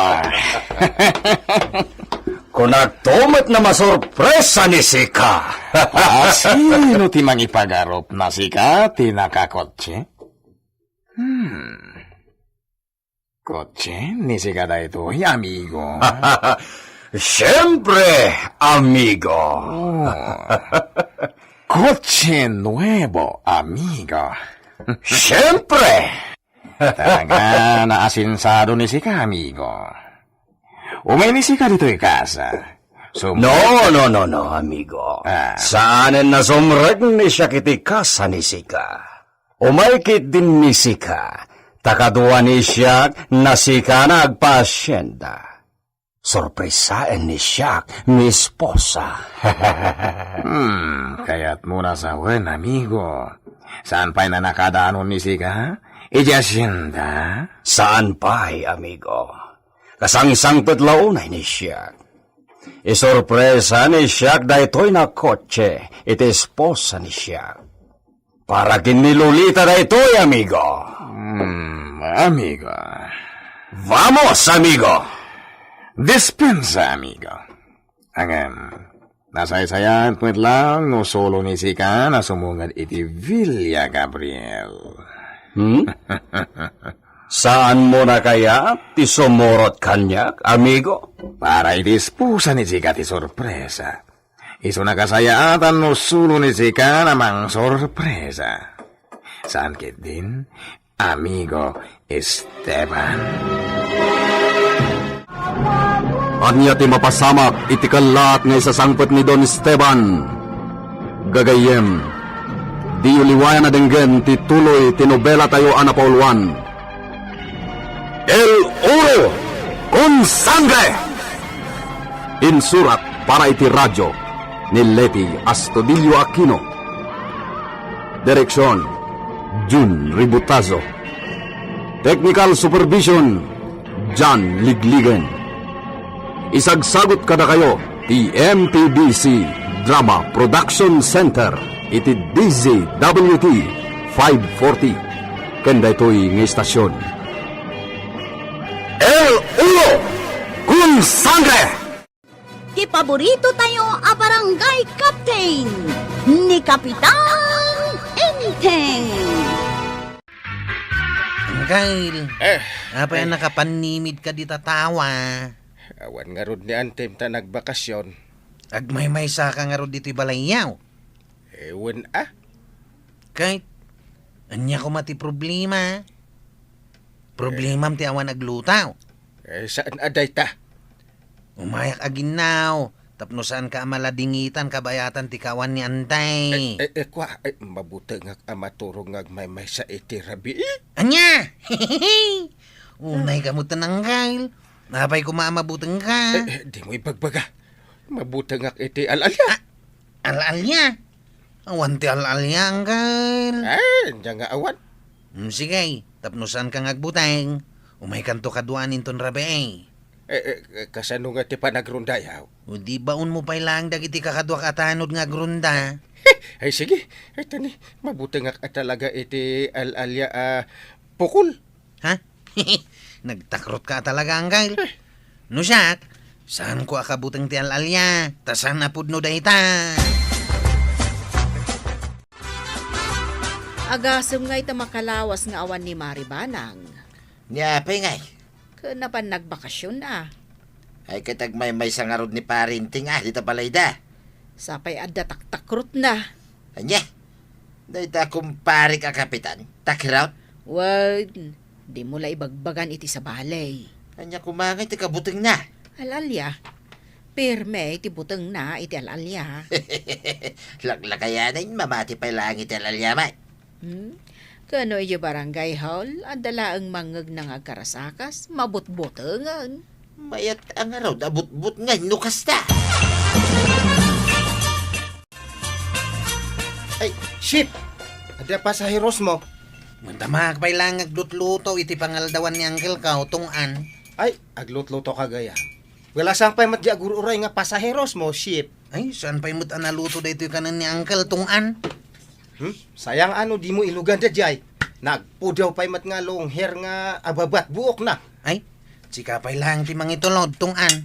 Kung nagtumot na masurpresa ni Sika. Sino ti mangipagarop na sika ti nakakotse? Kotse ni sika da ito, amigo. Siyempre, amigo. Kotse nuevo, amigo. Siyempre. Talaga naasinsado ni sika, amigo. Umay ni sika dito ikasa. No, amigo. Saanen na sumreg ni siya kiti kasa ni Sika. Umaykit din ni Sika. Takaduwa ni siya na Sika nagpasyenda. Sorpresaan ni siya, mi esposa. Kaya't muna sa wen, amigo. Saan pa'y na nakadaanon ni sika? Ijasinda? Saan pa'y, amigo? Kasangsang petlaunay ni siya. Isorpresa ni siya daytoy na kotse, iti esposa ni siya. Para kinilulita daytoy, amigo. Amigo. Vamos, amigo! Dispensa, amigo. Nasaysayan puwet lang no solo ni sika na sumungad iti Villa Gabriel. Saan mo na kaya ti sumurot kanyak, amigo? Para itispusa ni sika ti sorpresa. Iso nakasayaatan no sulo ni sika namang sorpresa. Saan kit din, amigo Esteban. Anya ti mapasamak iti kalat nga isasangpet ni Don Esteban. Gagayem, di uliwayan na denggen ti tuloy ti nobela tayo anapauluan. El Oro con Sangre! Insurat para iti radyo ni Leti Astudillo Aquino. Direksyon, Jun Ributazo. Technical Supervision, John Ligligen. Isagsagot kada kayo, ti MPBC Drama Production Center, iti DZWT 540. Kanda ito'y ng istasyon. El Ulo con Sangre! Ipaborito tayo a barangay captain ni Kapitan Enteng. Kyle, apa yan nakapanimid ka di tatawa? Awan nga rod ni Antem ta nagbakasyon. Agmay-may sa ka nga rod dito'y balayaw. Ewan Kahit, anya ko mati problema. Problema ti awan aglutaw. Saan aday ta? Umayak aginaw. Tapno saan ka maladingitan kabayatan ti kawan ni Antay. Mabuti nga amaturong agmay-may sa iti rabi. Anya! Unay ka mo tanang Kyle. Napay ko maamabutang ka. Di mo ibagbaga. Mabuti nga iti alalya. Alalya? Awan ti alalya, Kyle. Diyan nga awan. Sige, tapnosan kang agbuteng. Umay kanto kaduanin ton rabi. Kasano nga ti panagrundayaw? O di baon mo pa'y lang dagiti kakadwa katanod nga grunda. Ay sige, ay tani, mabuti nga talaga iti alalya pukul. Ha? Nagtakrot ka talaga, Kyle. No siyak, saan ko akabuteng ti alalya? Tasan na pudno dayta. Agasem nga ita makalawas nga awan ni Maribanang. Niyapay ngay. Kanapan nagbakasyon na. Ay katag may sangarod ni parinting dito palayda. Sapay adda taktakrut na. Anya? Dahita kumpari ka kapitan. Takiraut? Wag, di mo la ibagbagan iti sa balay. Anya kumangay ti kabuteng na. Alalya. Pirme iti buteng na iti alalya. Laglakayanin mamati pa lang iti alalyaman. Kano iyo barangay hall, adala ang mangag ng agkarasakas, mabut-butengan. Mayat ang araw, abut-but nga, nukas ta. Ay, shit! Ada pasaheros mo. Mantamag pa'y lang aglutluto iti pangaldawan ni Uncle ka utungan. Ay, aglutluto ka gaya. Wala sang pa'y matya agururay nga pasaheros mo, ship. Ay, saan pa'y mat analuto da ito'y kanan ni Uncle tungan? Sayang ano, di mo ilugan da jay. Nagpudaw pa'y mat nga long hair nga ababat buok na. Ay, sika pa'y lang ti mangitulod tungan.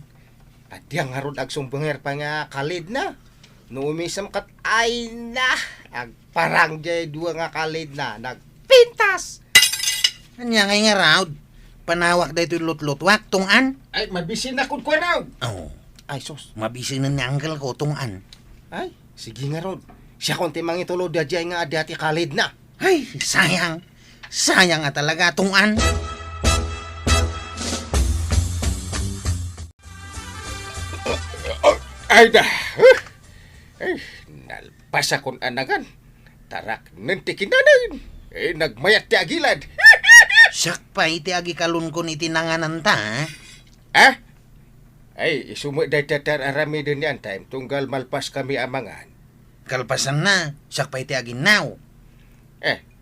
At yang harod ag sumbanger pa nga kalid na. No umisam kat ay na. Ag parang jay dua nga kalid na. Nagpintas. Anya ngay nga raw. Panawak da ito lut-lutwak, tungan. Ay, mabisin na kun ko raw. Oh, Ay, sos. mabisin na ni uncle ko, tungan. Ay, sige nga rod. Siya konti mangitulo da jay nga adati kalid na. Ay, sayang. Sayang nga talaga, tungan. Ay da. Ay, nalpas akong anagan. Tarak nantikin na din. Nagmayat ti agilad. Siyak pa iti agi kalun ko ni tinanganan ta, ha? Ah? Ay, isumo day tatar arami din yan time. Tunggal malpas kami amangan. Kalpasan na. Siyak pa iti agi now.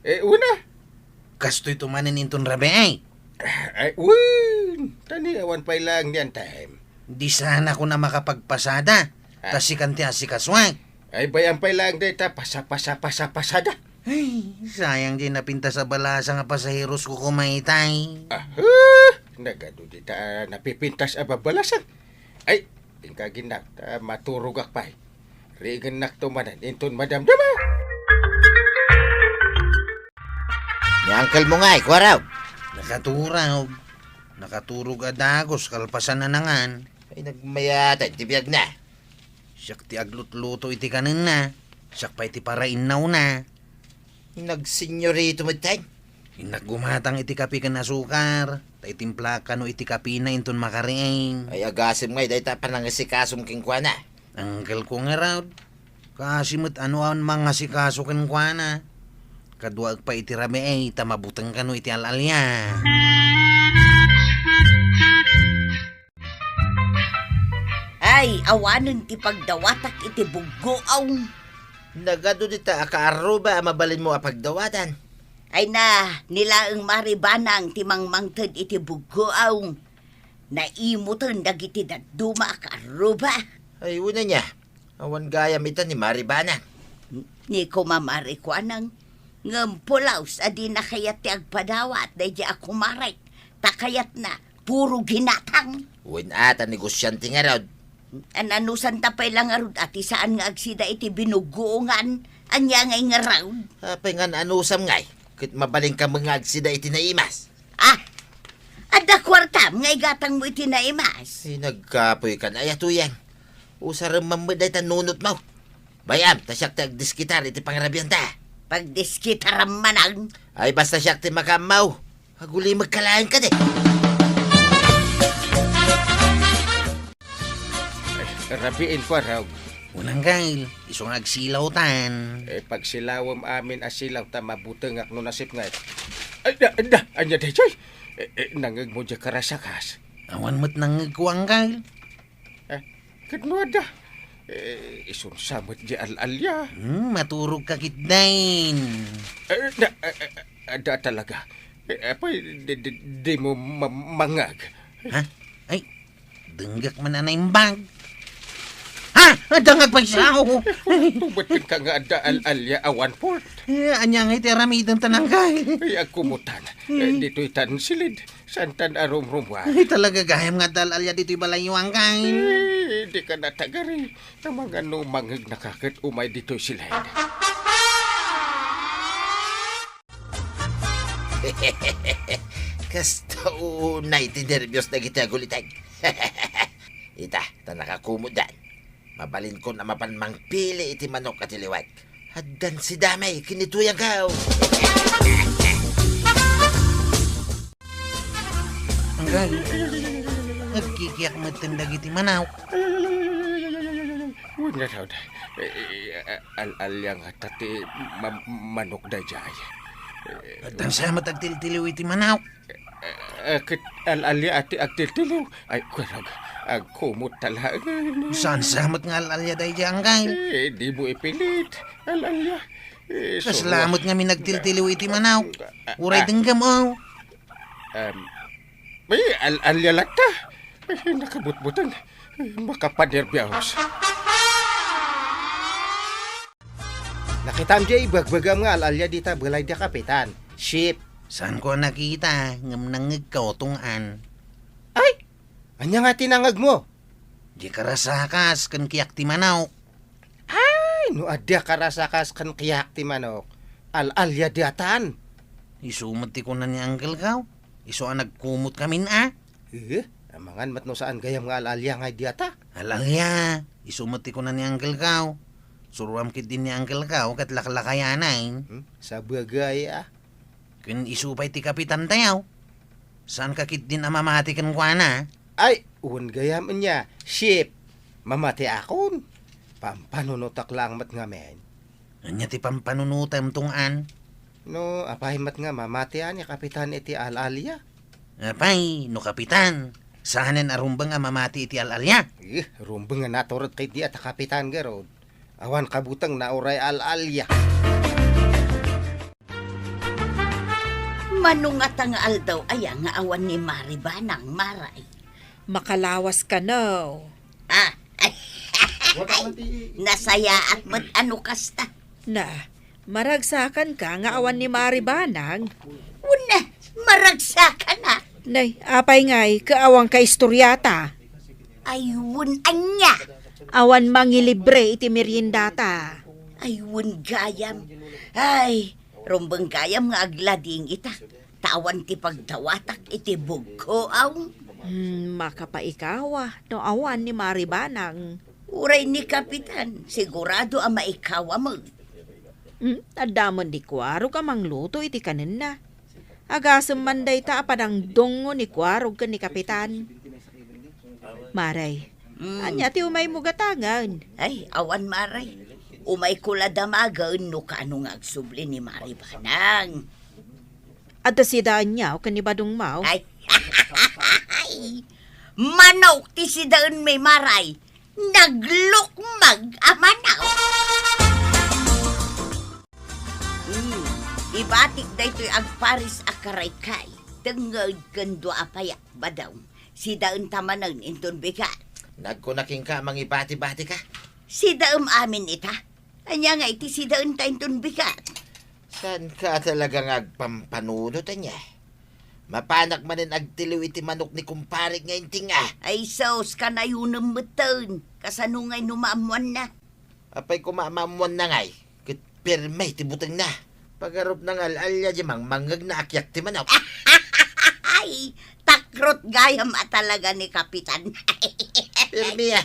Una. Kasto'y tumanin inton rabe, ay. Ay, win. Tani, awan pa ilang yan time. Di sana ko na makapagpasada. Tasikan ti asikaswag. Ay, bayan pa ilang data. Pasada. Ay, sayang din napinta sa balasa nga pasaheros ko kumaitay. Nagado di ta napipintas ababalasan. Ay, tingkaginak ta maturugak pa. Rigan nak tumanan inton madamdama. Ni uncle mo nga, ikaw raw. Nakaturog. Nakaturog adagos kalpasan na nangan. Ay, nagmayatan, tibiyag na. Siyak ti aglut-luto iti kanin na. Siyak pa iti parainaw na. Nagsenyorito mo tayo. Inaggumatang iti kapi kan asukar. Tay timpla ka no iti kapi na inton makariing. Ay, agasim nga, dahil tapan lang asikasong kingkwana. Angkel ko nga raw. Kasimot ano ang mga sikaso kan na. Kadwa pa iti rame ay tamabutang ka no iti alalya. Ay, awanon ti pagdawatak iti buggoaw. Nagado dita, akaaruba, mabalin mo apagdawatan. Ay na, nilaang maribanang ti mangmangtad iti buggoaw. Naimutan dagiti daduma akaaruba. Ay, una niya. Awan gayam ito ni Maribana. Ni ko mamarikwanang. Ngampulaws, adi na kayat ti agpadawat, dahi di ako maray. Takayat na, puro ginatang. Uwin ata, negosyante nga raw. Ananusan tapay lang arud ati saan nga agsida iti binuguungan. Anya ngay nga raw. Apay nga anusam ngay. Kit mabaling ka mga agsida iti naimas. Ada kwartam ngay gatang mo iti naimas. Ay, nagkapoy ka na ayatuyan. Usarang mamaday tanunot mo. Bayam, tasyak tagdiskitar iti pangarabiyan ta. Pagdiskitaram manang. Ay, basta siyak ti makamaw. Aguli magkalaan ka de. Rabiin ko raw. Unang gail, isong agsilawtan. Pag silawam amin asilaw ta mabutengak no nasip nga. Ay, anya day choy. Nangag mo dya karasakas. Awan mo't nangag ko ang gail. Kadnuada. Isong samot dya alalya. Maturog ka kitdain. Ada talaga. Apay, di mo mangag. Ha? Ay, denggak man na yung bag. Ha? Dangag pa siya ako. Tubatin ka nga ada alalya awan port. Anya nga iti ramidan tananggay. Ay, agkumutan. Dito'y tansilid. Santan arum-rumwa. Ay, talaga gayam nga alalya dito'y balayuang kain. Di ka natagari. Ang mga numangag nakakit umay dito'y silid. Kasta unay ti nervyos na kita gulitag. Ita, ta nakakumudan. Mabalin ko na mapanmang pili iti manok at iliwag. Haddan si damay, kinituyang kao. Ang galing. Nagkikiyak matindag iti manaw. Huwag na raw da. Al-alyang atati manok da jay. At ang sama tagtiltiliw iti manaw. Kit al-alya ati agtiltiliw. Ay, kurag. Agkumot talaga. Saan samot nga al-alya dahi diyang gail? Di mo ipilit. Al-alya. Kaslamot nga minagtiltiliw iti manaw. Uray tinggam o. May al-alya lang ta. Nakabutbutan. Makapanerbiyahos. Nakitam jay bagbagam nga alalya dita balay dia kapitan. Ship. Saan ko nakita? Ngam nangig ka otungan. Ay! Anya nga tinangag mo? Di karasakas kan kiyak ti manok. Ay, no adya karasakas kan kiyak ti manok. Al-alya diatan. Isumat ti kunan ni Uncle Kaw. Iso ang nagkumot kami na. Amangan mat no saan gayam nga al-alya nga diata. Alalya, isumat ti kunan ni Uncle Kaw. Suruam kit din ni Uncle Kaw kat laklakayanay. Sa bagay Kun isupay ti kapitan tayaw. Saan ka kit din amamati kan kuana? Ay, uwan gayam niya. Ship, mamati akon. Pampanunutak lang mat nga men. Anya ti pampanunutam tungan. No, apay mat nga mamati ni kapitan iti al-alya. Apay, no kapitan. Saanen arumbang nga mamati iti al-alya? Rumbang nga naturot kay di at kapitan garod. Awan kabutang nauray al-alya. Manungat ang aldaw aya nga awan ni Maribanang maray. Makalawas ka no. Nasaya at mat ano kasta. Na, maragsakan ka nga awan ni Maribanang. Una, maragsakan na. Nay, apay nga'y kaawang ka istoryata. Ayun anya. Awan mangilibre iti meriendata. Ayun gayam. Ay, rumbang gayam nga aglading ita. Tawan ti pagdawatak iti bugko aw. Makapaikawa no awan ni Maribanang. Uray ni Kapitan, sigurado ang maikawa mo. Adamon di kwaro ka mangluto iti kanin na. Agasem manday ta apadang dongo ni kwaro ka ni Kapitan. Maray, anya ti umay mo gatangan. Ay, awan maray. Umay kula damagan no kaano nga agsubli ni Maribanang. At si daan niya o kanibadong mau. Ay, manok ti si daan may maray. Naglukmag amanaw. Ibatik da ito'y agparis akaray kay. Tengad kando apayak badaw. Si daan tamanan inton bigat. Nagkunaking ka, mangibati-bati ka. Si daam amin ita. Anya nga iti si daan ta inton bigat. Saan ka talagang agpampanunod niya? Mapanak manin agtiliw iti manok ni kumparik nga inting Ay sos ka na yun ang beton. Kasanungay numaamuan na. Apay kumamamuan na ngay. Kit pirmay tibutang na. Pagarop ng al-alya di mangmangag na akyak ti manok. Ay, takrot gayam at talaga ni Kapitan. Pirmi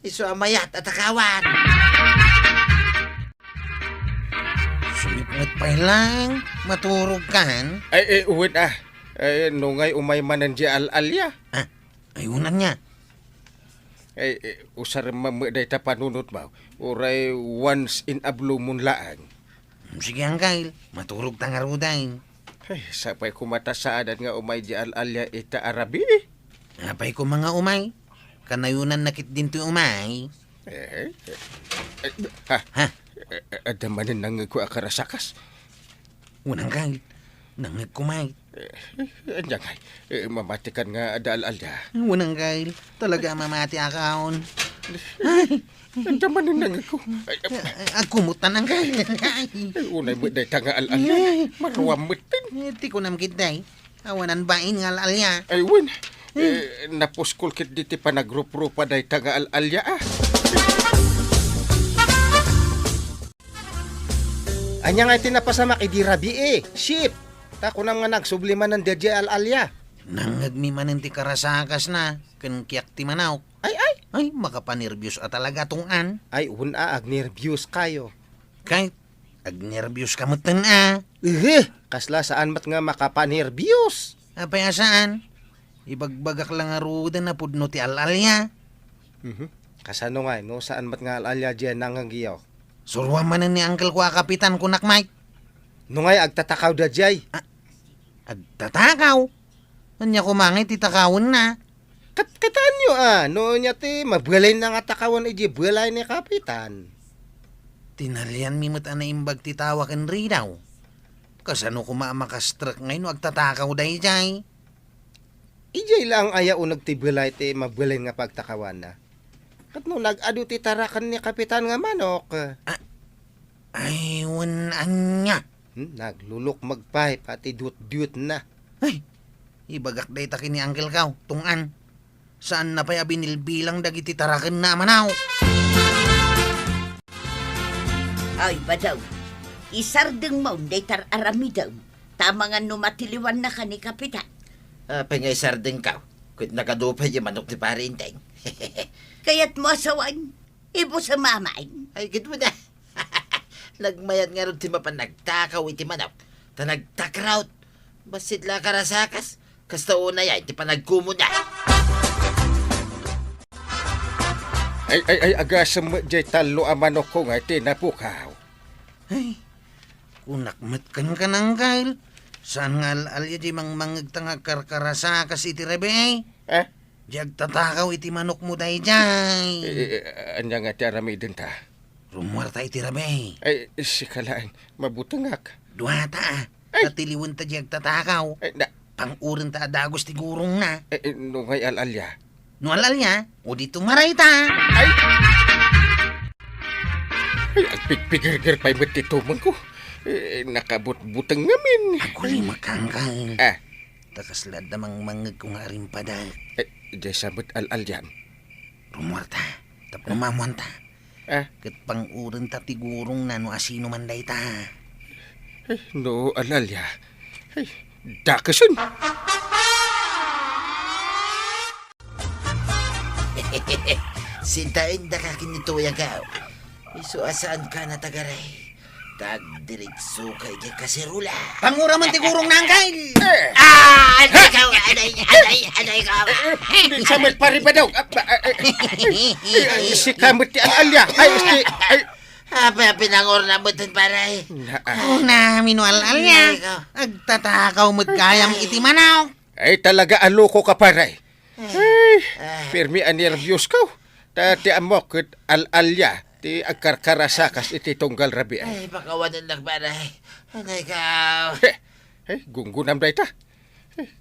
iso amayat at akawan. Sumipngat pa lang. Maturog kan. Ay, uwid Ay, nungay umay manan di al-alya. Ayunan niya. Ay, usar mamuday ta panunot mo. Uray once in a blue moon laang. Sige Angkail, maturog tangaruday. Ay, sapay kumata saadan nga umay di al-alya ita arabi. Apay ko mga umay. Kanayunan nakit din to umay. Adamanin nang ko akarasakas. Unang kail, nangag kumay. Anyan ngay, mamatikan nga ada al-alya. Unang kail, talaga mamati akaon. Adamanin nang ko. Agkumutan ang kail. Unay mo day tanga al-alya. Maruwam mo din. Ti ko namkit day. Awanan bain nga al-alya. Ay, win. Napuskul kit diti pa nagrup-rupa day tanga al-alya Anya nga tinapasamak idi rabi Ship. Tako na nga nagsubliman ng DJ al-alya. Nangagmi man ti karasakas na. Kan kiyak ti manaw. Ay, makapanervyos at talaga tungan. Ay, una agnervyos kayo. Kahit agnervyos ka mo Kasla saan mat nga makapanervyos? Apaya saan? Ibagbagak lang nga ruda na pudno ti al-alya. Kasano nga, no? Saan mat nga al-alya dyan nangangiyaw? Surwa man ni Uncle ko Kapitan kunak Mike. No ngay, agtatakaw da jay. Agtatakaw? Anya kumangit itakawon na. Kataan nyo no nya ti, mabgalay na nga takawan iji balay ni Kapitan. Tinalian mimot na imbag titawakan ridaw. Kasano kumamakastrak ngayon agtatakaw day jay. Ijay lang aya unag ti balay ti mabgalay nga pagtakawan na. Kat no nag-adu ti tarakan ni Kapitan nga manok. Ay, anya. Naglulok magpay pati dut-dut na. Ay, ibagak day takin ni Uncle Kaw, tungan. Saan na pa'y binilbilang dagiti tarakan na manaw? Ay, badaw. Isardeng mo, day arami daw. Tama nga numatiliwan na ka ni Kapitan. Pangay sardeng ka. Kung nakadupay yung manok ni Parinteng. Kaya't mo asawan. Ibo sa mamain. Ay, gid mo na. Nagmayat nga ron ti mapan nagtakaw iti manok. Ta nagtakraut. Basit la karasakas. Kasta una yan, ti panagkumo na. Ay, agasam mo jay talo ang manok ko nga tinapukaw. Ay, kunakmat kan ka nang Kyle. Saan nga alya di mang mangagtanga karkarasa kasi iti rebe? Diag tatakaw iti manok mo day jay. Anya nga ti aramidin ta. Rumuarta iti rebe. Ay, sikalaan, mabutangak. Duwata tatiliwan ta diag tatakaw. Pangurin ta adagos ti gurong na. Nungay alalya. No alalya, o dito maray ta. Ay, agpigpigirgir pa'y matituman ko. Nakabut-butang ngamin. Aguli makangkal. Takaslad namang mangag kong haring padal. Diyan sabot al-alyan. Rumuarta, tapos mamuan ta. Kat pangurin ta tigurong na no asino man day ta. No, alalya. Ay, dakasun. Sintain da ka kinituyan ka. Iso asaan ka na tagaray. Tagdiritso kay di kasirula. Pangura man tigurong nangkay. Aday ka! Aday ka! Samit pari pa daw. Si kamot ti alalya. Ay, Apa pinangor na mo dun paray? Una, minual alya. Agtatakaw mo't kayam iti manaw. Ay, talaga aloko ka paray. Ay, pirmi anirvyos ka. Tati amok al-alya. Ti agkarkarasakas iti tunggal rabi ay. Ay, pakawanan lang paray. Aday ka! Ay, gunggunam day ta.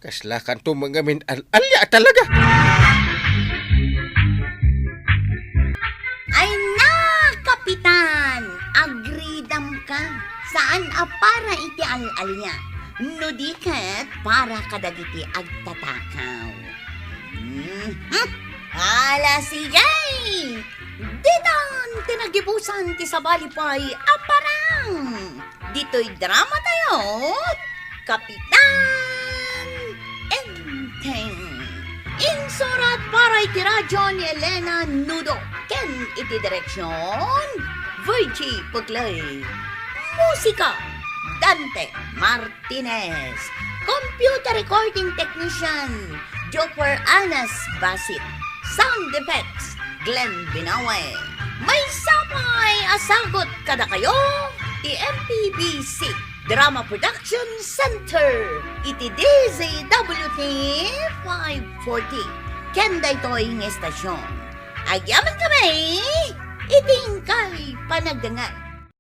Kaslakan to mga min al-alya talaga. Ay na, Kapitan! Agridam ka. Saan para iti al-alya? No di ket para kadagiti agtatakaw. Ala si Jay! Ditan tinagibusan ti sabalipay aparang. Dito'y drama tayo. Kapitan Enteng. Insurat para iti radyo ni Elena Nudo. Ken iti direksyon Virgie Puglay. Musika Dante Martinez. Computer recording technician Joker Anas Basit. Sound effects Glenn Binawe. May sapay asagot kada kayo ti MPBC Drama Production Center iti DZWT 540 Kenda ito'y ng estasyon. Agyaman kami iting kay panagdangan.